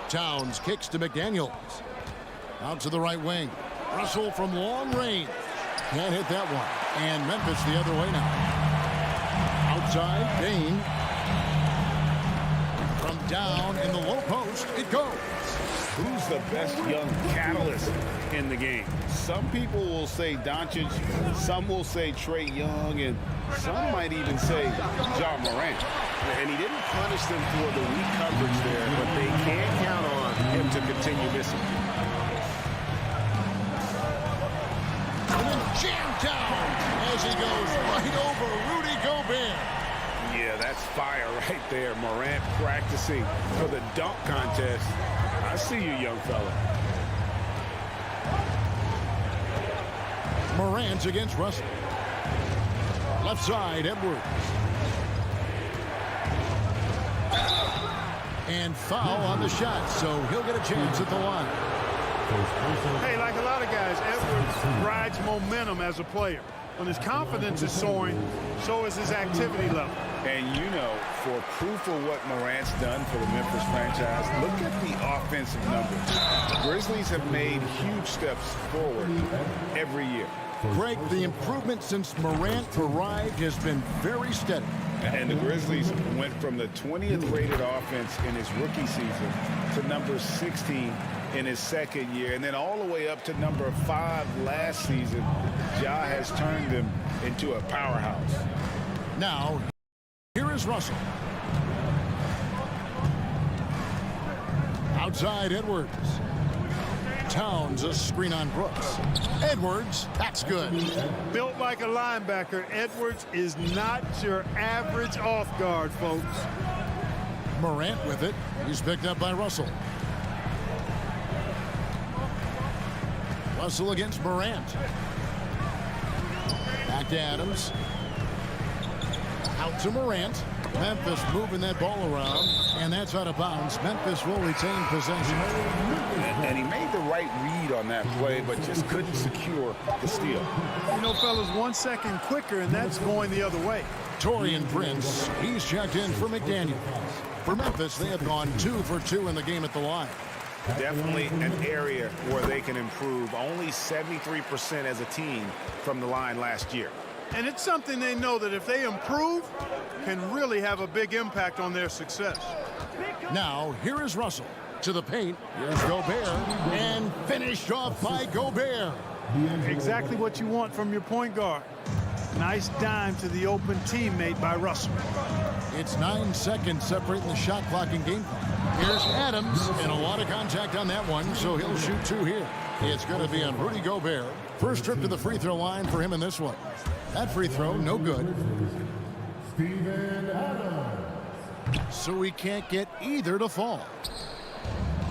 Towns kicks to McDaniels. Out to the right wing. Russell from long range. Can't hit that one. And Memphis the other way now. Outside, Bain. From down in the low post, it goes. Who's the best young catalyst in the game? Some people will say Doncic, some will say Trae Young, and some might even say Ja Morant. And he didn't punish them for the weak coverage there, but they can't count on him to continue missing. Jammed down as he goes right over Rudy Gobert. Yeah, that's fire right there. Morant practicing for the dunk contest. I see you, young fella. Morant against Russell. Left side, Edwards. And foul on the shot, so he'll get a chance at the line. Hey, like a lot of guys, Edwards rides momentum as a player. When his confidence is soaring, so is his activity level. And you know, for proof of what Morant's done for the Memphis franchise, look at the offensive numbers. The Grizzlies have made huge steps forward every year. Greg, the improvement since Morant arrived has been very steady. And the Grizzlies went from the 20th rated offense in his rookie season to number 16 in his second year, and then all the way up to number 5 last season. Ja has turned them into a powerhouse. Now, here is Russell. Outside, Edwards. Towns, a screen on Brooks. Edwards, that's good. Built like a linebacker, Edwards is not your average off guard, folks. Morant with it. He's picked up by Russell. Russell against Morant. Back to Adams. Out to Morant. Memphis moving that ball around, and that's out of bounds. Memphis will retain possession. And he made the right read on that play, but just couldn't secure the steal. You know, fellas, 1 second quicker, and that's going the other way. Taurean Prince, he's checked in for McDaniel. For Memphis, they have gone 2 for 2 in the game at the line. Definitely an area where they can improve. Only 73% as a team from the line last year. And it's something they know that if they improve, can really have a big impact on their success. Now, here is Russell. To the paint, here's Gobert, and finished off by Gobert. Exactly what you want from your point guard. Nice dime to the open teammate by Russell. It's 9 seconds separating the shot clock and game clock. Here's Adams, and a lot of contact on that one, so he'll shoot 2 here. It's going to be on Rudy Gobert. First trip to the free throw line for him in this one. That free throw, no good. So he can't get either to fall.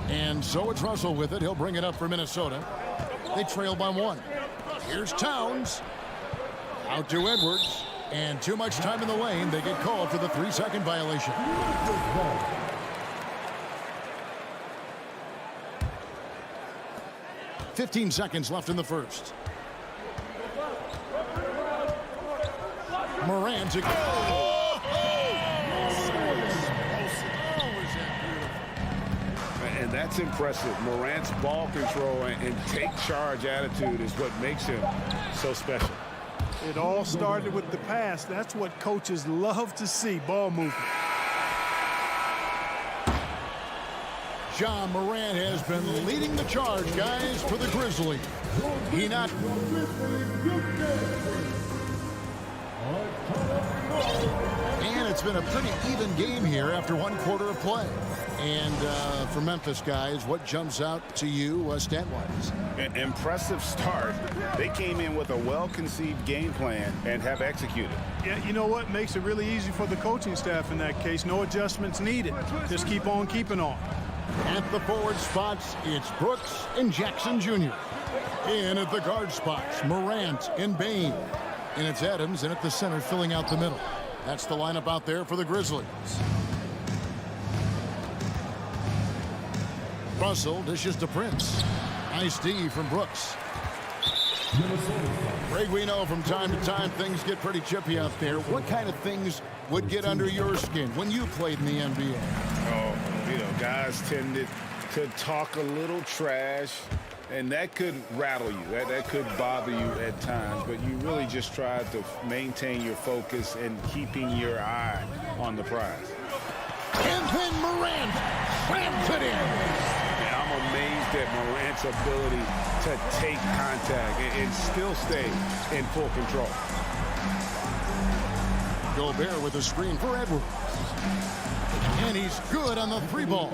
And so it's Russell with it. He'll bring it up for Minnesota. They trail by 1. Here's Towns. Out to Edwards. And too much time in the lane. They get called for the 3-second violation. 15 seconds left in the first. Morant. And that's impressive. Morant's ball control and take charge attitude is what makes him so special. It all started with the pass. That's what coaches love to see, ball movement. Ja Morant has been leading the charge, guys, for the Grizzlies. He not... And it's been a pretty even game here after 1 quarter of play. And for Memphis, guys, what jumps out to you stat-wise? An impressive start. They came in with a well-conceived game plan and have executed. Yeah, you know what? Makes it really easy for the coaching staff in that case. No adjustments needed. Just keep on keeping on. At the forward spots, it's Brooks and Jackson Jr. In at the guard spots, Morant and Bane. And it's Adams in at the center filling out the middle. That's the lineup out there for the Grizzlies. Russell dishes to Prince. Nice D from Brooks. Greg, we know from time to time things get pretty chippy out there. What kind of things would get under your skin when you played in the NBA? Oh, you know, guys tended to talk a little trash, and that could rattle you. That could bother you at times, but you really just try to maintain your focus and keeping your eye on the prize. And then Morant slams it in. I'm amazed at Morant's ability to take contact and still stay in full control. Gobert with a screen for Edwards. And he's good on the 3-ball.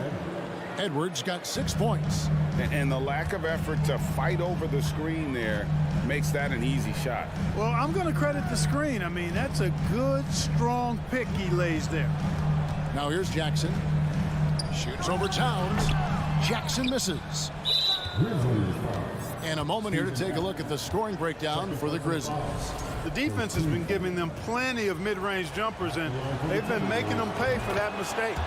Edwards got 6 points. And the lack of effort to fight over the screen there makes that an easy shot. Well, I'm going to credit the screen. I mean, that's a good, strong pick he lays there. Now here's Jackson. Shoots over Towns. Jackson misses. And a moment here to take a look at the scoring breakdown for the Grizzlies. The defense has been giving them plenty of mid-range jumpers, and they've been making them pay for that mistake.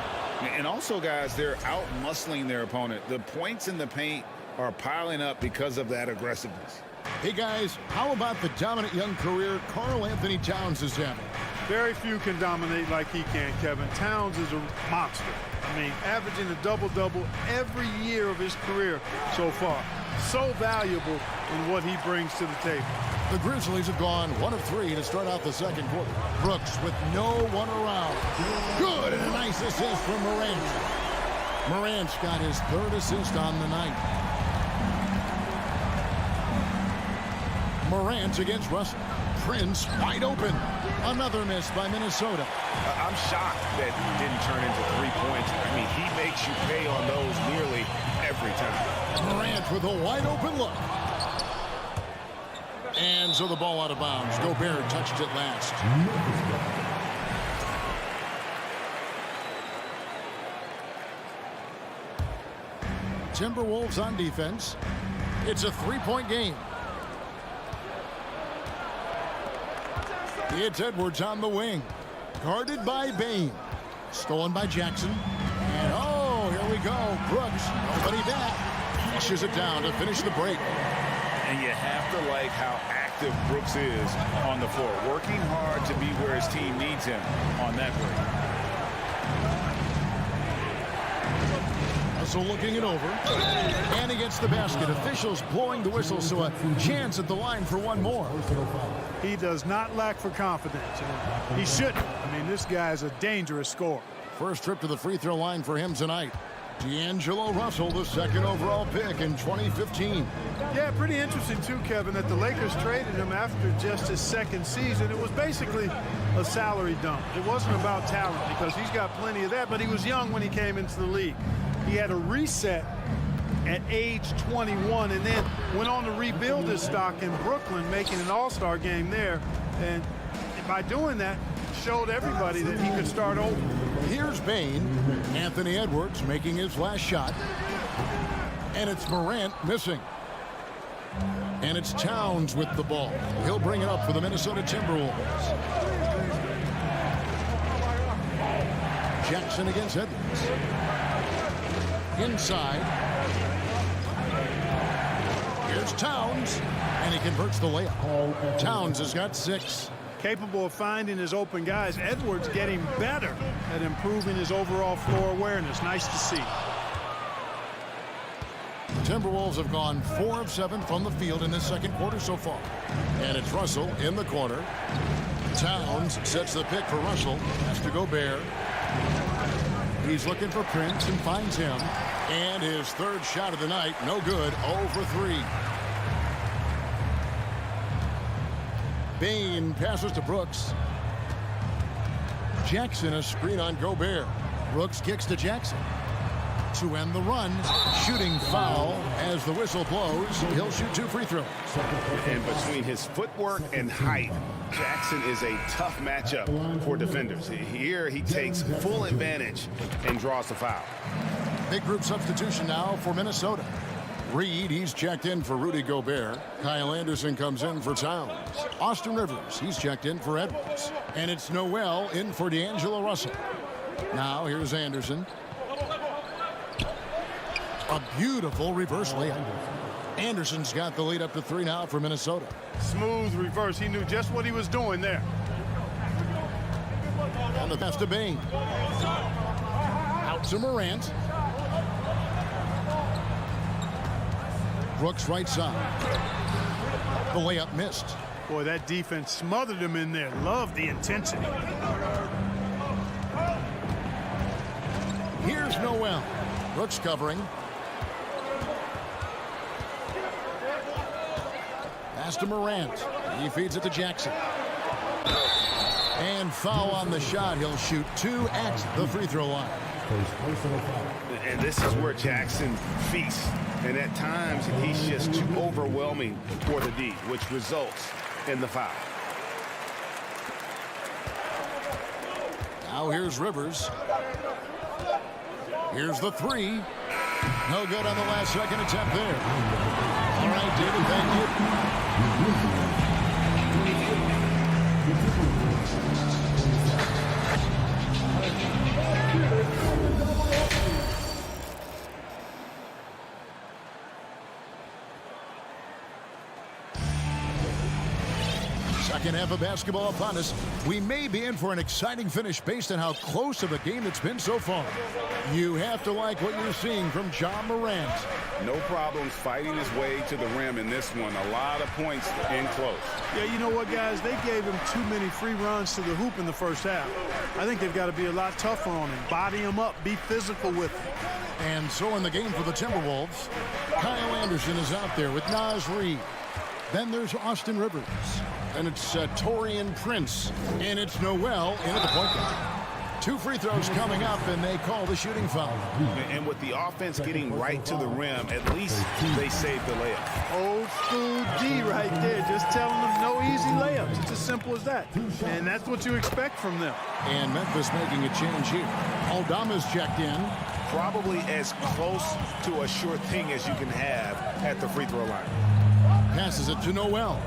And also, guys, they're out-muscling their opponent. The points in the paint are piling up because of that aggressiveness. Hey, guys, how about the dominant young career Karl Anthony Towns is having? Very few can dominate like he can, Kevin. Towns is a monster. I mean, averaging a double-double every year of his career so far. So valuable in what he brings to the table. The Grizzlies have gone 1 of 3 to start out the second quarter. Brooks with no one around. Good, and a nice assist from Morant. Morant's got his 3rd assist on the night. Morant against Russell. Prince wide open. Another miss by Minnesota. I'm shocked that he didn't turn into 3 points. I mean, he makes you pay on those nearly every time. Morant with a wide open look. And so the ball out of bounds. Gobert touched it last. Timberwolves on defense. It's a 3-point game. It's Edwards on the wing. Guarded by Bain. Stolen by Jackson. And oh, here we go. Brooks, nobody back. Flushes it down to finish the break. And you have to like how active Brooks is on the floor. Working hard to be where his team needs him on that break. Russell looking it over. And he gets the basket. Officials blowing the whistle, so a chance at the line for one more. He does not lack for confidence. He shouldn't. I mean, this guy is a dangerous scorer. First trip to the free throw line for him tonight. D'Angelo Russell, the second overall pick in 2015. Yeah, pretty interesting too, Kevin, that the Lakers traded him after just his second season. It was basically a salary dump. It wasn't about talent because he's got plenty of that, but he was young when he came into the league. He had a reset at age 21 and then went on to rebuild his stock in Brooklyn, making an all-star game there. And by doing that, showed everybody that he could start over. Here's Bain. Anthony Edwards making his last shot. And it's Morant missing. And it's Towns with the ball. He'll bring it up for the Minnesota Timberwolves. Jackson against Edwards. Inside. Here's Towns. And he converts the layup. Towns has got 6. Capable of finding his open guys. Edwards getting better at improving his overall floor awareness. Nice to see. The Timberwolves have gone 4 of 7 from the field in this second quarter so far. And it's Russell in the corner. Towns sets the pick for Russell. Has to Gobert. He's looking for Prince and finds him. And his third shot of the night, no good, 0 for 3. Bain passes to Brooks. Jackson a screen on Gobert. Brooks kicks to Jackson. To end the run, shooting foul as the whistle blows. He'll shoot 2 free throws. And between his footwork and height, Jackson is a tough matchup for defenders. Here he takes full advantage and draws the foul. Big group substitution now for Minnesota. Reed, he's checked in for Rudy Gobert. Kyle Anderson comes in for Towns. Austin Rivers, he's checked in for Edwards. And it's Noel in for D'Angelo Russell. Now here's Anderson. A beautiful reverse layup. Anderson's got the lead up to 3 now for Minnesota. Smooth reverse. He knew just what he was doing there. On the pass to Bain. Out to Morant. Brooks right side. The layup missed. Boy, that defense smothered him in there. Love the intensity. Here's Noel. Brooks covering. Pass to Morant. He feeds it to Jackson. And foul on the shot. He'll shoot 2 at the free throw line. And this is where Jackson feasts. And at times, he's just too overwhelming for the D, which results in the foul. Now here's Rivers. Here's the 3. No good on the last second attempt there. All right, David, thank you. Second half of basketball upon us. We may be in for an exciting finish based on how close of a game it's been so far. You have to like what you're seeing from Ja Morant. No problems fighting his way to the rim in this one. A lot of points in close. Yeah, you know what, guys? They gave him too many free runs to the hoop in the first half. I think they've got to be a lot tougher on him. Body him up. Be physical with him. And so in the game for the Timberwolves, Kyle Anderson is out there with Naz Reid. Then there's Austin Rivers. And it's Taurean Prince. And it's Noel in at the point guard. 2 free throws coming up, and they call the shooting foul. And with the offense getting right to the rim, at least they saved the layup. Old school D right there, just telling them no easy layups. It's as simple as that. And that's what you expect from them. And Memphis making a change here. Aldama's checked in. Probably as close to a sure thing as you can have at the free throw line. Passes it to Noel.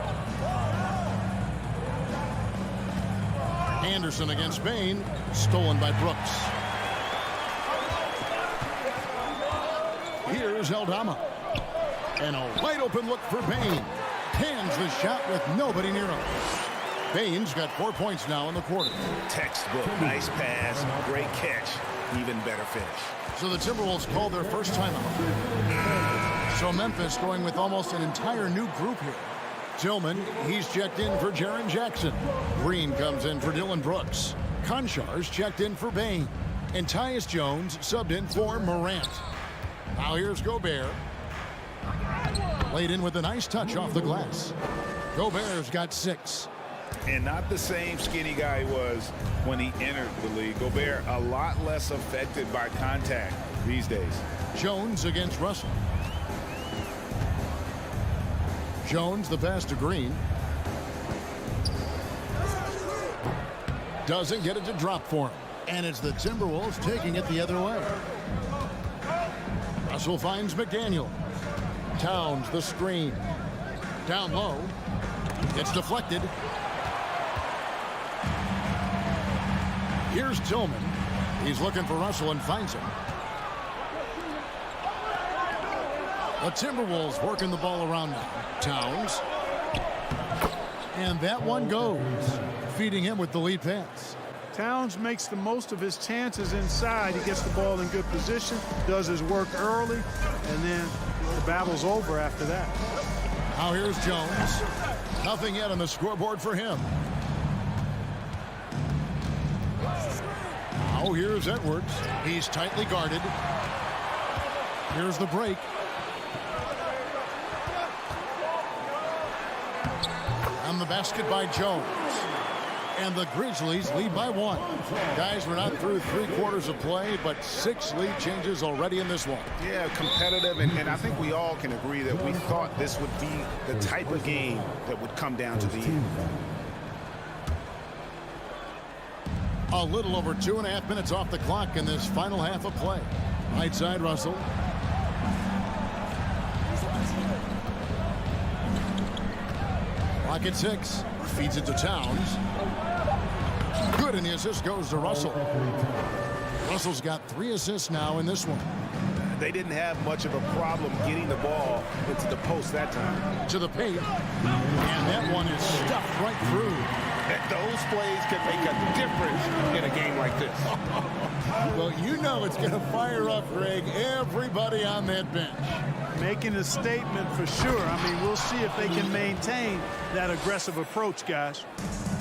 Anderson against Bain. Stolen by Brooks. Here's Eldorado. And a wide open look for Bain. Hands the shot with nobody near him. Bain's got 4 points now in the quarter. Textbook. Nice pass. Great catch. Even better finish. So the Timberwolves called their first timeout. So Memphis going with almost an entire new group here. Tillman, he's checked in for Jaren Jackson. Green comes in for Dylan Brooks. Konchar's checked in for Bain. And Tyus Jones subbed in for Morant. Now here's Gobert. Laid in with a nice touch off the glass. Gobert's got 6. And not the same skinny guy he was when he entered the league. Gobert a lot less affected by contact these days. Jones against Russell. Jones the pass to Green. Doesn't get it to drop for him. And it's the Timberwolves taking it the other way. Russell finds McDaniel. Towns the screen. Down low. It's deflected. Here's Tillman. He's looking for Russell and finds him. The Timberwolves working the ball around now. Towns. And that one goes. Feeding him with the lead pass. Towns makes the most of his chances inside. He gets the ball in good position, does his work early, and then the battle's over after that. Now here's Jones. Nothing yet on the scoreboard for him. Now here's Edwards. He's tightly guarded. Here's the break. And the basket by Jones. And the Grizzlies lead by 1. Guys, we're not through 3/4 of play, but 6 lead changes already in this one. Yeah, competitive, and I think we all can agree that we thought this would be the type of game that would come down to the end. A little over 2.5 minutes off the clock in this final half of play. Right side, Russell. Clock at 6. Feeds it to Towns. Good, and the assist goes to Russell. Russell's got 3 assists now in this one. They didn't have much of a problem getting the ball into the post that time. To the paint. And that one is stuffed right through. Those plays can make a difference in a game like this. Well, you know it's going to fire up, Greg, everybody on that bench. Making a statement for sure. I mean, we'll see if they can maintain that aggressive approach, guys.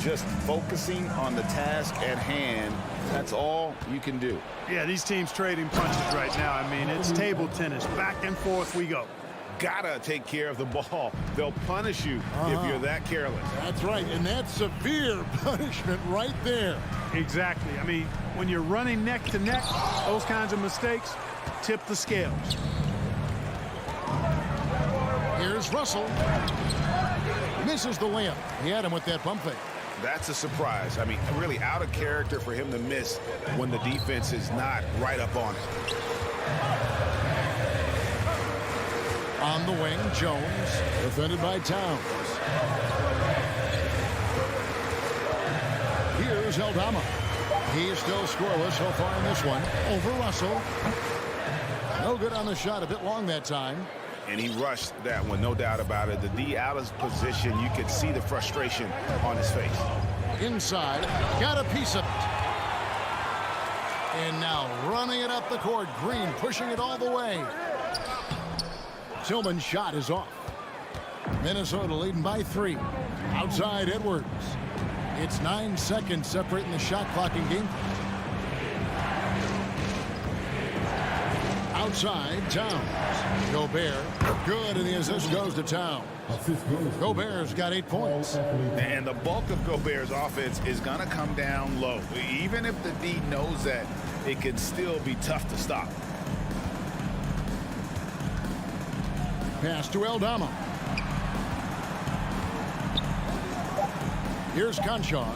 Just focusing on the task at hand, that's all you can do. Yeah, these teams trading punches right now. I mean, it's table tennis. Back and forth we go. Gotta take care of the ball. They'll punish you if you're that careless. That's right, and that's severe punishment right there. Exactly. I mean, when you're running neck to neck, those kinds of mistakes tip the scales. Here's Russell. Misses the layup. He had him with that pump fake. That's a surprise. I mean, really out of character for him to miss when the defense is not right up on it. On the wing, Jones, defended by Towns. Here's Eldorado. He's still scoreless so far in this one. Over Russell. No good on the shot, a bit long that time. And he rushed that one, no doubt about it. The D out of position, you could see the frustration on his face. Inside, got a piece of it. And now running it up the court, Green pushing it all the way. Tillman's shot is off. Minnesota leading by 3. Outside, Edwards. It's 9 seconds separating the shot clock and game. Outside, Towns. Gobert, good, and the assist goes to Towns. Gobert's got 8 points. And the bulk of Gobert's offense is going to come down low. Even if the D knows that, it can still be tough to stop. Pass to Eldorado. Here's Konchar.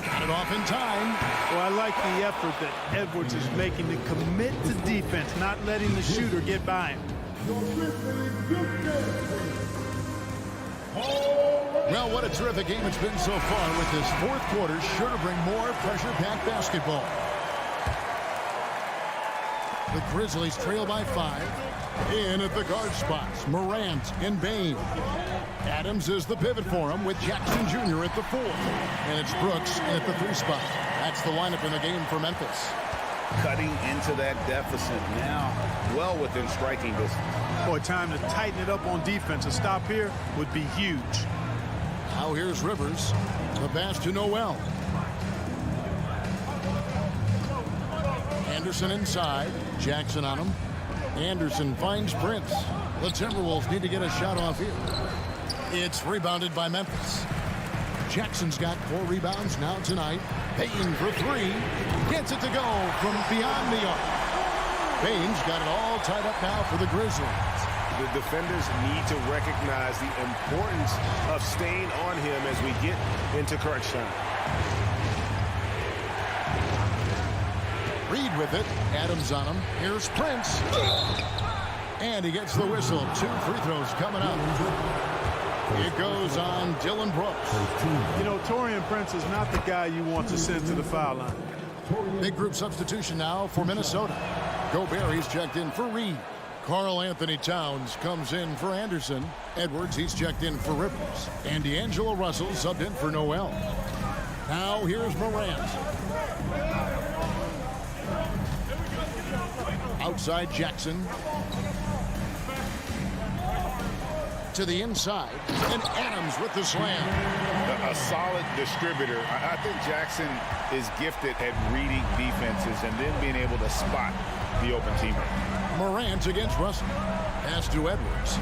Got it off in time. Well, I like the effort that Edwards is making to commit to defense, not letting the shooter get by him. Well, what a terrific game it's been so far, with this fourth quarter sure to bring more pressure-packed basketball. The Grizzlies trail by 5. In at the guard spots, Morant and Bane. Adams is the pivot for him, with Jackson Jr. at the 4. And it's Brooks at the 3 spot. That's the lineup in the game for Memphis. Cutting into that deficit now, well within striking distance. Boy, time to tighten it up on defense. A stop here would be huge. Now here's Rivers. The pass to Noel. Anderson inside. Jackson on him. Anderson finds Prince. The Timberwolves need to get a shot off here. It's rebounded by Memphis. Jackson's got 4 rebounds now tonight. Payton for 3. Gets it to go from beyond the arc. Payne's got it all tied up now for the Grizzlies. The defenders need to recognize the importance of staying on him as we get into correction. Reed with it. Adams on him. Here's Prince. And he gets the whistle. 2 free throws coming up. It goes on Dylan Brooks. You know, Taurean Prince is not the guy you want to send to the foul line. Big group substitution now for Minnesota. Gobert, he's checked in for Reed. Karl Anthony Towns comes in for Anderson. Edwards, he's checked in for Rivers. And D'Angelo Russell subbed in for Noel. Now here's Morant. Outside Jackson. To the inside. And Adams with the slam. A solid distributor. I think Jackson is gifted at reading defenses and then being able to spot the open teammate. Morant against Russell. Pass to Edwards.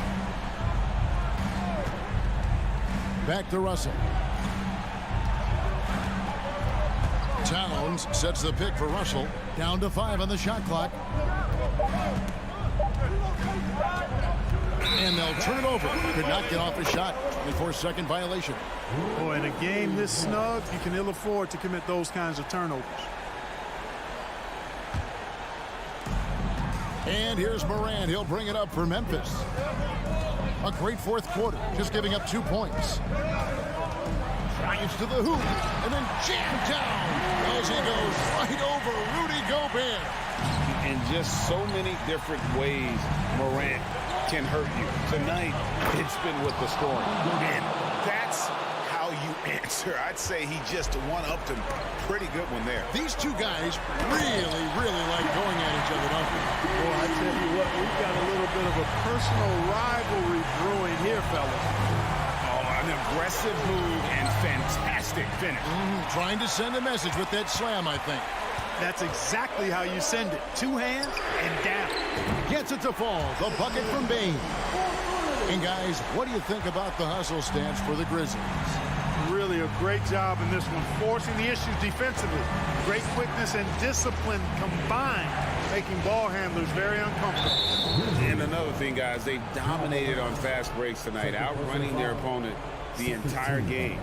Back to Russell. Towns sets the pick for Russell. Down to 5 on the shot clock. And they'll turn it over. Could not get off a shot. 24-second violation. Boy, in a game this snug, you can ill afford to commit those kinds of turnovers. And here's Morant. He'll bring it up for Memphis. A great fourth quarter, just giving up 2 points. Drives to the hoop, and then jammed down as he goes right over Rudy Gobert. In just so many different ways, Morant can hurt you. Tonight, it's been with the scoring. And that's how you answer. I'd say he just one-upped him. Pretty good one there. These two guys really, really like going at each other, don't they? Boy, I tell you what, we've got a little bit of a personal rivalry brewing here, fellas. An aggressive move and fantastic finish. Trying to send a message with that slam, I think. That's exactly how you send it. 2 hands and down. Gets it to fall. The bucket from Bane. And guys, what do you think about the hustle stance for the Grizzlies? Really a great job in this one, forcing the issues defensively. Great quickness and discipline combined, making ball handlers very uncomfortable. And another thing, guys, they dominated on fast breaks tonight, outrunning their opponent the entire game.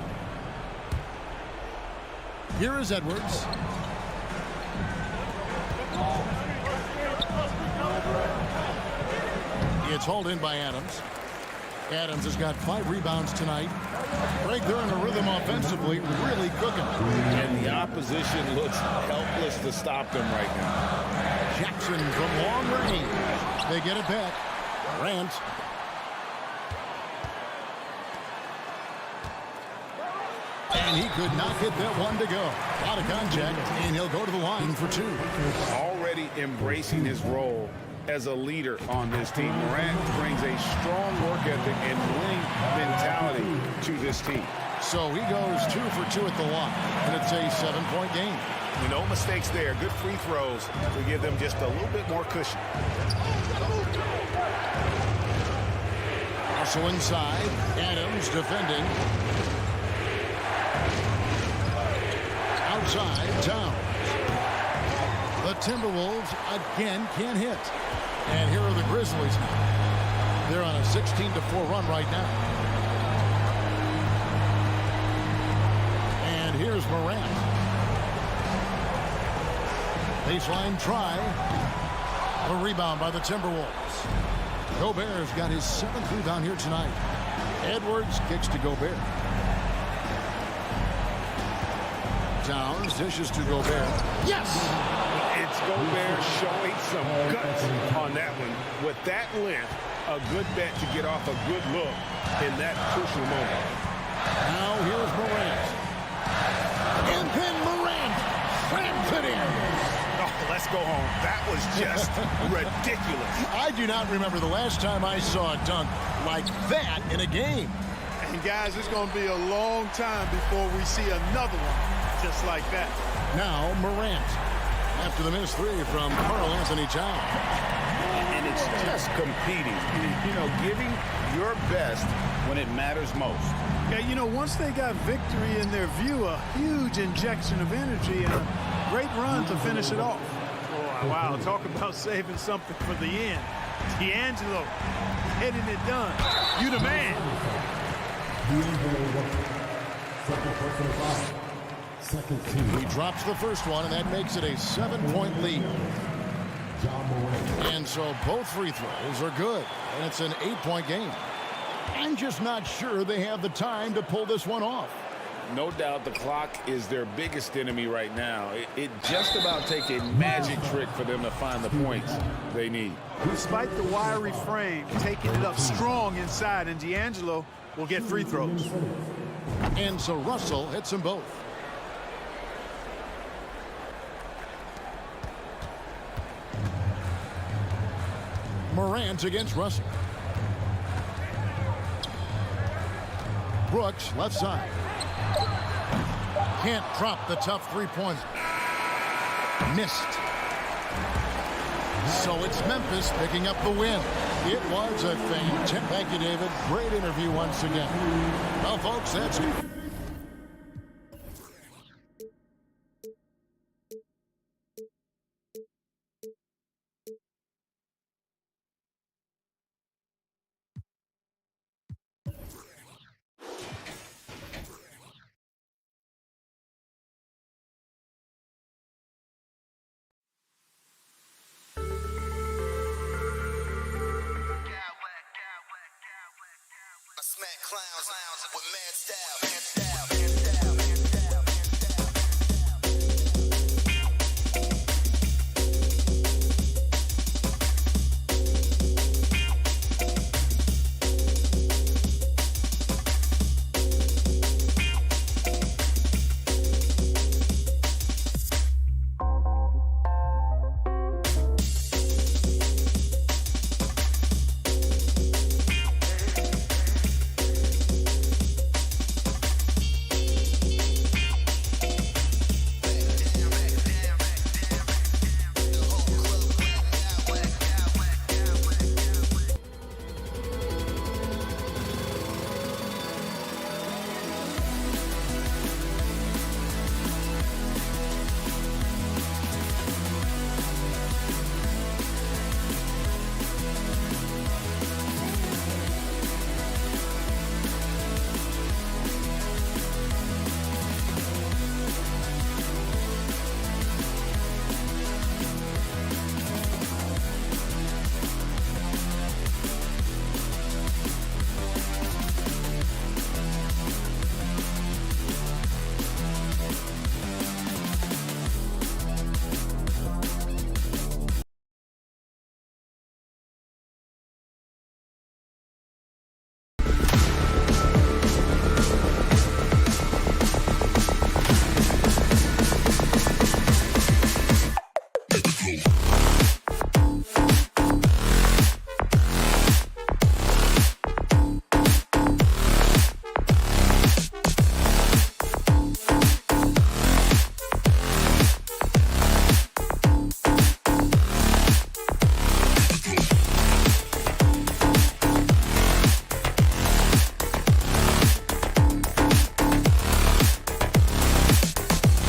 Here is Edwards. It's hauled in by Adams. Adams has got 5 rebounds tonight. Right there in a rhythm offensively, really cooking. And the opposition looks helpless to stop them right now. Jackson from long range. They get it back. Grant. And he could not get that one to go. Out of contact, and he'll go to the line for 2. Already embracing his role as a leader on this team. Morant brings a strong work ethic and winning mentality to this team. So he goes 2 for 2 at the line, and it's a 7-point game. No mistakes there. Good free throws to give them just a little bit more cushion. Also inside, Adams defending. Outside, Towns. The Timberwolves again can't hit. And here are the Grizzlies now. They're on a 16-4 run right now. And here's Morant. Baseline try. A rebound by the Timberwolves. Gobert's got his 7th rebound here tonight. Edwards kicks to Gobert. Towns dishes to Gobert. Yes! It's Gobert showing some guts on that one. With that length, a good bet to get off a good look in that crucial moment. Now here's Morant. And then Morant slams it in. Oh, let's go home. That was just ridiculous. I do not remember the last time I saw a dunk like that in a game. And guys, it's going to be a long time before we see another one just like that. Now Morant. After the missed three from Karl Anthony Towns. And it's just competing. You know, giving your best when it matters most. Yeah, you know, once they got victory in their view, a huge injection of energy and a great run to finish it off. Oh, wow, talk about saving something for the end. D'Angelo getting it done. You the man. He drops the first one, and that makes it a 7-point lead. And so both free throws are good, and it's an 8-point game. I'm just not sure they have the time to pull this one off. No doubt the clock is their biggest enemy right now. It just about takes a magic trick for them to find the points they need. Despite the wiry frame, taking it up strong inside, and D'Angelo will get free throws. And so Russell hits them both. Morant against Russell. Brooks, left side. Can't drop the tough three-pointer. Missed. So it's Memphis picking up the win. It was a fantastic. Thank you, David. Great interview once again. Well, folks, that's it. Smack clowns with mad style.